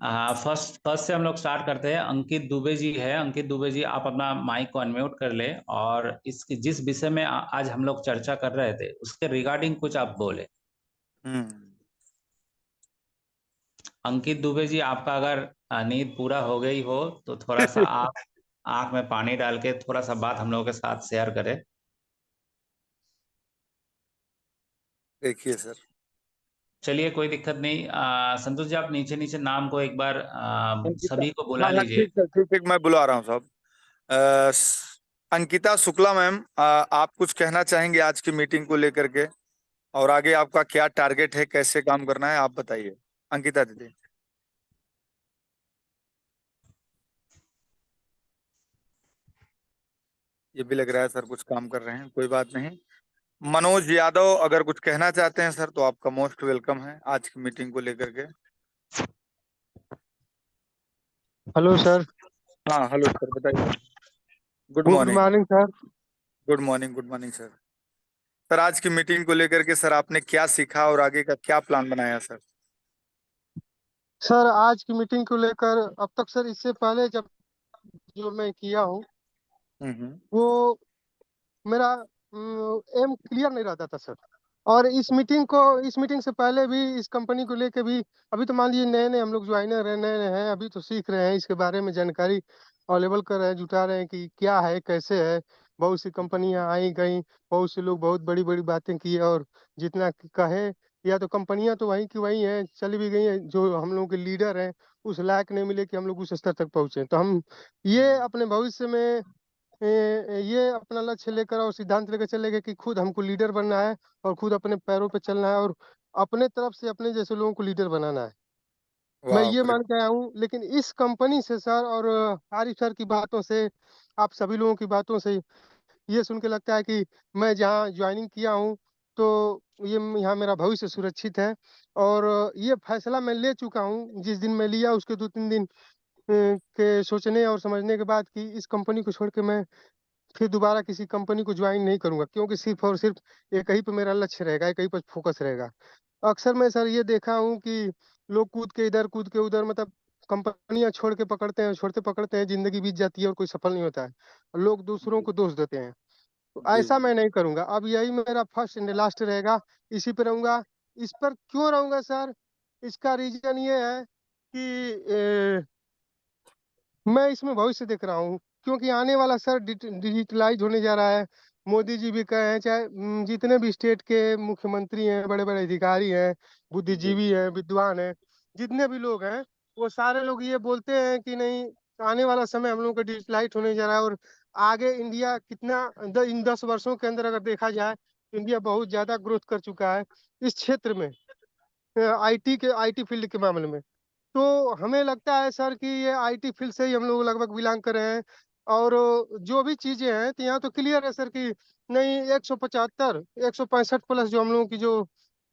हाँ फर्स्ट फर्स्ट से हम लोग स्टार्ट करते हैं। अंकित दुबे जी है, अंकित दुबे जी आप अपना माइक को अनम्यूट कर ले और इसकी जिस विषय में आज हम लोग चर्चा कर रहे थे उसके रिगार्डिंग कुछ आप बोले। हम्म। अंकित दुबे जी आपका अगर नींद पूरा हो गई हो तो थोड़ा सा आप आंख में पानी डाल के थोड़ा सा बात हम लोगों के साथ शेयर करें। देखिए सर, चलिए कोई दिक्कत नहीं, संतोष जी आप नीचे नीचे नाम को एक बार अंकिता, सभी को बुला हाँ हाँ लीजिए। ठीक है ठीक ठीक, मैं बुला रहा हूँ साहब। अंकिता शुक्ला मैम, आप कुछ कहना चाहेंगे आज की मीटिंग को लेकर के, और आगे आपका क्या टारगेट है, कैसे काम करना है, आप बताइए अंकिता दीदी। ये भी लग रहा है सर कुछ काम कर रहे हैं, कोई बात नहीं। मनोज यादव अगर कुछ कहना चाहते हैं सर तो आपका मोस्ट वेलकम है आज की मीटिंग को लेकर के। Hello sir. हाँ हेलो सर, बताइए। Good good morning. Morning sir. Good morning, good morning sir. Sir आज की मीटिंग को लेकर के सर आपने क्या सीखा और आगे का क्या प्लान बनाया सर? सर आज की मीटिंग को लेकर अब तक सर इससे पहले जब जो मैं किया हूँ हम्म। वो मेरा एम क्लियर नहीं रहता था सर। और इस मीटिंग से पहले भी इस कंपनी को लेके भी अभी तो मान लीजिए नए नए हम लोग ज्वाइनर हैं, नए नए हैं, अभी तो सीख रहे हैं इसके बारे में जानकारी अवेलेबल कर रहे हैं, जुटा रहे हैं कि क्या है कैसे है। बहुत सी कंपनियां आई गई, बहुत से लोग बहुत बड़ी बड़ी बातें किए और जितना कहे या तो कंपनियां तो वहीं की वहीं हैं, चली भी गई हैं। जो हम लोगों के लीडर हैं उस लायक नहीं मिले कि हम लोग उस स्तर तक पहुंचे, तो हम ये अपने भविष्य में ये अपना लक्ष्य लेकर और सिद्धांत लेकर चलेंगे कि खुद हमको लीडर बनना है और खुद अपने पैरों पे चलना है और अपने तरफ से अपने जैसे लोगों को लीडर बनाना है। मैं वाह, ये बड़े। मान के आया हूँ, लेकिन इस कंपनी से सर और आरिफ सर की बातों से, आप सभी लोगों की बातों से ये सुन के लगता है कि मैं जहाँ ज्वाइनिंग किया हूँ तो ये यहाँ मेरा भविष्य सुरक्षित है। और ये फैसला मैं ले चुका हूँ जिस दिन मैं लिया उसके 2-3 दिन के सोचने और समझने के बाद कि इस कंपनी को छोड़ के मैं फिर दोबारा किसी कंपनी को ज्वाइन नहीं करूंगा, क्योंकि सिर्फ और सिर्फ एक ही पे मेरा लक्ष्य रहेगा, एक ही पर फोकस रहेगा। अक्सर मैं सर ये देखा हूँ कि लोग कूद के इधर कूद के उधर, मतलब कंपनियां छोड़ के पकड़ते हैं, छोड़ते पकड़ते हैं, जिंदगी बीत जाती है और कोई सफल नहीं होता है। लोग दूसरों जी को दोष देते हैं, तो जी ऐसा जी। मैं नहीं करूंगा। अब यही मेरा फर्स्ट एंड लास्ट रहेगा, इसी पे रहूंगा। इस पर क्यों रहूंगा सर? इसका रीजन ये है कि मैं इसमें भविष्य देख रहा हूँ, क्योंकि आने वाला सर डिजिटलाइज होने जा रहा है। मोदी जी भी कहे हैं, चाहे जितने भी स्टेट के मुख्यमंत्री हैं, बड़े बड़े अधिकारी हैं, जी बुद्धिजीवी हैं, विद्वान हैं, जितने भी लोग हैं, वो सारे लोग ये बोलते हैं कि नहीं, आने वाला समय हम लोग का डिजिटलाइज होने जा रहा है। और आगे इंडिया कितना इन 10 वर्षों के अंदर अगर देखा जाए तो इंडिया बहुत ज्यादा ग्रोथ कर चुका है इस क्षेत्र में, आईटी फील्ड के मामले में। तो हमें लगता है सर कि ये आईटी फील्ड से ही हम लोग लगभग बिलोंग कर रहे हैं। और जो भी चीजें हैं तो यहाँ तो क्लियर है सर कि नहीं, 175 165 प्लस जो हम लोगों की जो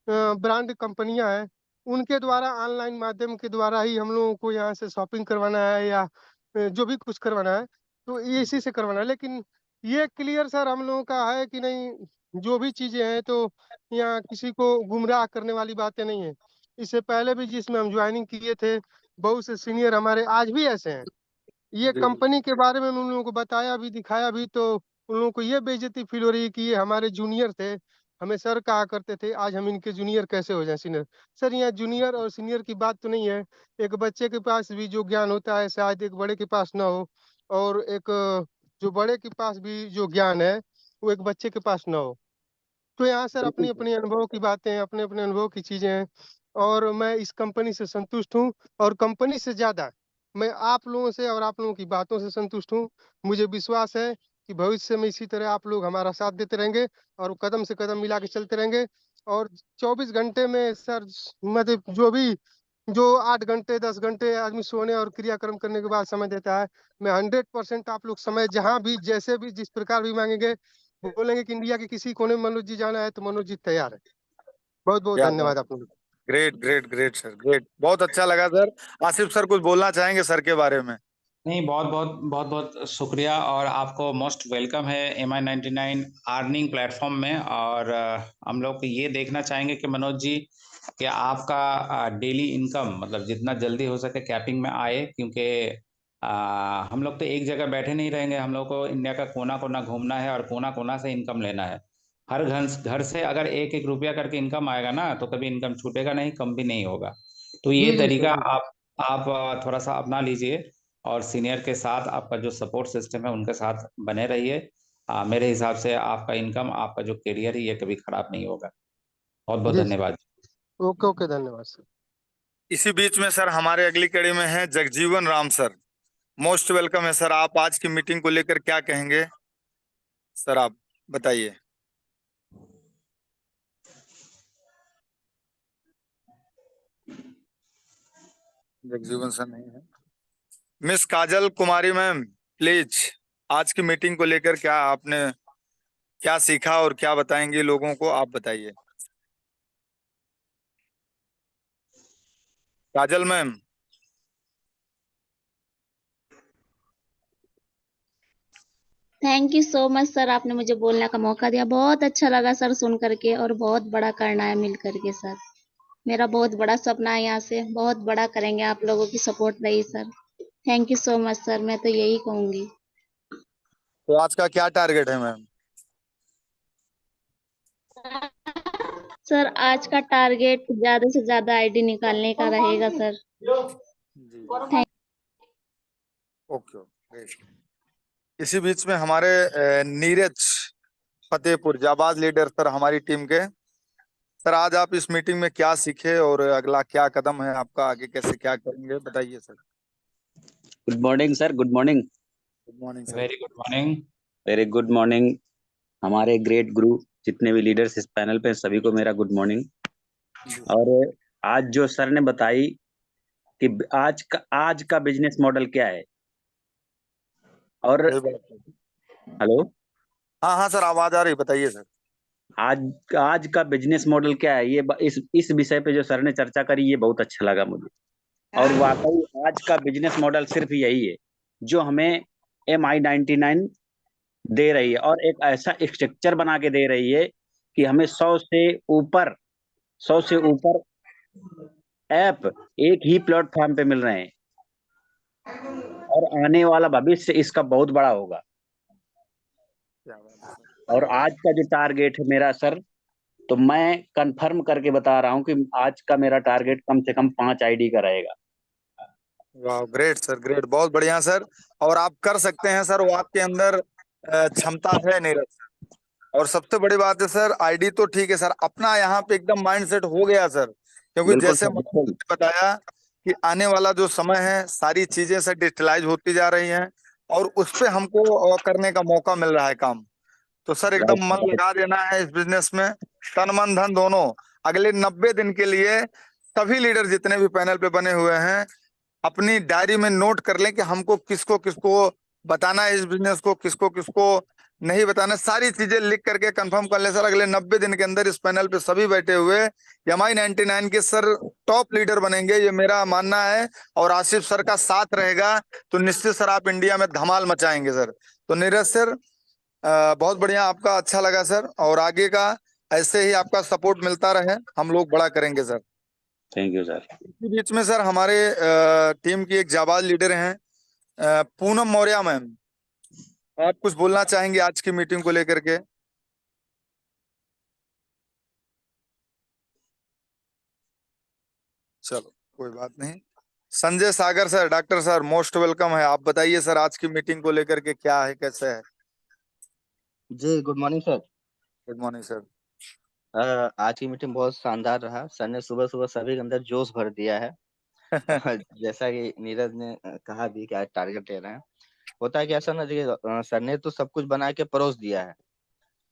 ब्रांड कंपनियां हैं उनके द्वारा ऑनलाइन माध्यम के द्वारा ही हम लोगों को यहाँ से शॉपिंग करवाना है या जो भी कुछ करवाना है तो ये इसी से करवाना है। लेकिन ये क्लियर सर हम लोगों का है कि नहीं, जो भी चीजें हैं तो यहाँ किसी को गुमराह करने वाली बातें नहीं है। इससे पहले भी जिसमें हम ज्वाइनिंग किए थे, बहुत से सीनियर हमारे आज भी ऐसे हैं। ये जी कंपनी के बारे में उन लोगों को बताया भी दिखाया भी तो उन लोगों को ये बेइज्जती फील हो रही है कि ये हमारे जूनियर थे, हमें सर कहा करते थे, आज हम इनके जूनियर कैसे हो जाएं सीनियर। सर यहाँ जूनियर और सीनियर की बात तो नहीं है। एक बच्चे के पास भी जो ज्ञान होता है शायद एक बड़े के पास ना हो, और एक जो बड़े के पास भी जो ज्ञान है वो एक बच्चे के पास ना हो। तो यहाँ सर बिल्कुल अपनी सर। अपनी अनुभव की बातें हैं, अपने अपने अनुभव की चीजें हैं। और मैं इस कंपनी से संतुष्ट हूँ, और कंपनी से ज्यादा मैं आप लोगों से और आप लोगों की बातों से संतुष्ट हूँ। मुझे विश्वास है कि भविष्य में इसी तरह आप लोग हमारा साथ देते रहेंगे और कदम से कदम मिला के चलते रहेंगे। और 24 घंटे में सर, मतलब जो 8 घंटे 10 घंटे आदमी सोने और क्रियाक्रम करने के बाद समय देता है, मैं 100% आप लोग समय जहाँ भी जैसे भी जिस प्रकार भी मांगेंगे बोलेंगे कि इंडिया के किसी कोने में मनोज जी जाना है तो मनोज जी तैयार है। बहुत बहुत क्या बात। धन्यवाद आप लोग। Great great great sir, great, बहुत अच्छा लगा सर। आसिफ सर कुछ बोलना चाहेंगे सर के बारे में? नहीं, बहुत बहुत शुक्रिया, और आपको मोस्ट वेलकम है MI99 अर्निंग प्लेटफॉर्म में। और हम लोग ये देखना चाहेंगे कि मनोज जी, कि आपका डेली इनकम मतलब जितना जल्दी हो सके कैपिंग में आए, क्योंकि हम लोग तो एक जगह बैठे नहीं रहेंगे। हम लोग को इंडिया का कोना कोना घूमना है और कोना कोना से इनकम लेना है। हर घर घर से अगर एक एक रुपया करके इनकम आएगा ना, तो कभी इनकम छूटेगा नहीं, कम भी नहीं होगा। तो ये जी जी तरीका सर जी। आप थोड़ा सा अपना लीजिए, और सीनियर के साथ आपका जो सपोर्ट सिस्टम है उनके साथ बने रहिए। मेरे हिसाब से आपका इनकम, आपका जो करियर है, ये कभी खराब नहीं होगा। बहुत बहुत जी धन्यवाद। सर, ओके ओके, धन्यवाद सर। इसी बीच में सर हमारे अगली कड़ी में है Jagjivan Ram sir. Most welcome है सर। आप आज की मीटिंग को लेकर क्या कहेंगे सर, आप बताइए। जगजीवन सर नहीं है। Miss Kajal Kumari ma'am, please आज की मीटिंग को लेकर क्या आपने क्या सीखा और क्या बताएंगे लोगों को, आप बताइए। Kajal ma'am. Thank you so much sir, आपने मुझे बोलने का मौका दिया। बहुत अच्छा लगा सर सुन करके, और बहुत बड़ा करना है मिल करके सर। मेरा बहुत बड़ा सपना है, यहाँ से बहुत बड़ा करेंगे। आप लोगों की सपोर्ट रही sir. Thank you so much sir, मैं तो यही कहूंगी। तो आज का क्या टारगेट है मैम? सर आज का टारगेट ज्यादा से ज्यादा आईडी निकालने का रहेगा सर। जी। Thank okay okay. इसी बीच में हमारे नीरज फतेहपुर जाबाज लीडर सर, हमारी टीम के सर, आज आप इस मीटिंग में क्या सीखे और अगला क्या कदम है आपका, आगे कैसे क्या करेंगे, बताइए sir. Good morning sir, good morning. Good morning sir. Very good morning. Very good morning. हमारे ग्रेट गुरु जितने भी लीडर्स इस पैनल पे हैं, सभी को मेरा गुड मॉर्निंग। जी। और आज जो सर ने बताई कि आज का बिजनेस मॉडल क्या है, और सही बात है। हेलो, हाँ हाँ सर, आवाज आ रही, बताइए सर। आज का बिजनेस मॉडल क्या है, इस विषय पे जो सर ने चर्चा करी, ये बहुत अच्छा लगा मुझे। और वाकई आज का बिजनेस मॉडल सिर्फ यही है जो हमें MI99 दे रही है, और एक ऐसा स्ट्रक्चर बना के दे रही है कि हमें 100 से ऊपर ऐप एक ही प्लेटफॉर्म पे मिल रहे हैं, और आने वाला भविष्य इसका बहुत बड़ा होगा। क्या बात है सर। और आज का जो टारगेट है मेरा सर, तो मैं कंफर्म करके बता रहा हूं कि आज का मेरा टारगेट कम से कम 5 ID का रहेगा। वाह, ग्रेट सर, ग्रेट, बहुत बढ़िया सर। और आप कर सकते हैं सर, वो आपके अंदर क्षमता है नीरज सर। और सबसे बड़ी बात है सर, आईडी तो ठीक है सर, अपना यहाँ पे एकदम माइंड सेट हो गया सर, क्योंकि बिल्कुल जैसे सर, मनोज बिल्कुल। ने बताया कि आने वाला जो समय है, सारी चीजें सर डिजिटलाइज होती जा रही हैं, और उस पे हमको करने का मौका मिल रहा है काम। तो सर एकदम मन राइट। लगा देना है इस बिजनेस में, तन मन धन दोनों। अगले 90 दिन के लिए सभी लीडर जितने भी पैनल पे बने हुए हैं, अपनी डायरी में नोट कर लें कि हमको किसको किसको बताना है इस बिजनेस को, किसको किसको नहीं बताना है। सारी चीजें लिख करके कंफर्म कर लें सर। अगले 90 दिन के अंदर इस पैनल पे सभी बैठे हुए MI99 के सर टॉप लीडर बनेंगे, ये मेरा मानना है। और आसिफ सर का साथ रहेगा तो निश्चित सर आप इंडिया में धमाल मचाएंगे सर। तो नीरज सर, बहुत बढ़िया, आपका अच्छा लगा सर, और आगे का ऐसे ही आपका सपोर्ट मिलता रहे, हम लोग बड़ा करेंगे सर। Thank you sir. इसी बीच में सर हमारे टीम की एक जाबाज लीडर हैं पूनम मौर्य मैम, आप कुछ बोलना चाहेंगे आज की मीटिंग को लेकर के? चलो कोई बात नहीं। Sanjay Sagar sir, doctor sir, most welcome है, आप बताइए सर आज की मीटिंग को लेकर के क्या है, कैसे है? जी good morning sir. Good morning sir. आज की मीटिंग बहुत शानदार रहा। सर ने सुबह सुबह सभी के अंदर जोश भर दिया है। और जैसा कि नीरज ने कहा भी कि आज टारगेट ले रहे हैं। होता है कि ऐसा ना, देखिए सर ने तो सब कुछ बना के परोस दिया है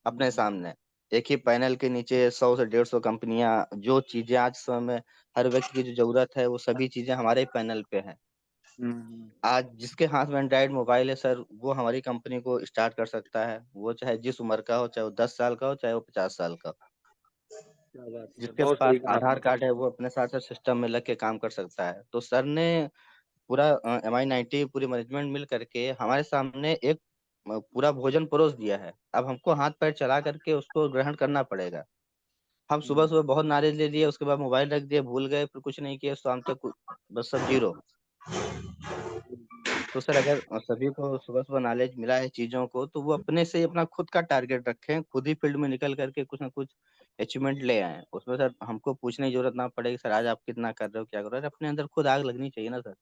अपने सामने। एक ही पैनल के नीचे 100 से 150 कंपनियां, जो चीजें आज समय में हर व्यक्ति की जो जरूरत है, वो सभी चीजें हमारे पैनल पे है। आज जिसके हाथ में एंड्रॉइड मोबाइल है सर, वो हमारी कंपनी को स्टार्ट कर सकता है। वो चाहे जिस उम्र का हो, चाहे वो 10 साल का हो, चाहे वो 50 साल का हो। क्या बात है, जिसके बहुत पास सही कहा आधार आपने। कार्ड है, वो अपने साथ साथ सिस्टम में लग के काम कर सकता है। तो सर ने पूरा MI90 पूरी मैनेजमेंट मिल करके हमारे सामने एक पूरा भोजन परोस दिया है। अब हमको हाथ पैर चला करके उसको ग्रहण करना पड़ेगा। हम सुबह सुबह बहुत नॉलेज ले लिए, उसके बाद मोबाइल रख दिए, भूल गए, फिर कुछ नहीं किया, शाम तक बस सब जीरो। तो सर अगर सभी को सुबह सुबह नॉलेज मिला है चीजों को, तो वो अपने से ही अपना खुद का टारगेट रखें, खुद ही फील्ड में निकल करके कुछ ना कुछ अचीवमेंट ले आए। उसमें सर हमको पूछने की जरूरत ना पड़ेगी, सर आज आप कितना कर रहे हो, क्या कर रहे हो। अपने अंदर खुद आग लगनी चाहिए ना सर।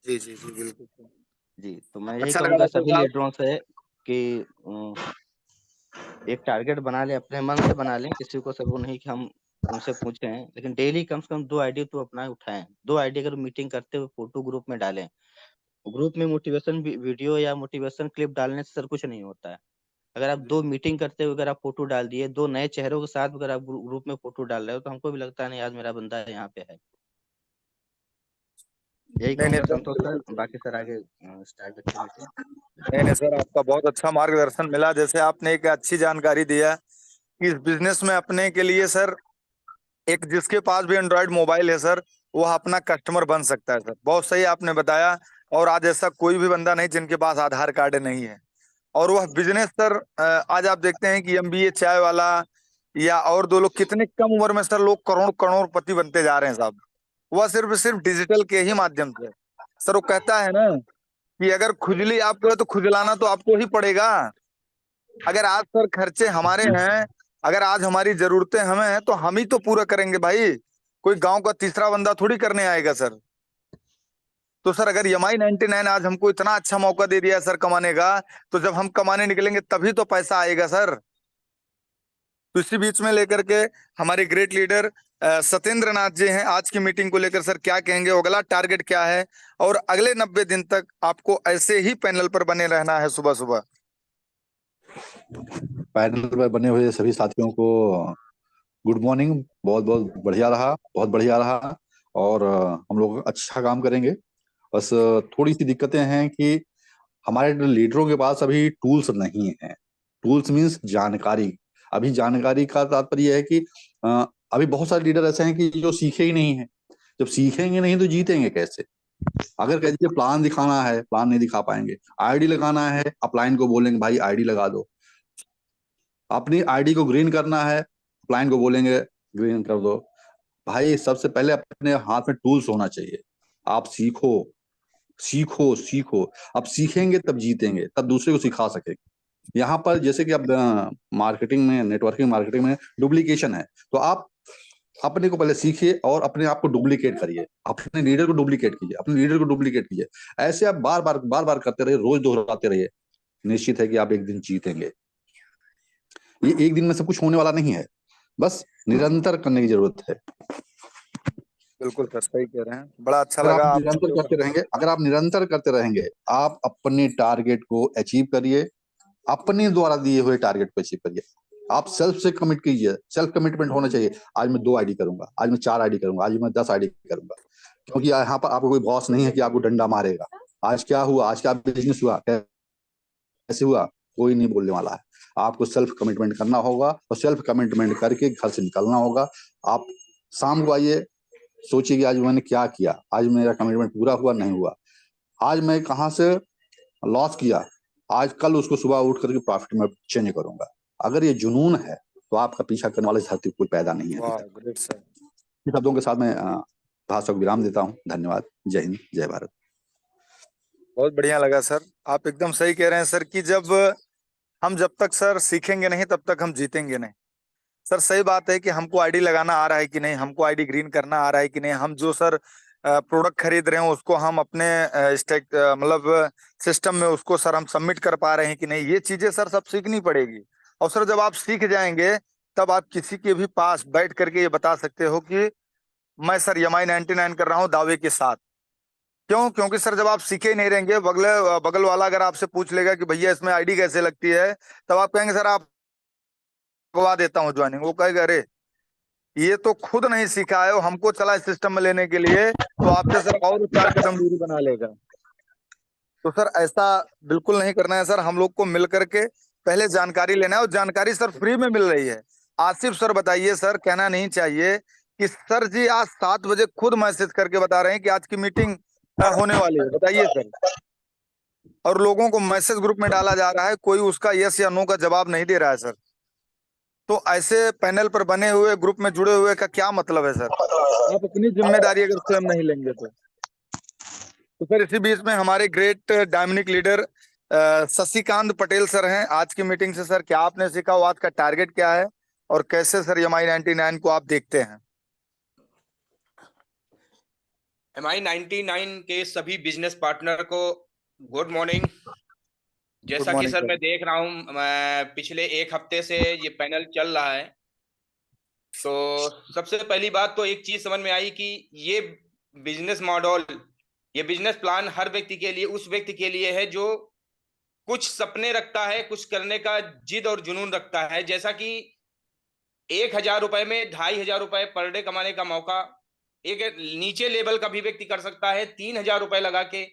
जी जी जी, बिल्कुल। जी, तो मैं यही अच्छा लगा कहूंगा डॉक्टर सभी साहब। लीडरों से कि एक टारगेट बना ले, अपने मन से बना लें, किसी को सबको नहीं कि हम उनसे पूछे हैं, लेकिन डेली कम से कम 2 आईडी तो अपना उठाएं। 2 आईडी अगर मीटिंग करते हुए फोटो ग्रुप में डालें। ग्रुप में मोटिवेशन वीडियो या मोटिवेशन क्लिप डालने से सर कुछ नहीं होता है। अगर आप 2 मीटिंग करते हुए अगर आप फोटो डाल दिए, 2 नए चेहरों के साथ अगर आप ग्रुप में फोटो डाल रहे हो, तो हमको भी लगता है नहीं आज मेरा बंदा यहाँ पे है। यही नहीं नहीं कहूंगा सर, संतोष बिल्कुल सर, सही। बाकी सर आगे स्टार्ट रखिए मीटिंग। नहीं नहीं सर, आपका बहुत अच्छा मार्गदर्शन मिला। जैसे आपने एक अच्छी जानकारी दिया कि इस बिजनेस में अपने के लिए सर, एक जिसके पास भी एंड्रॉयड मोबाइल है सर, वह अपना कस्टमर बन सकता है सर। बहुत सही आपने बताया। और आज ऐसा कोई भी बंदा नहीं जिनके पास आधार कार्ड नहीं है। और वह बिजनेस सर, आज आप देखते हैं कि MBA चाय वाला या और 2 लोग कितने कम उम्र में सर लोग करोड़ करोड़पति बनते जा रहे हैं साहब। वह सिर्फ सिर्फ डिजिटल के ही माध्यम से। सर वो कहता है ना कि अगर खुजली आपको है तो खुजलाना तो आपको ही पड़ेगा। अगर आज सर खर्चे हमारे हैं, अगर आज हमारी जरूरतें हमें हैं, तो हम ही तो पूरा करेंगे भाई। कोई गांव का तीसरा बंदा थोड़ी करने आएगा सर। तो सर अगर MI99 आज हमको इतना अच्छा मौका दे दिया है सर कमाने का, तो जब हम कमाने निकलेंगे तभी तो पैसा आएगा सर। तो इसी बीच में लेकर के हमारे ग्रेट लीडर सत्येंद्र नाथ जी हैं, आज की मीटिंग को लेकर सर क्या कहेंगे, अगला टारगेट क्या है, और अगले 90 दिन तक आपको ऐसे ही पैनल पर बने रहना है सुबह सुबह। पैनल पर बने हुए सभी साथियों को गुड मॉर्निंग। बहुत बहुत बढ़िया रहा, बहुत बढ़िया रहा। और हम लोग अच्छा काम करेंगे। बस थोड़ी सी दिक्कतें हैं कि हमारे लीडरों के पास अभी टूल्स नहीं है। टूल्स मीन्स जानकारी। अभी जानकारी का तात्पर्य है कि अभी बहुत सारे लीडर ऐसे हैं कि जो सीखे ही नहीं है। जब सीखेंगे नहीं तो जीतेंगे कैसे। अगर कह दीजिए प्लान दिखाना है, प्लान नहीं दिखा पाएंगे। आईडी लगाना है, अपलाइन को बोलेंगे भाई आईडी लगा दो। अपनी आईडी को ग्रीन करना है, क्लाइंट को बोलेंगे ग्रीन कर दो। भाई सबसे पहले अपने हाथ में टूल्स होना चाहिए। आप सीखो सीखो सीखो। अब सीखेंगे तब जीतेंगे, तब दूसरे को सिखा सकेंगे। यहाँ पर जैसे कि अब मार्केटिंग में, नेटवर्किंग मार्केटिंग में डुप्लीकेशन है, तो आप अपने को पहले सीखिए और अपने आप को डुप्लीकेट करिए। अपने लीडर को डुप्लीकेट कीजिए, अपने लीडर को डुप्लीकेट कीजिए। ऐसे आप बार बार करते रहिए, रोज दोहराते रहिए। निश्चित है कि आप एक दिन जीतेंगे। ये एक दिन में सब कुछ होने वाला नहीं है, बस निरंतर करने की जरूरत है। बिल्कुल सर, सही कह रहे हैं। बड़ा अच्छा अगर आप लगा आपने निरंतर जो करते रहेंगे, अगर आप निरंतर करते रहेंगे, आप अपने टारगेट को अचीव करिए। अपने द्वारा दिए हुए टारगेट को अचीव करिए। आप सेल्फ से कमिट कीजिए। सेल्फ कमिटमेंट होना चाहिए। आज मैं 2 आईडी करूंगा, आज मैं 4 आईडी करूंगा, आज मैं 10 आईडी करूंगा। क्योंकि यहाँ पर आपको कोई बॉस नहीं है कि आपको डंडा मारेगा। आज क्या हुआ, आज क्या बिजनेस हुआ, कैसे हुआ, कोई नहीं बोलने वाला है। आपको सेल्फ कमिटमेंट करना होगा और सेल्फ कमिटमेंट करके घर से निकलना होगा। आप शाम को आइए, सोचिए कि आज मैंने क्या किया, आज मेरा कमिटमेंट पूरा हुआ नहीं हुआ, आज मैं कहाँ से लॉस किया, आज कल उसको सुबह उठ करके प्रॉफिट में चेंज करूंगा। अगर ये जुनून है तो आपका पीछा करने वाले धरती कोई पैदा नहीं है अभी वाह, तक। Great sir. इन शब्दों के साथ मैं भाषण को विराम देता हूँ। धन्यवाद। जय हिंद, जय भारत। बहुत बढ़िया लगा सर। आप एकदम सही कह रहे हैं सर कि जब तक सर सीखेंगे नहीं तब तक हम जीतेंगे नहीं। सर सही बात है कि हमको आईडी लगाना आ रहा है कि नहीं, हमको आईडी ग्रीन करना आ रहा है कि नहीं, हम जो सर प्रोडक्ट खरीद रहे हैं उसको हम अपने स्टेक मतलब सिस्टम में उसको सर हम सबमिट कर पा रहे हैं कि नहीं, ये चीजें सर सब सीखनी पड़ेगी। और सर जब आप सीख जाएंगे तब आप किसी के भी पास बैठ करके ये बता सकते हो कि मैं सर MI99 कर रहा हूँ दावे के साथ। क्यों? क्योंकि सर जब आप सीखे ही नहीं रहेंगे, बगल वाला अगर आपसे पूछ लेगा कि भैया इसमें आईडी कैसे लगती है, तब आप कहेंगे सर आप लगवा देता हूँ ज्वाइनिंग। वो कहेगा अरे ये तो खुद नहीं सीखा है, वो हमको चला इस सिस्टम में लेने के लिए तो आपसे सर और 4 कदम दूरी बना लेगा। तो सर ऐसा बिल्कुल नहीं करना है सर, हम लोग को मिल करके पहले जानकारी लेना है, और जानकारी सर फ्री में मिल रही है। आसिफ सर बताइए सर, कहना नहीं चाहिए कि सर जी आज 7 बजे खुद मैसेज करके बता रहे हैं कि आज की मीटिंग होने वाली है, बताइए सर। और लोगों को मैसेज ग्रुप में डाला जा रहा है, कोई उसका यस या नो का जवाब नहीं दे रहा है सर। तो ऐसे पैनल पर बने हुए, ग्रुप में जुड़े हुए का क्या मतलब है सर? आप अपनी जिम्मेदारी अगर स्वयं नहीं लेंगे तो सर इसी बीच में हमारे great dynamic leader Shashikant Patel sir हैं। आज की मीटिंग से सर क्या आपने सीखा, वो आज का टारगेट क्या है, और कैसे सर MI99 को आप देखते हैं? MI99 के सभी बिजनेस पार्टनर को गुड मॉर्निंग। जैसा कि मॉर्निंग सर सर। मैं देख रहा हूँ पिछले 1 हफ्ते से ये पैनल चल रहा है, तो सबसे पहली बात तो एक चीज समझ में आई कि ये बिजनेस मॉडल, ये बिजनेस प्लान हर व्यक्ति के लिए, उस व्यक्ति के लिए है जो कुछ सपने रखता है, कुछ करने का जिद और जुनून रखता है। जैसा कि 1,000 रुपए में 2,500 रुपए पर डे कमाने का मौका एक नीचे लेवल का भी व्यक्ति कर सकता है। 3,000 रुपए लगा के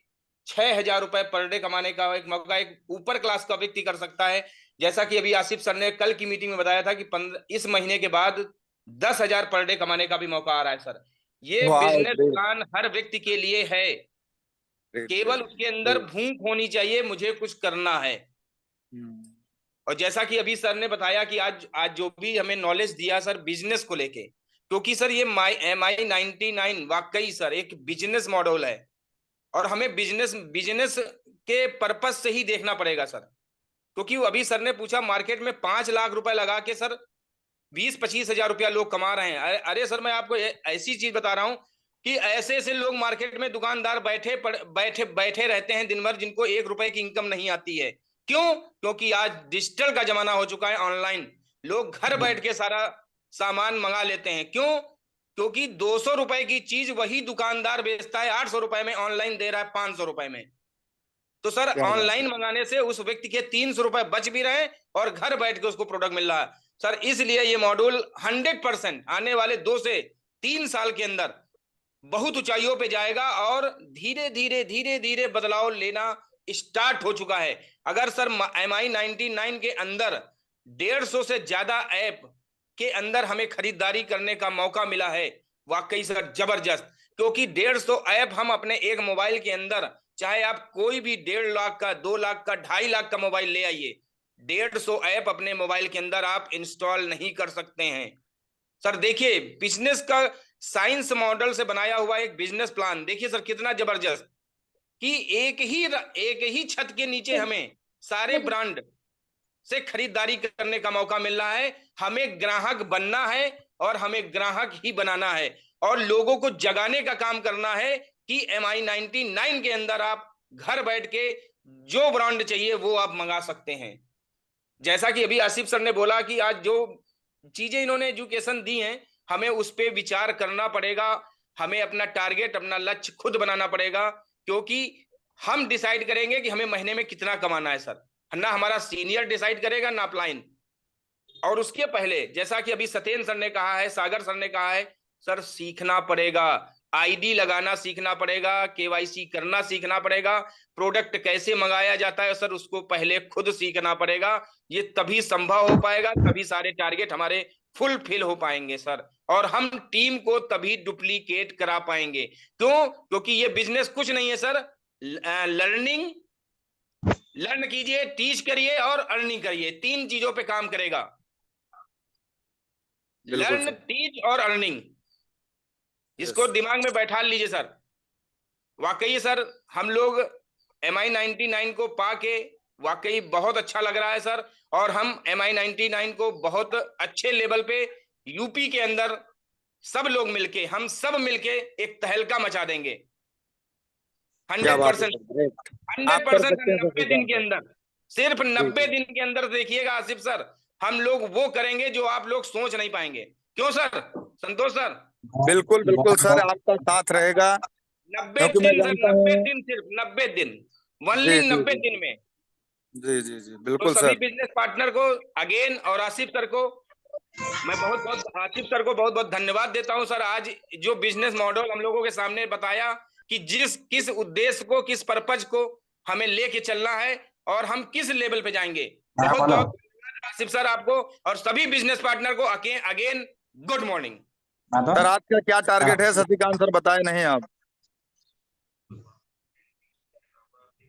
6,000 रुपए पर डे कमाने का एक मौका एक ऊपर क्लास का व्यक्ति कर सकता है। जैसा कि अभी आसिफ सर ने कल की मीटिंग में बताया था कि इस महीने के बाद 10,000 पर डे कमाने का भी मौका आ रहा है सर। ये वाह, बिजनेस ग्रेट प्लान हर व्यक्ति के लिए है, ग्रेट केवल उसके अंदर ग्रेट। भूख होनी चाहिए, मुझे कुछ करना है। और जैसा कि अभी सर ने बताया कि आज आज जो भी हमें नॉलेज दिया सर बिजनेस को लेके, क्योंकि सर ये MI99 वाकई सर एक बिजनेस मॉडल है, और हमें बिजनेस बिजनेस के पर्पज से ही देखना पड़ेगा सर। क्योंकि अभी सर ने पूछा मार्केट में 5 लाख रुपए लगा के सर 20-25 हजार रुपया लोग कमा रहे हैं। अरे सर मैं आपको ऐसी चीज बता रहा हूं कि ऐसे ऐसे लोग मार्केट में दुकानदार बैठे रहते हैं दिन भर, जिनको 1 रुपए की इनकम नहीं आती है। क्यों? क्योंकि आज डिजिटल का जमाना हो चुका है, ऑनलाइन लोग घर बैठ के सारा सामान मंगा लेते हैं। क्यों? क्योंकि 200 रुपए की चीज वही दुकानदार बेचता है 800 रुपए में, ऑनलाइन दे रहा है 500 रुपए में। तो सर क्या बात ऑनलाइन मंगाने से उस व्यक्ति के 300 रुपए बच भी रहे और घर बैठ के उसको प्रोडक्ट मिल रहा है सर। इसलिए ये मॉड्यूल 100% आने वाले 2 से 3 साल के अंदर बहुत ऊंचाइयों पे जाएगा, और धीरे धीरे धीरे धीरे बदलाव लेना स्टार्ट हो चुका है। अगर सर MI99 के अंदर 150 से ज्यादा ऐप के अंदर हमें खरीदारी करने का मौका मिला है, वाकई सर जबरदस्त। क्योंकि 150 ऐप हम अपने एक मोबाइल के अंदर, चाहे आप कोई भी 1.5 लाख का, 2 लाख का, 2.5 लाख का मोबाइल ले आइए, 150 ऐप अपने मोबाइल के अंदर आप इंस्टॉल नहीं कर सकते हैं सर। देखिए बिजनेस का साइंस मॉडल से बनाया हुआ एक बिजनेस प्लान देखिए सर कितना जबरदस्त, कि एक ही छत के नीचे हमें सारे ब्रांड से खरीदारी करने का मौका मिल रहा है। हमें ग्राहक बनना है और हमें ग्राहक ही बनाना है, और लोगों को जगाने का काम करना है कि MI99 के अंदर आप घर बैठ के जो ब्रांड चाहिए वो आप मंगा सकते हैं। जैसा कि अभी आसिफ सर ने बोला कि आज जो चीजें इन्होंने एजुकेशन दी हैं, हमें उस पर विचार करना पड़ेगा। हमें अपना टारगेट, अपना लक्ष्य खुद बनाना पड़ेगा, क्योंकि हम डिसाइड करेंगे कि हमें महीने में कितना कमाना है सर, ना हमारा सीनियर डिसाइड करेगा ना अपलाइन। और उसके पहले जैसा कि अभी सत्येंद्र सर ने कहा है, सागर सर ने कहा है, सर सीखना पड़ेगा, आईडी लगाना सीखना पड़ेगा, KYC करना सीखना पड़ेगा, प्रोडक्ट कैसे मंगाया जाता है सर उसको पहले खुद सीखना पड़ेगा। ये तभी संभव हो पाएगा, तभी सारे टारगेट हमारे फुलफिल हो पाएंगे सर, और हम टीम को तभी डुप्लीकेट करा पाएंगे। क्यों? क्योंकि ये बिजनेस कुछ नहीं है सर, लर्न कीजिए, टीच करिए और अर्निंग करिए, 3 चीजों पे काम करेगा। लर्न, टीच और अर्निंग, इसको दिमाग में बैठा लीजिए सर। वाकई सर हम लोग MI99 को पाके वाकई बहुत अच्छा लग रहा है सर, और हम MI99 को बहुत अच्छे लेवल पे यूपी के अंदर सब लोग मिलके, हम सब मिलके एक तहलका मचा देंगे। 100% 100% 90 दिन के अंदर, सिर्फ 90 दिन के अंदर देखिएगा आसिफ सर, हम लोग वो करेंगे जो आप लोग सोच नहीं पाएंगे। क्यों सर? संतोष सर? बिल्कुल बिल्कुल सर, आपका साथ रहेगा। 90 क्योंकि मैं दिन सर, जानता 90 हूँ। दिन, सिर्फ 90 दिन, जी ओनली जी 90 जी दिन में। जी जी जी तो बिल्कुल सभी सर। बिजनेस पार्टनर को अगेन, और आसिफ सर को मैं बहुत बहुत आसिफ सर को बहुत बहुत धन्यवाद देता हूं सर। आज जो बिजनेस मॉडल हम लोगों के सामने बताया कि किस उद्देश्य को, किस पर्पज को हमें लेके चलना है और हम किस लेवल पे जाएंगे। हाँ, बहुत बोलो। बहुत धन्यवाद आसिफ सर आपको और सभी बिजनेस पार्टनर को अगेन गुड मॉर्निंग। हाँ तो सर आज का क्या टारगेट है? शशिकांत सर बताए नहीं आप।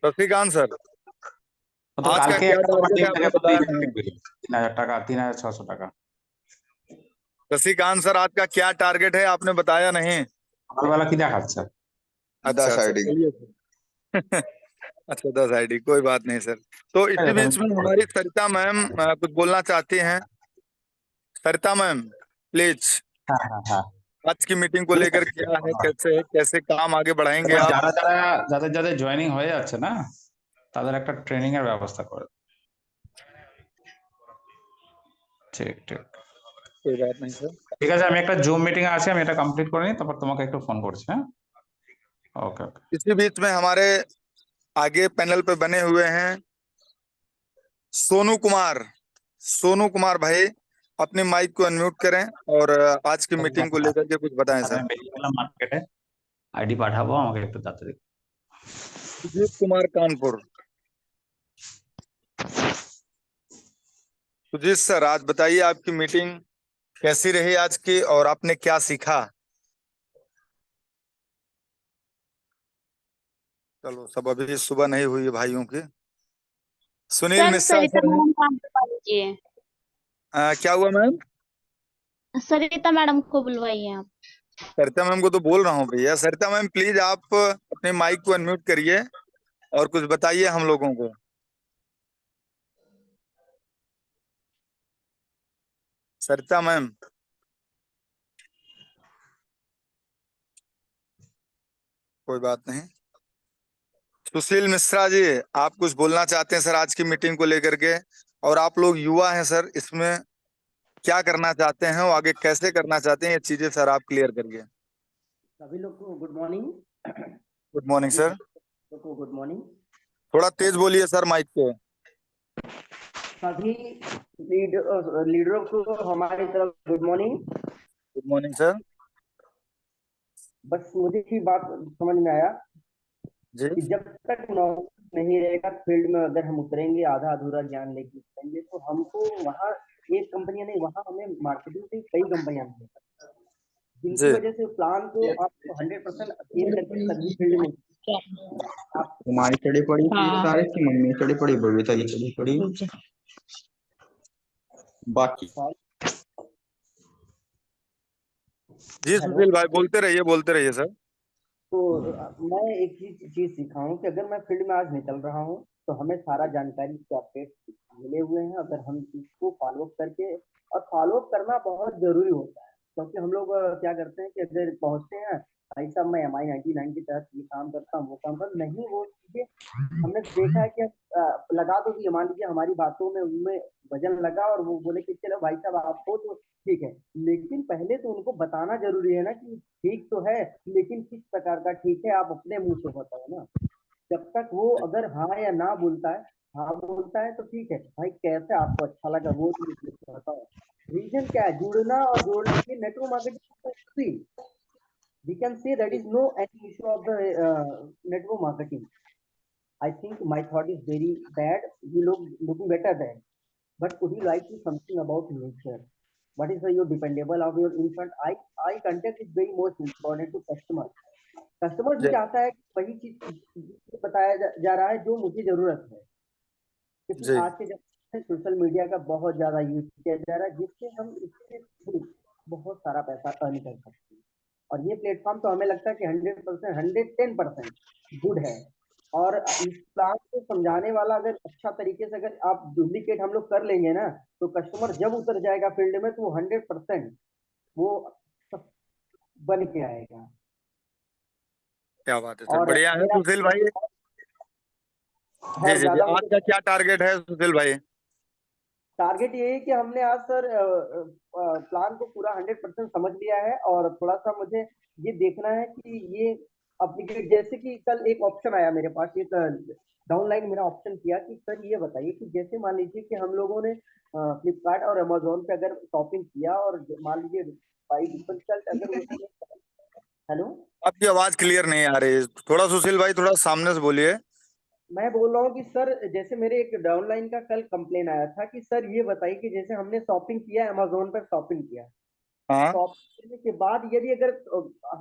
शशिकांत सर वो तो आज का কালকে क्या একটা তোমার टारगेट है দিক आपने থেকে बताया বলেই नहीं। 3000 টাকা 3600 টাকা। शशिकांत सर आज का क्या टारगेट है आपने बताया नहीं। সকালবেলা কি দেখাচ্ছে? अच्छा 10 अच्छा आईडी। चलिए सर। अच्छा 10 आईडी कोई बात नहीं सर। तो इसी बीच में हमारी सरिता मैम कुछ बोलना चाहती हैं। सरिता मैम प्लीज, হ্যাঁ হ্যাঁ হ্যাঁ। आज की मीटिंग को लेकर क्या है, कैसे कैसे काम आगे बढ़ाएंगे এবার आप। যাদের জয়েনিং হয়ে যাচ্ছে না তাদের একটা ট্রেনিং এর ব্যবস্থা করে। ঠিক ঠিক कोई बात नहीं सर। ঠিক আছে, আমি একটা জুম মিটিং আছে, আমি এটা কমপ্লিট করে নিই, তারপর তোমাকে একটু ফোন করছি। হ্যাঁ, ओके ओके। इसी बीच में हमारे आगे पैनल पे बने हुए हैं सोनू कुमार। सोनू कुमार भाई अपने माइक को अनम्यूट करें और आज की मीटिंग को लेकर के कुछ बताएं আমি सर। বেরিয়ে গেলাম মার্কেটে, আইডি পাঠাবো, আমাকে একটু তাড়াতাড়ি। सुजीत कुमार कानपुर। सुजीत सर आज बताइए आपकी मीटिंग कैसी रही आज की और आपने क्या सीखा। चलो सब अभी सुबह नहीं हुई है भाइयों की। सुनील सर मिश्रा सरिता सर हैं। मैडम काम करवा लीजिए। क्या हुआ मैम। सरिता मैडम को बुलवाइए आप। सरिता मैम को तो बोल रहा हूँ भैया। सरिता मैम प्लीज आप अपने माइक को अनम्यूट करिए और कुछ बताइए हम लोगों को। सरिता मैम कोई बात नहीं। सुशील मिश्रा जी आप कुछ बोलना चाहते हैं सर आज की मीटिंग को लेकर के, और आप लोग युवा हैं सर, इसमें क्या करना चाहते हैं और आगे कैसे करना चाहते हैं ये चीजें सर आप क्लियर करिए। सभी लोग को good morning. Good morning sir. को गुड मॉर्निंग। थोड़ा तेज बोलिए सर माइक पे। सभी लीडरों को हमारी तरफ good morning. Good morning sir. बस मुझे ही बात समझ में आया जी कि जब तक नॉलेज नहीं रहेगा फील्ड में, अगर हम उतरेंगे आधा अधूरा ज्ञान लेके उतरेंगे तो हमको वहाँ एक कंपनियां नहीं, वहाँ हमें मार्केटिंग की कई कंपनियां मिलेंगी, जिनकी जी वजह से प्लान को आपको 100% अचीव करके सभी फील्ड में आप हमारी चढ़ी पड़ी सारे की मम्मी चढ़ी पड़ी, बबीता की चढ़ी पड़ी, बाकी जी सुशील भाई बोलते रहिए सर। तो मैं एक चीज सीखा हूँ कि अगर मैं फील्ड में आज निकल रहा हूँ तो हमें सारा जानकारी के अपडेट मिले हुए हैं। अगर हम इसको फॉलो अप करके, और फॉलो अप करना बहुत जरूरी होता है, क्योंकि हम लोग क्या करते हैं कि अगर पहुंचते हैं भाई साहब मैं MI 99 के तहत ये काम करता हूँ वो काम कर नहीं, वो चीजें हमने देखा है कि लगा तो दिया, मान लीजिए हमारी बातों में उनमें वजन लगा और वो बोले कि चलो भाई साहब आप हो तो ठीक है, लेकिन पहले तो उनको बताना जरूरी है ना कि ठीक तो है, लेकिन किस प्रकार का ठीक है आप अपने मुंह से बताओ ना। जब तक वो अगर हाँ या ना बोलता है, हाँ बोलता है तो ठीक है भाई, कैसे आपको अच्छा लगा वो बताओ। रीजन क्या है, जुड़ना और जोड़ने के network marketing, we can say that is no any issue of the network marketing. I think my thought is very bad, you look looking better than, but would you like to something about nature, what is your dependable of your infant eye contact is very most important to customer भी चाहता है कि वही चीज बताया जा रहा है जो मुझे जरूरत है, क्योंकि जी आज के जमाने में सोशल मीडिया का बहुत ज्यादा यूज किया जा रहा है, जिससे हम इससे बहुत सारा पैसा अर्न कर सकते हैं। और ये प्लेटफॉर्म तो हमें लगता है कि 100% 110% गुड है। और इस प्लान को समझाने वाला अगर अच्छा तरीके से अगर आप डुप्लीकेट हम लोग कर लेंगे ना, तो कस्टमर जब उतर जाएगा फील्ड में तो वो 100% वो बन के आएगा। क्या बात है सर, और बढ़िया है सुशील भाई। जी और जी जी ज्यादा आज का क्या टारगेट है सुशील भाई। टारगेट ये है कि हमने आज सर प्लान को पूरा 100% समझ लिया है, और थोड़ा सा मुझे ये देखना है कि ये अपनी जैसे कि कल एक ऑप्शन आया मेरे पास, एक डाउनलाइन मेरा ऑप्शन किया कि सर ये बताइए कि जैसे मान लीजिए कि हम लोगों ने फ्लिपकार्ट और अमेजोन पे अगर शॉपिंग किया और मान लीजिए बाई डिफॉल्ट अगर उसमें, हेलो, आपकी आवाज क्लियर नहीं आ रही है, थोड़ा सुशील भाई थोड़ा सामने से बोलिए। मैं बोल रहा हूँ कि सर जैसे मेरे एक डाउनलाइन का कल कंप्लेन आया था कि सर ये बताइए कि जैसे हमने शॉपिंग किया, अमेजोन पर शॉपिंग किया, हाँ शॉपिंग करने के बाद यदि अगर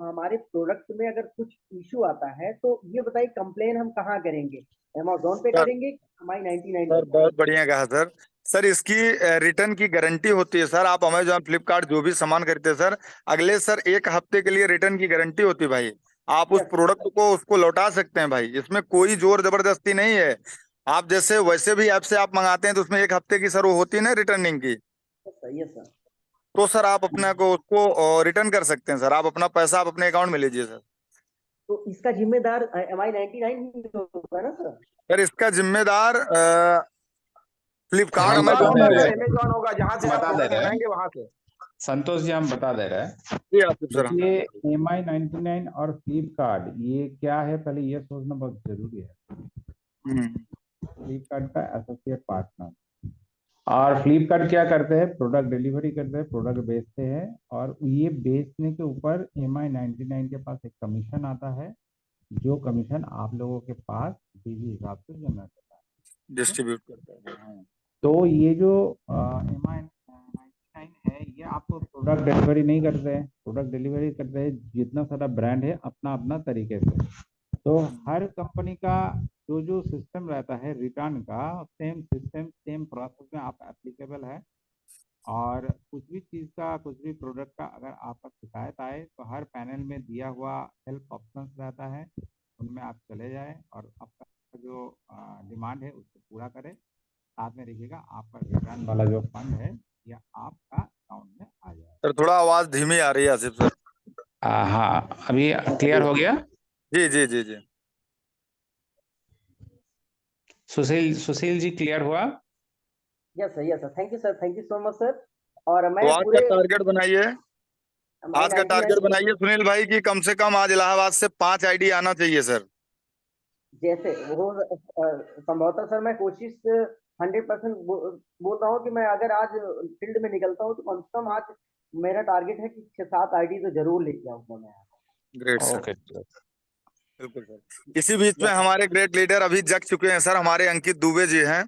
हमारे प्रोडक्ट में अगर कुछ इशू आता है तो ये बताइए कंप्लेन हम कहाँ करेंगे, अमेजोन पे सर, करेंगे हमारी 99 सर पे बहुत करेंगे? बढ़िया कहा सर। सर इसकी रिटर्न की गारंटी होती है सर। आप अमेजोन फ्लिपकार्ट जो भी सामान खरीदते हैं सर, अगले सर 1 हफ्ते के लिए रिटर्न की गारंटी होती है भाई। आप उस यस प्रोडक्ट को उसको लौटा सकते हैं भाई, इसमें कोई जोर जबरदस्ती नहीं है। आप जैसे वैसे भी ऐप से आप मंगाते हैं तो उसमें 1 हफ्ते की सर वो होती है ना रिटर्निंग की, सही है सर। तो सर आप अपने को उसको रिटर्न कर सकते हैं सर। आप अपना पैसा आप अपने अकाउंट में लीजिए सर। तो इसका जिम्मेदार MI 99 ही होगा ना सर? सर इसका जिम्मेदार फ्लिपकार्ट हम बता अमेजोन दे है रहे सर। हैं, अमेजॉन होगा, जहां से आप बता दे प्रोडक्ट रहे हैं मंगाएंगे वहां से। संतोष जी, हम बता दे रहे हैं। जी आसिफ सर। देखिए, MI99 और फ्लिपकार्ट ये क्या है, पहले ये सोचना बहुत जरूरी है। फ्लिपकार्ट का एसोसिएट पार्टनर, और फ्लिपकार्ट क्या करते हैं, प्रोडक्ट डिलीवरी करते हैं, प्रोडक्ट बेचते हैं, और ये बेचने के ऊपर MI99 के पास एक कमीशन आता है, जो कमीशन आप लोगों के पास डीजी हिसाब से जमा करता है, डिस्ट्रीब्यूट करता है। हाँ। तो ये जो MI99 है, ये आपको प्रोडक्ट डिलीवरी नहीं करते हैं, प्रोडक्ट डिलीवरी करते हैं जितना सारा ब्रांड है अपना अपना तरीके से। तो हर कंपनी का जो जो सिस्टम रहता है रिटर्न का, सेम सिस्टम सेम प्रोसेस में आप एप्लीकेबल है। और कुछ भी चीज़ का, कुछ भी प्रोडक्ट का अगर आपका शिकायत आए तो हर पैनल में दिया हुआ हेल्प ऑप्शन रहता है, उनमें आप चले जाएं और आपका जो डिमांड है उसको पूरा करें। साथ में देखिएगा आपका रिटर्न वाला जो फंड है ये आपका अकाउंट में आ जाए। सर थोड़ा आवाज धीमी आ रही है आसिफ सर। हाँ, अभी क्लियर हो गया? जी जी जी जी। सुशील जी क्लियर हुआ? Yes sir, thank you sir, thank you so much sir. और तो मैं आज का पूरे टारगेट बनाइए, MI आज का 99 टारगेट बनाइए सुनील भाई की कम से कम आज इलाहाबाद से 5 आईडी आना चाहिए सर। जैसे वो संभवतः सर मैं कोशिश 100% बोल रहा हूँ कि मैं अगर आज फील्ड में निकलता हूँ तो कम से कम आज मेरा टारगेट है कि 6-7 आईडी तो जरूर लेके आऊंगा मैं। Great sir, okay. बिल्कुल सर। इसी बीच में हमारे ग्रेट लीडर अभी जग चुके हैं सर, हमारे अंकित दुबे जी हैं,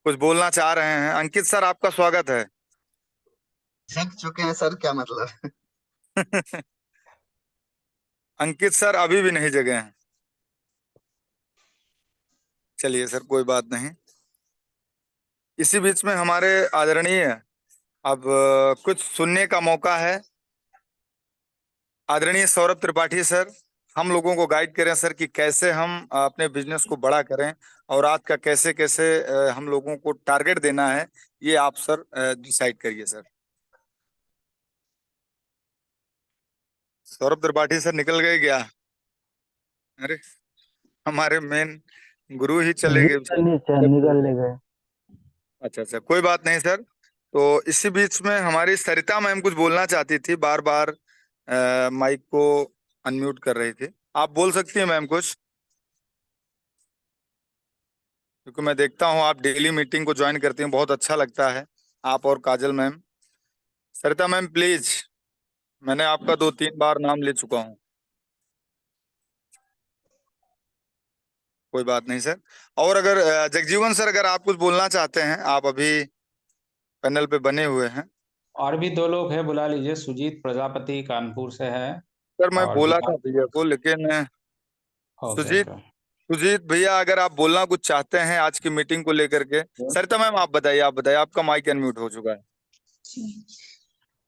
कुछ बोलना चाह रहे हैं। अंकित सर आपका स्वागत है। थक चुके हैं सर, क्या मतलब? अंकित सर अभी भी नहीं जगे हैं। चलिए सर कोई बात नहीं। इसी बीच में हमारे आदरणीय अब कुछ सुनने का मौका है। आदरणीय सौरभ त्रिपाठी सर हम लोगों को गाइड करें सर कि कैसे हम अपने बिजनेस को बड़ा करें, और आज का कैसे कैसे हम लोगों को टारगेट देना है, ये आप सर डिसाइड करिए सर। सौरभ त्रिपाठी सर निकल गए क्या? अरे हमारे मेन गुरु ही चले जी गए। सर, नीचे निकल ले गए। अच्छा अच्छा, कोई बात नहीं सर। तो इसी बीच में हमारी सरिता मैम कुछ बोलना चाहती थी, बार बार माइक को अनम्यूट कर रही थी। आप बोल सकती हैं मैम कुछ, क्योंकि मैं देखता हूँ आप डेली मीटिंग को ज्वाइन करती हैं, बहुत अच्छा लगता है आप और काजल मैम। सरिता मैम प्लीज, मैंने आपका 2-3 बार नाम ले चुका हूँ। कोई बात नहीं सर। और अगर जगजीवन सर अगर आप कुछ बोलना चाहते हैं, आप अभी पैनल पे बने हुए हैं। और भी 2 लोग हैं, बुला लीजिए। सुजीत प्रजापति कानपुर से है, सर मैं और बोला था विकास। भैया को, लेकिन ओके सुजीत, ओके। सुजीत भैया अगर आप बोलना कुछ चाहते हैं आज की मीटिंग को लेकर के। सरिता मैम आप बताइए, आप बताइए, आपका माइक अनम्यूट हो चुका है।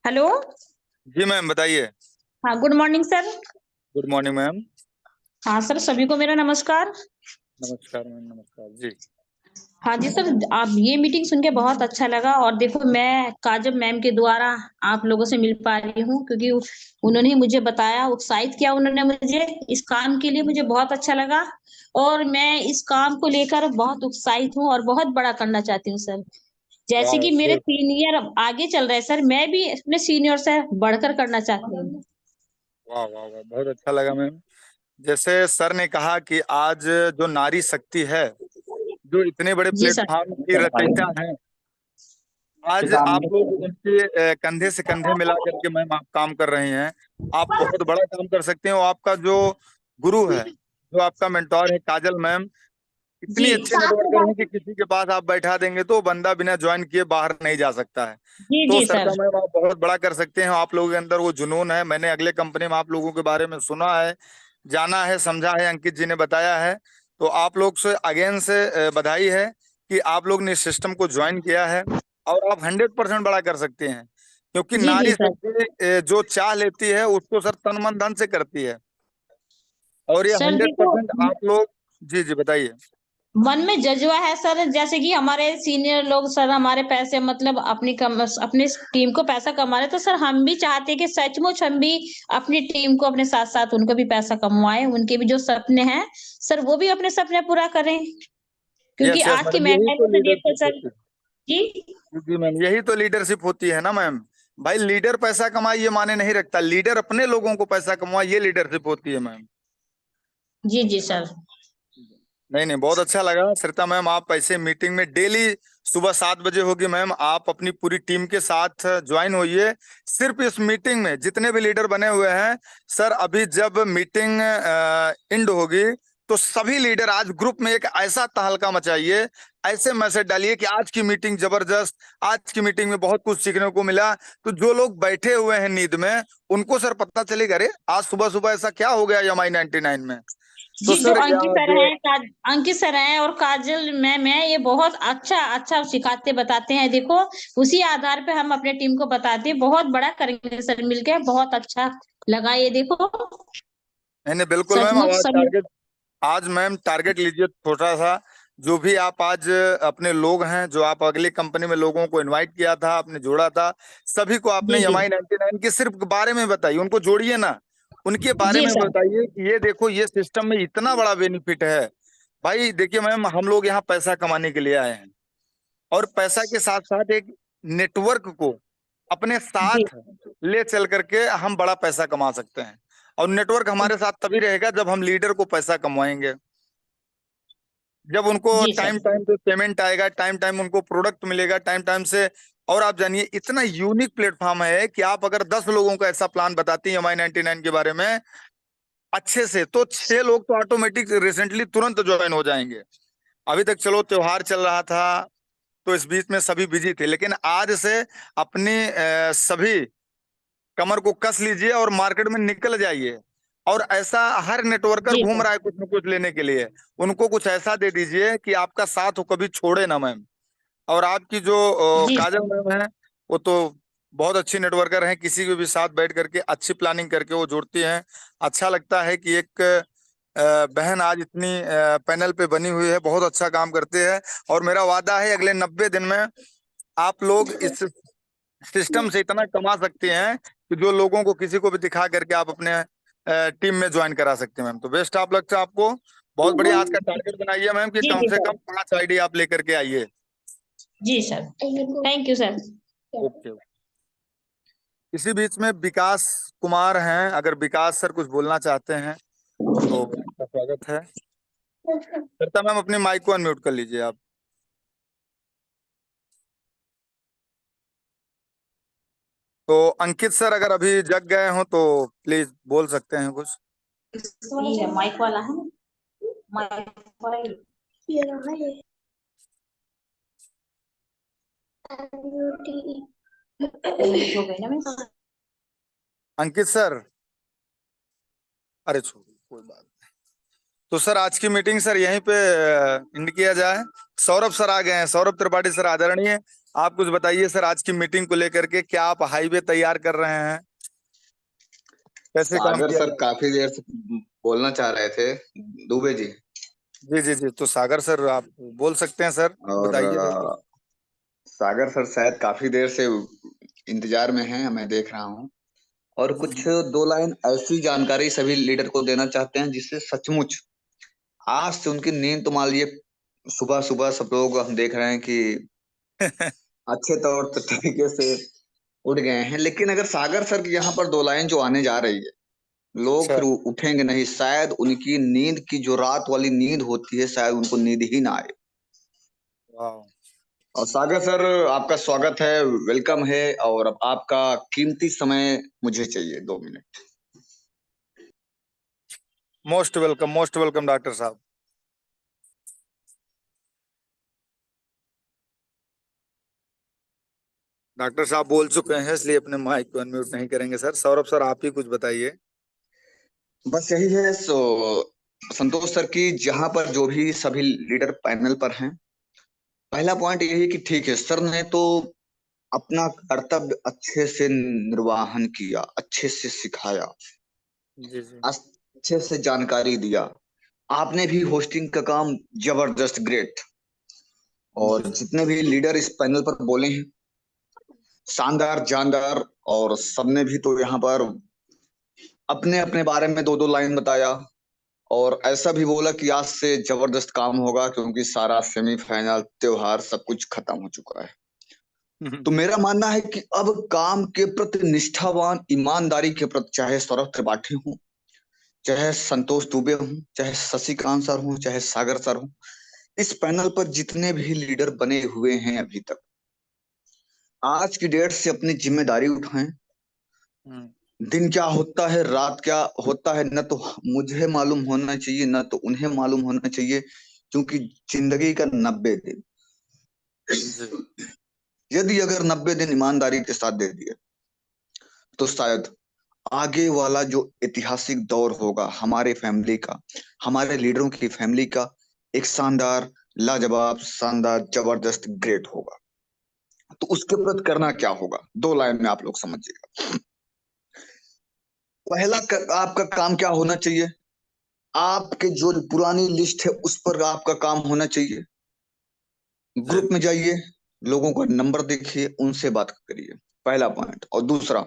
हेलो। जी मैम बताइए। हाँ, good morning sir. Good morning ma'am. हाँ सर, सभी को मेरा नमस्कार। नमस्कार मैम, नमस्कार जी। हाँ जी सर, आप ये मीटिंग सुन के बहुत अच्छा लगा। और देखो, मैं काजब मैम के द्वारा आप लोगों से मिल पा रही हूँ, क्योंकि उन्होंने ही मुझे बताया, उत्साहित किया उन्होंने मुझे इस काम के लिए। मुझे बहुत अच्छा लगा और मैं इस काम को लेकर बहुत उत्साहित हूँ और बहुत बड़ा करना चाहती हूँ सर। जैसे वाह कि मेरे ग्रेट। सीनियर आगे चल रहे हैं सर, मैं भी अपने सीनियर से बढ़कर करना चाहती हूँ। वाह वाह वाह, बहुत अच्छा लगा मैम। जैसे सर ने कहा कि आज जो नारी शक्ति है, जो इतने बड़े जी सर। प्लेटफॉर्म की रचयिता है, आज आप लोग उनके कंधे से कंधे मिला करके मैम आप काम कर रही हैं। आप बहुत बड़ा काम कर सकते हैं। आपका जो गुरु है, जो आपका मेंटोर है काजल मैम, इतनी जी अच्छी नेटवर्कर है कि किसी के पास आप बैठा देंगे तो बंदा बिना ज्वाइन किए बाहर नहीं जा सकता है। जी तो जी सरका सर। मैम आप बहुत बड़ा कर सकते हैं। आप लोगों के अंदर वो जुनून है। मैंने अगले कंपनी में आप लोगों के बारे में सुना है, जाना है, समझा है, अंकित जी ने बताया है। तो आप लोग से अगेन से बधाई है कि आप लोग ने इस सिस्टम को ज्वाइन किया है और आप 100% बड़ा कर सकते हैं, क्योंकि जी जी नारी सर। शक्ति जो चाह लेती है उसको सर तन मन धन से करती है। और ये सर देखो, 100% आप लोग। जी जी बताइए। मन में जज्बा है सर, जैसे कि हमारे सीनियर लोग सर हमारे पैसे मतलब अपनी टीम को पैसा कमा रहे, तो सर हम भी चाहते हैं कि सचमुच हम भी अपनी टीम को अपने साथ साथ उनको भी पैसा कमवाएं, उनके भी जो सपने हैं सर वो भी अपने सपने पूरा करें, क्योंकि यस यस आज की मैडम, यही महंगाई तो में तो देखो लीडरशिप सर। होती है। जी जी मैम, यही तो लीडरशिप होती है ना मैम। भाई लीडर पैसा कमाए ये माने नहीं रखता, लीडर अपने लोगों को पैसा कमाए ये लीडरशिप होती है मैम। जी जी सर। नहीं नहीं, बहुत अच्छा लगा सरिता मैम। आप ऐसे मीटिंग में डेली सुबह 7 बजे होगी मैम, आप अपनी पूरी टीम के साथ ज्वाइन होइए। सिर्फ इस मीटिंग में जितने भी लीडर बने हुए हैं सर, अभी जब मीटिंग एंड होगी तो सभी लीडर आज ग्रुप में एक ऐसा तहलका मचाइए, ऐसे मैसेज डालिए कि आज की मीटिंग जबरदस्त, आज की मीटिंग में बहुत कुछ सीखने को मिला। तो जो लोग बैठे हुए हैं नींद में, उनको सर पता चलेगा, अरे आज सुबह सुबह ऐसा क्या हो गया MI 99 में। तो जी जो सर अंकित सर आज हैं, अंकित सर हैं और काजल मैम है, ये बहुत अच्छा अच्छा सिखाते बताते हैं। देखो उसी आधार पे हम अपने टीम को बताते हैं, बहुत बड़ा करेंगे सर मिलके, बहुत अच्छा लगा ये देखो। नहीं नहीं बिल्कुल मैम। सचमुच सभी। आज मैम टारगेट लीजिए छोटा सा। जो भी आप आज अपने लोग हैं, जो आप अगली कंपनी में लोगों को इनवाइट किया था, आपने जोड़ा था, सभी को आपने जी जी MI 99 के सिर्फ बारे में बताइए, उनको जोड़िए ना, उनके बारे जी में सर। बताइए कि ये देखो ये सिस्टम में इतना बड़ा बेनिफिट है। भाई देखिए मैम, हम लोग यहाँ पैसा कमाने के लिए आए हैं और पैसा के साथ साथ एक नेटवर्क को अपने जी साथ ले चल करके हम बड़ा पैसा कमा सकते हैं। और नेटवर्क हमारे साथ तभी रहेगा जब हम लीडर को पैसा कमाएंगे, जब उनको जी सर। टाइम टाइम पे पेमेंट आएगा, टाइम टाइम उनको प्रोडक्ट मिलेगा, टाइम टाइम से। और आप जानिए इतना यूनिक प्लेटफॉर्म है कि आप अगर 10 लोगों का ऐसा प्लान बताती हैं MI 99 के बारे में अच्छे से, तो 6 लोग तो ऑटोमेटिक रिसेंटली तुरंत ज्वाइन हो जाएंगे। अभी तक चलो त्योहार चल रहा था तो इस बीच में सभी बिजी थे, लेकिन आज से अपनी सभी कमर को कस लीजिए और मार्केट में निकल जाइए। और ऐसा हर नेटवर्कर जी घूम सर। रहा है कुछ न कुछ लेने के लिए, उनको कुछ ऐसा दे दीजिए कि आपका साथ वो कभी छोड़े ना मैम। और आपकी जो जी काजल सर। मैम है, वो तो बहुत अच्छी नेटवर्कर हैं, किसी के भी साथ बैठ करके अच्छी प्लानिंग करके वो जोड़ती हैं। अच्छा लगता है कि एक बहन आज इतनी पैनल पे बनी हुई है, बहुत अच्छा काम करते हैं। और मेरा वादा है अगले 90 दिन में आप लोग इस सिस्टम से इतना कमा सकते हैं कि जो लोगों को किसी को भी दिखा करके आप अपने टीम में ज्वाइन करा सकते हैं मैम। तो बेस्ट ऑफ लक आपको। बहुत बढ़िया। आज का टारगेट बनाइए मैम कि जी कम जी से सर। कम 5 आईडी आप लेकर के आइए। जी sir. Thank you sir. Okay. इसी बीच में विकास कुमार हैं, अगर विकास सर कुछ बोलना चाहते हैं तो आपका स्वागत है। करता मैम अपनी माइक को अनम्यूट कर लीजिए आप। तो अंकित सर अगर अभी जग गए हो तो प्लीज बोल सकते हैं कुछ। ये माइक वाला है ना, माइक वाला हो गई ना मैं। अंकित सर, अरे छोड़ो कोई बात नहीं। तो सर आज की मीटिंग सर यहीं पे एंड किया जाए। सौरभ सर आ गए हैं, सौरभ त्रिपाठी सर आदरणीय, आप कुछ बताइए सर आज की मीटिंग को लेकर के, क्या आप हाईवे तैयार कर रहे हैं, कैसे काम सागर किया सर जाए। काफी देर से बोलना चाह रहे थे, दुबे जी। जी जी जी, तो सागर सर आप बोल सकते हैं सर, और बताइए बिल्कुल। सागर सर शायद काफी देर से इंतजार में हैं, मैं देख रहा हूँ। और कुछ 2 लाइन ऐसी जानकारी सभी लीडर को देना चाहते हैं जिससे सचमुच आज से उनकी नींद, तो मान लीजिए सुबह सुबह सब लोग हम देख रहे हैं कि अच्छे तौर तरीके से उठ गए हैं, लेकिन अगर सागर सर की यहाँ पर 2 लाइन जो आने जा रही है लोग अच्छा। फिर उठेंगे नहीं, शायद उनकी नींद की जो रात वाली नींद होती है शायद उनको नींद ही ना आए। वाह। और सागर सर, आपका स्वागत है, वेलकम है, और अब आपका कीमती समय मुझे चाहिए 2 मिनट। मोस्ट वेलकम डॉक्टर साहब। डॉक्टर साहब बोल चुके हैं इसलिए अपने माइक को अनम्यूट नहीं करेंगे सर। सौरभ सर आप ही कुछ बताइए। बस यही है संतोष सर की, जहां पर जो भी सभी लीडर पैनल पर हैं, पहला पॉइंट यही कि ठीक है, सर ने तो अपना कर्तव्य अच्छे से निर्वाहन किया, अच्छे से सिखाया, जी जी। अच्छे से जानकारी दिया। आपने भी होस्टिंग का काम जबरदस्त, ग्रेट। और जितने भी लीडर इस पैनल पर बोले हैं, शानदार, जानदार, और सबने भी तो यहाँ पर अपने अपने बारे में 2-2 लाइन बताया, और ऐसा भी बोला कि आज से जबरदस्त काम होगा क्योंकि सारा सेमीफाइनल, त्योहार, सब कुछ खत्म हो चुका है। तो मेरा मानना है कि अब काम के प्रति निष्ठावान, ईमानदारी के प्रति, चाहे सौरभ त्रिपाठी हूँ, चाहे संतोष दुबे हूँ, चाहे शशिकांत सर हूँ, चाहे सागर सर हूँ, इस पैनल पर जितने भी लीडर बने हुए हैं अभी तक, आज की डेट से अपनी जिम्मेदारी उठाएं। दिन क्या होता है, रात क्या होता है, न तो मुझे मालूम होना चाहिए, न तो उन्हें मालूम होना चाहिए, क्योंकि जिंदगी का 90 दिन, यदि अगर 90 दिन ईमानदारी के साथ दे दिए तो शायद आगे वाला जो ऐतिहासिक दौर होगा हमारे फैमिली का, हमारे लीडरों की फैमिली का, एक शानदार, लाजवाब, शानदार, जबरदस्त, ग्रेट होगा। तो उसके प्रति करना क्या होगा, 2 लाइन में आप लोग समझिएगा। पहला आपका काम क्या होना चाहिए, आपके जो पुरानी लिस्ट है उस पर आपका काम होना चाहिए। ग्रुप में जाइए, लोगों का नंबर देखिए, उनसे बात करिए, पहला पॉइंट। और दूसरा,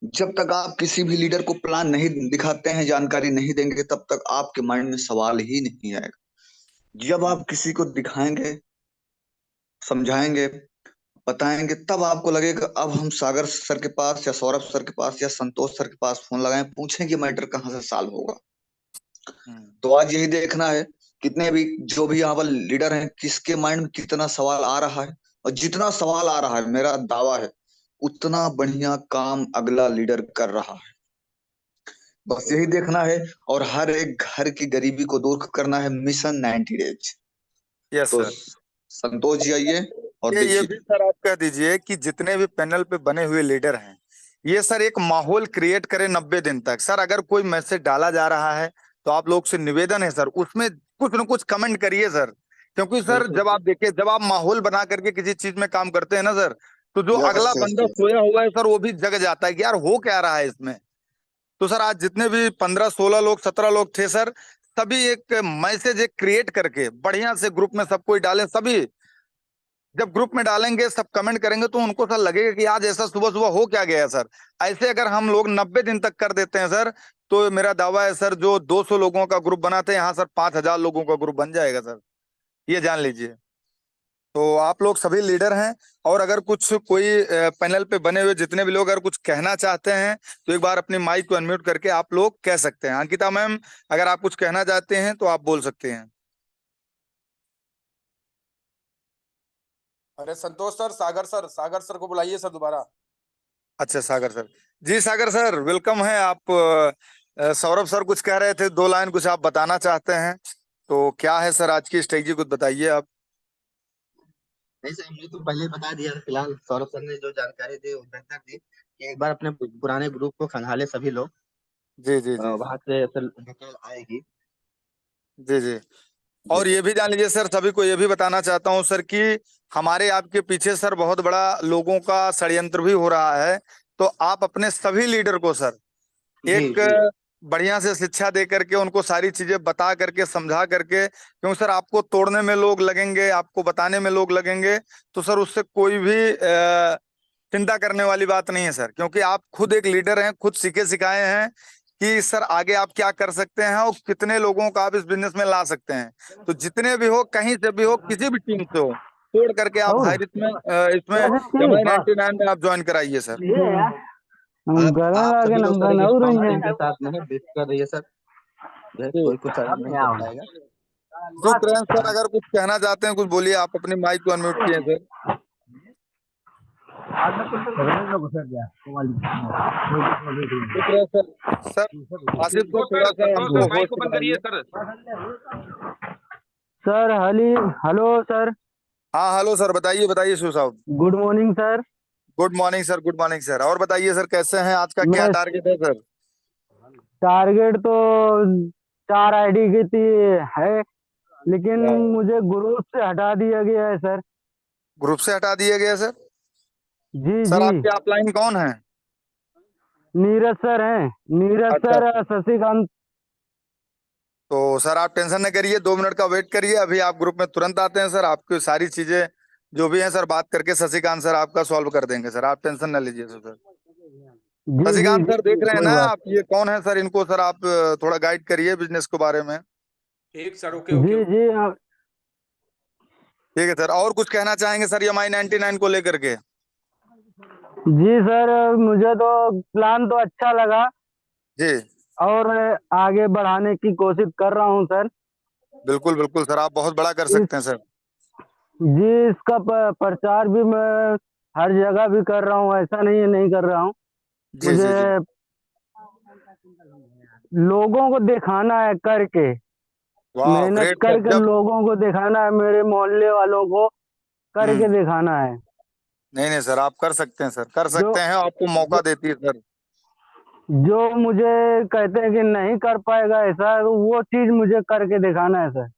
जब तक आप किसी भी लीडर को प्लान नहीं दिखाते हैं, जानकारी नहीं देंगे, तब तक आपके माइंड में सवाल ही नहीं आएगा। जब आप किसी को दिखाएंगे, समझाएंगे, बताएंगे, तब आपको लगेगा अब हम सागर सर के पास या सौरभ सर के पास या संतोष सर के पास फोन लगाएं, पूछें कि मैटर कहाँ से सॉल्व होगा। तो आज यही देखना है, कितने भी जो भी यहाँ पर लीडर हैं, किसके माइंड में कितना सवाल आ रहा है, और जितना सवाल आ रहा है, मेरा दावा है उतना बढ़िया काम अगला लीडर कर रहा है। बस यही देखना है, और हर एक घर की गरीबी को दूर करना है, मिशन 90 डेज। यस तो सर। संतोष जी आइए और ये देखिए। भी सर आप कह दीजिए कि जितने भी पैनल पे बने हुए लीडर हैं, ये सर एक माहौल क्रिएट करें 90 दिन तक। सर अगर कोई मैसेज डाला जा रहा है तो आप लोग से निवेदन है सर, उसमें कुछ न कुछ कमेंट करिए सर। क्योंकि सर जब आप देखिए, जब आप माहौल बना करके किसी चीज में काम करते हैं ना सर, तो जो यस अगला यस बंदा यस। सोया हुआ है सर वो भी जग जाता है कि यार हो क्या रहा है इसमें। तो सर आज जितने भी 15-16 लोग, 17 लोग थे सर, सभी एक मैसेज एक क्रिएट करके बढ़िया से ग्रुप में सब कोई डालें। सभी जब ग्रुप में डालेंगे, सब कमेंट करेंगे, तो उनको सर लगेगा कि आज ऐसा सुबह सुबह हो क्या गया सर। ऐसे अगर हम लोग 90 दिन तक कर देते हैं सर, तो मेरा दावा है सर, जो 200 लोगों का ग्रुप बनाते हैं यहाँ सर 5000 लोगों का ग्रुप बन जाएगा सर, ये जान लीजिए। तो आप लोग सभी लीडर हैं, और अगर कुछ कोई पैनल पे बने हुए जितने भी लोग अगर कुछ कहना चाहते हैं तो एक बार अपनी माइक को अनम्यूट करके आप लोग कह सकते हैं। अंकिता मैम, अगर आप कुछ कहना चाहते हैं तो आप बोल सकते हैं। अरे संतोष सर, सागर सर को बुलाइए सर दोबारा। अच्छा सागर सर, जी सागर सर वेलकम है आप। सौरभ सर कुछ कह रहे थे, 2 लाइन कुछ आप बताना चाहते हैं, तो क्या है सर आज की स्ट्रेटजी, कुछ बताइए आप। नहीं सर, हमने तो पहले ही बता दिया। फिलहाल सौरभ सर ने जो जानकारी दी वो बेहतर दी कि एक बार अपने पुराने ग्रुप को खंगाले सभी लोग, जी जी जी वहां से सर डिटेल आएगी। जी जी। और ये भी जान लीजिए सर, सभी को ये भी बताना चाहता हूँ सर कि हमारे आपके पीछे सर बहुत बड़ा लोगों का षड्यंत्र भी हो रहा है। तो आप अपने सभी लीडर को सर जी एक जी बढ़िया से शिक्षा दे करके, उनको सारी चीजें बता करके, समझा करके, क्योंकि सर आपको तोड़ने में लोग लगेंगे, आपको बताने में लोग लगेंगे, तो सर उससे कोई भी चिंता करने वाली बात नहीं है सर। क्योंकि आप खुद एक लीडर हैं, खुद सीखे सिखाए हैं कि सर आगे आप क्या कर सकते हैं और कितने लोगों को आप इस बिजनेस में ला सकते हैं। तो जितने भी हो, कहीं से भी हो, किसी भी टीम से हो, तोड़ करके आप हायर इसमें इसमें MI 99 में आप ज्वाइन कराइए सर। करने आप लगे सभी लोग सर नंगा एक नौ रही स्ट्रॉन्ग है टीम के साथ में बिट कर रही है सर। जो है कोई कुछ अर्न नहीं कर पाएगा। शुक्रिया सर, अगर कुछ कहना चाहते हैं कुछ बोलिए, आप अपनी माइक को अनम्यूट किए सर। शुक्रिया सर। सर आसिफ तो को थोड़ा सा तो हमको सर माइक होस्ट को बंद करिए बनाइए। सर। Sir hello sir. हाँ हेलो सर, बताइए बताइए शिव साहब। Good morning sir. Good morning sir, good morning sir. और बताइए सर, कैसे हैं, आज का क्या मैं टारगेट है सर? टारगेट तो 4 आईडी की थी है, लेकिन वाह, मुझे ग्रुप से हटा दिया गया है सर। ग्रुप से हटा दिए गए सर? जी सर जी। आपके अपलाइन कौन है? नीरज सर हैं, नीरज अच्छा सर, अच्छा। शशिकांत। तो सर आप टेंशन न करिए, 2 मिनट का वेट करिए, अभी आप ग्रुप में तुरंत आते हैं सर। आपकी सारी चीजें जो भी हैं सर, बात करके शशिकांत सर आपका सॉल्व कर देंगे सर, आप टेंशन न लीजिए सर। जी जी शशिकांत जी सर देख जी, रहे हैं कोई ना बात। आप, ये कौन है सर? इनको सर आप थोड़ा गाइड करिए बिजनेस के बारे में। एक सर, ओके ओके जी ओके। जी ठीक है सर, और कुछ कहना चाहेंगे सर MI99 को लेकर के? जी सर, मुझे तो प्लान तो अच्छा लगा जी और आगे बढ़ाने की कोशिश कर रहा हूँ सर। बिल्कुल बिल्कुल सर, आप बहुत बड़ा कर इस सकते हैं सर। जी इसका प्रचार भी मैं हर जगह भी कर रहा हूँ, ऐसा नहीं है नहीं कर रहा हूँ। जी जी जी। मुझे लोगों को दिखाना है करके, वाह मेहनत ग्रेट सर। करके जब लोगों को दिखाना है, मेरे मोहल्ले वालों को करके हम्म, दिखाना है। नहीं नहीं सर, आप कर सकते हैं सर, कर जो सकते हैं, आपको मौका जो देती है सर। जो मुझे कहते हैं कि नहीं कर पाएगा ऐसा, वो चीज मुझे करके दिखाना है सर।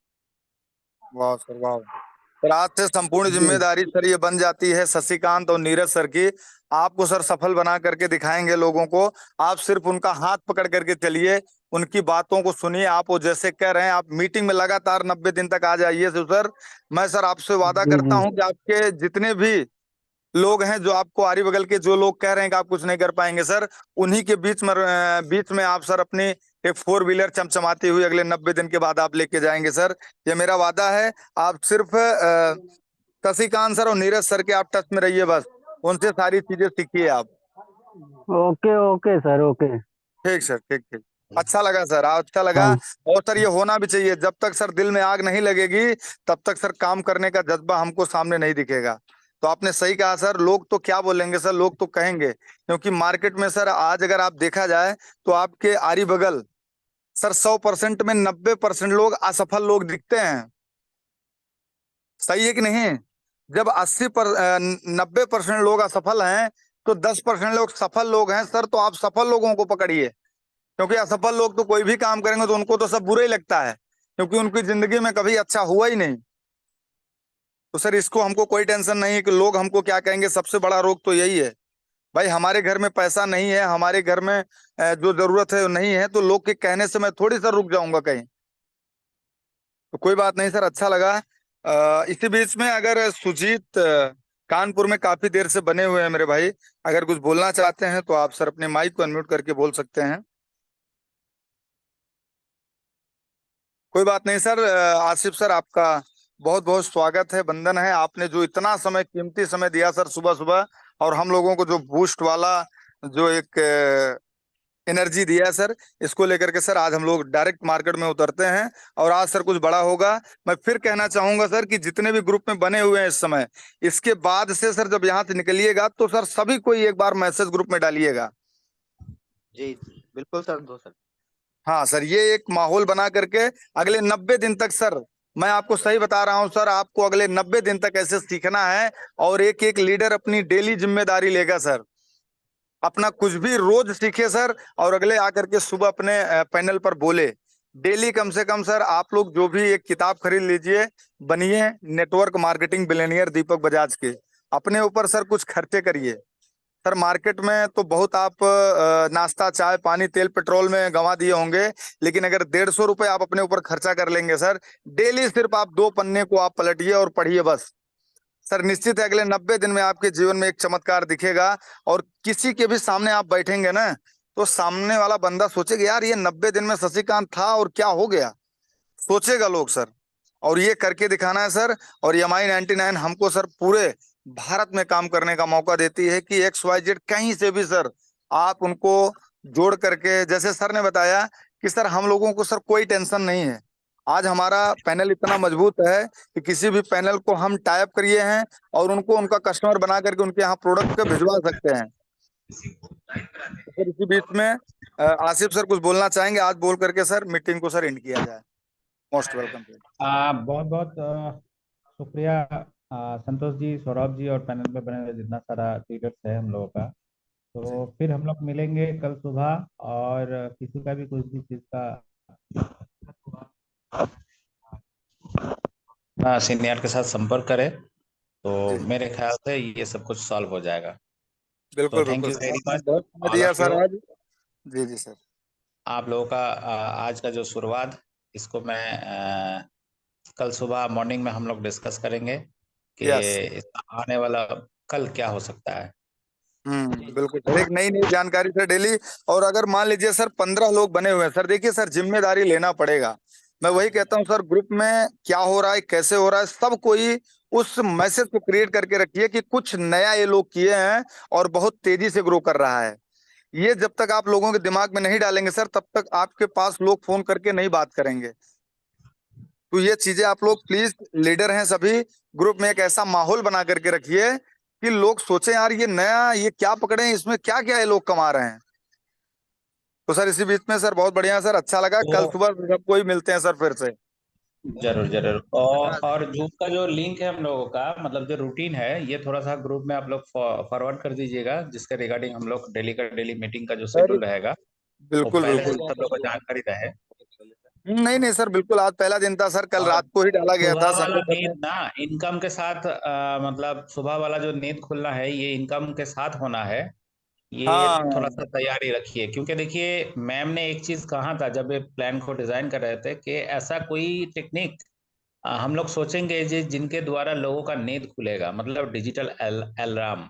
वाह सर वाह सर, आज से संपूर्ण जी जिम्मेदारी सर ये बन जाती है शशिकांत और नीरज सर की। आपको सर सफल बना करके दिखाएंगे लोगों को। आप सिर्फ उनका हाथ पकड़ करके चलिए, उनकी बातों को सुनिए। आप वो जैसे कह रहे हैं, आप मीटिंग में लगातार 90 दिन तक आ जाइए सर। मैं सर आपसे वादा जी करता जी हूं कि आपके जितने भी लोग हैं, जो आपको आरी बगल के जो लोग कह रहे हैं कि आप कुछ नहीं कर पाएंगे सर, उन्हीं के बीच में आप सर अपनी एक 4 व्हीलर चमचमाती हुई अगले 90 दिन के बाद आप लेके जाएंगे सर। ये मेरा वादा है। आप सिर्फ शशिकांत सर और नीरज सर के आप टच में रहिए, बस उनसे सारी चीजें सीखिए आप। Okay okay sir, okay. ठीक सर, ठीक ठीक। अच्छा लगा सर, अच्छा लगा। थैंक और सर ये होना भी चाहिए, जब तक सर दिल में आग नहीं लगेगी तब तक सर काम करने का जज्बा हमको सामने नहीं दिखेगा। तो आपने सही कहा सर, लोग तो क्या बोलेंगे सर, लोग तो कहेंगे, क्योंकि मार्केट में सर आज अगर आप देखा जाए तो आपके आरी बगल सर 100% में 90% लोग असफल लोग दिखते हैं। सही है कि नहीं? जब 90% लोग असफल हैं तो 10% लोग सफल लोग हैं सर। तो आप सफल लोगों को पकड़िए, क्योंकि असफल लोग तो कोई भी काम करेंगे तो उनको तो सब बुरा ही लगता है, क्योंकि उनकी जिंदगी में कभी अच्छा हुआ ही नहीं। तो सर इसको हमको कोई टेंशन नहीं है कि लोग हमको क्या कहेंगे। सबसे बड़ा रोग तो यही है भाई, हमारे घर में पैसा नहीं है, हमारे घर में जो जरूरत है वो नहीं है, तो लोग के कहने से मैं थोड़ी सर रुक जाऊंगा कहीं। तो कोई बात नहीं सर, अच्छा लगा। इसी बीच में अगर सुजीत कानपुर में काफी देर से बने हुए हैं मेरे भाई, अगर कुछ बोलना चाहते हैं तो आप सर अपने माइक को अनम्यूट करके बोल सकते हैं। कोई बात नहीं सर। आसिफ सर आपका बहुत बहुत स्वागत है, वंदन है। आपने जो इतना समय, कीमती समय दिया सर सुबह सुबह, और हम लोगों को जो बूस्ट वाला जो एक एनर्जी दिया है सर, इसको लेकर के सर आज हम लोग डायरेक्ट मार्केट में उतरते हैं और आज सर कुछ बड़ा होगा। मैं फिर कहना चाहूंगा सर कि जितने भी ग्रुप में बने हुए हैं इस समय, इसके बाद से सर जब यहाँ से निकलिएगा तो सर सभी को एक बार मैसेज ग्रुप में डालिएगा। जी बिल्कुल सर, दो सर। हाँ सर, ये एक माहौल बना करके अगले 90 दिन तक सर, मैं आपको सही बता रहा हूं सर, आपको अगले 90 दिन तक ऐसे सीखना है। और एक एक लीडर अपनी डेली जिम्मेदारी लेगा सर, अपना कुछ भी रोज सीखे सर, और अगले आकर के सुबह अपने पैनल पर बोले। डेली कम से कम सर आप लोग जो भी एक किताब खरीद लीजिए, बनिए नेटवर्क मार्केटिंग बिलियनियर दीपक बजाज के। अपने ऊपर सर कुछ खर्चे करिए सर। मार्केट में तो बहुत आप नाश्ता चाय पानी तेल पेट्रोल में गंवा दिए होंगे, लेकिन अगर 150 रुपए आप अपने ऊपर खर्चा कर लेंगे सर, डेली सिर्फ आप 2 पन्ने को आप पलटिए और पढ़िए बस, सर निश्चित है अगले 90 दिन में आपके जीवन में एक चमत्कार दिखेगा। और किसी के भी सामने आप बैठेंगे ना, तो सामने वाला बंदा सोचेगा यार ये 90 दिन में शशिकांत था और क्या हो गया, सोचेगा लोग सर। और ये करके दिखाना है सर। और MI99 हमको सर पूरे भारत में काम करने का मौका देती है कि XYZ कहीं से भी सर आप उनको जोड़ करके, जैसे सर ने बताया कि सर हम लोगों को सर कोई टेंशन नहीं है। आज हमारा पैनल इतना मजबूत है कि किसी भी पैनल को हम टाइप करिए हैं और उनको उनका कस्टमर बना करके उनके यहाँ प्रोडक्ट को भिजवा सकते हैं। सर इसी बीच में आसिफ सर कुछ बोलना चाहेंगे? आज बोल करके सर मीटिंग को सर एंड किया जाए। Most welcome sir. बहुत बहुत शुक्रिया संतोष जी, सौरभ जी और पैनल पे बने हुए जितना सारा लीडर्स है हम लोगों का। तो फिर हम लोग मिलेंगे कल सुबह, और किसी का भी कुछ भी चीज का सीनियर के साथ संपर्क करें तो मेरे ख्याल से ये सब कुछ सॉल्व हो जाएगा। बिल्कुल तो थैंक यू बिल्कुल वेरी सर, मच बहुत समय ऑल दिया ऑफ सर यू। आज। जी जी सर। आप लोगों का आज का जो शुरुआत, इसको मैं कल सुबह मॉर्निंग में हम लोग डिस्कस करेंगे कि यस। आने वाला कल क्या हो सकता है। बिल्कुल सर, एक नई नई जानकारी सर डेली। और अगर मान लीजिए सर 15 लोग बने हुए हैं सर, देखिए सर जिम्मेदारी लेना पड़ेगा। मैं वही कहता हूँ सर, ग्रुप में क्या हो रहा है, कैसे हो रहा है, सब कोई उस मैसेज को क्रिएट करके रखिए कि कुछ नया ये लोग किए हैं और बहुत तेजी से ग्रो कर रहा है। ये जब तक आप लोगों के दिमाग में नहीं डालेंगे सर, तब तक आपके पास लोग फोन करके नहीं बात करेंगे। तो ये चीजें आप लोग प्लीज, लीडर हैं सभी, ग्रुप में एक ऐसा माहौल बना करके रखिए कि लोग सोचें यार ये नया, ये क्या पकड़े हैं, इसमें क्या क्या ये लोग कमा रहे हैं। तो सर इसी बीच में सर बहुत बढ़िया सर, अच्छा लगा। कल सुबह सब कोई मिलते हैं सर फिर से। जरूर जरूर। और जूम का जो लिंक है हम लोगों का, मतलब जो रूटीन है, ये थोड़ा सा ग्रुप में आप लोग फॉरवर्ड कर दीजिएगा, जिसके रिगार्डिंग हम लोग डेली का डेली मीटिंग का जो शेड्यूल रहेगा वो बिल्कुल पहले से बिल्कुल। सब लोग को जानकारी रहे। नहीं नहीं सर, बिल्कुल आज पहला दिन था सर, कल और रात को ही डाला गया सुबह था वाला संजय सर ने। नींद ना इनकम के साथ, मतलब सुबह वाला जो नींद खुलना है ये इनकम के साथ होना है। ये थोड़ा हाँ सा तैयारी रखिए, क्योंकि देखिए मैम ने एक चीज कहा था जब ये प्लान को डिजाइन कर रहे थे कि ऐसा कोई टेक्निक हम लोग सोचेंगे जिनके द्वारा लोगों का नींद खुलेगा, मतलब डिजिटल अलार्म।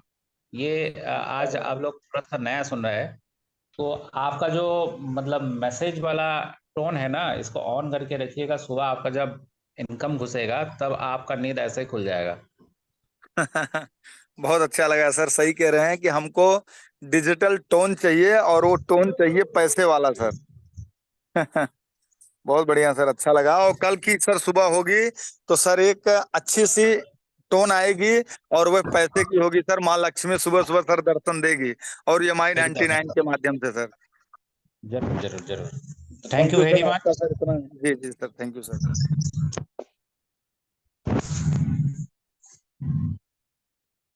ये आज आप लोग थोड़ा सा नया सुन रहे हैं, तो आपका जो मतलब मैसेज वाला टोन है ना, इसको ऑन करके रखिएगा। सुबह आपका जब इनकम घुसेगा तब आपका नींद ऐसे ही खुल जाएगा। बहुत अच्छा लगा सर, सही कह रहे हैं कि हमको डिजिटल टोन चाहिए और वो टोन चाहिए पैसे वाला सर। बहुत बढ़िया सर, अच्छा लगा। और कल की सर सुबह होगी तो सर एक अच्छी सी टोन आएगी और वह पैसे की होगी सर। माँ लक्ष्मी सुबह सुबह सर दर्शन देगी, और ये माई एकदम 99 के एकदम, माध्यम से सर। जरूर जरूर जरूर। Thank thank you you very sir आपका मच। सर इतना। जी जी सर, थैंक यू सर।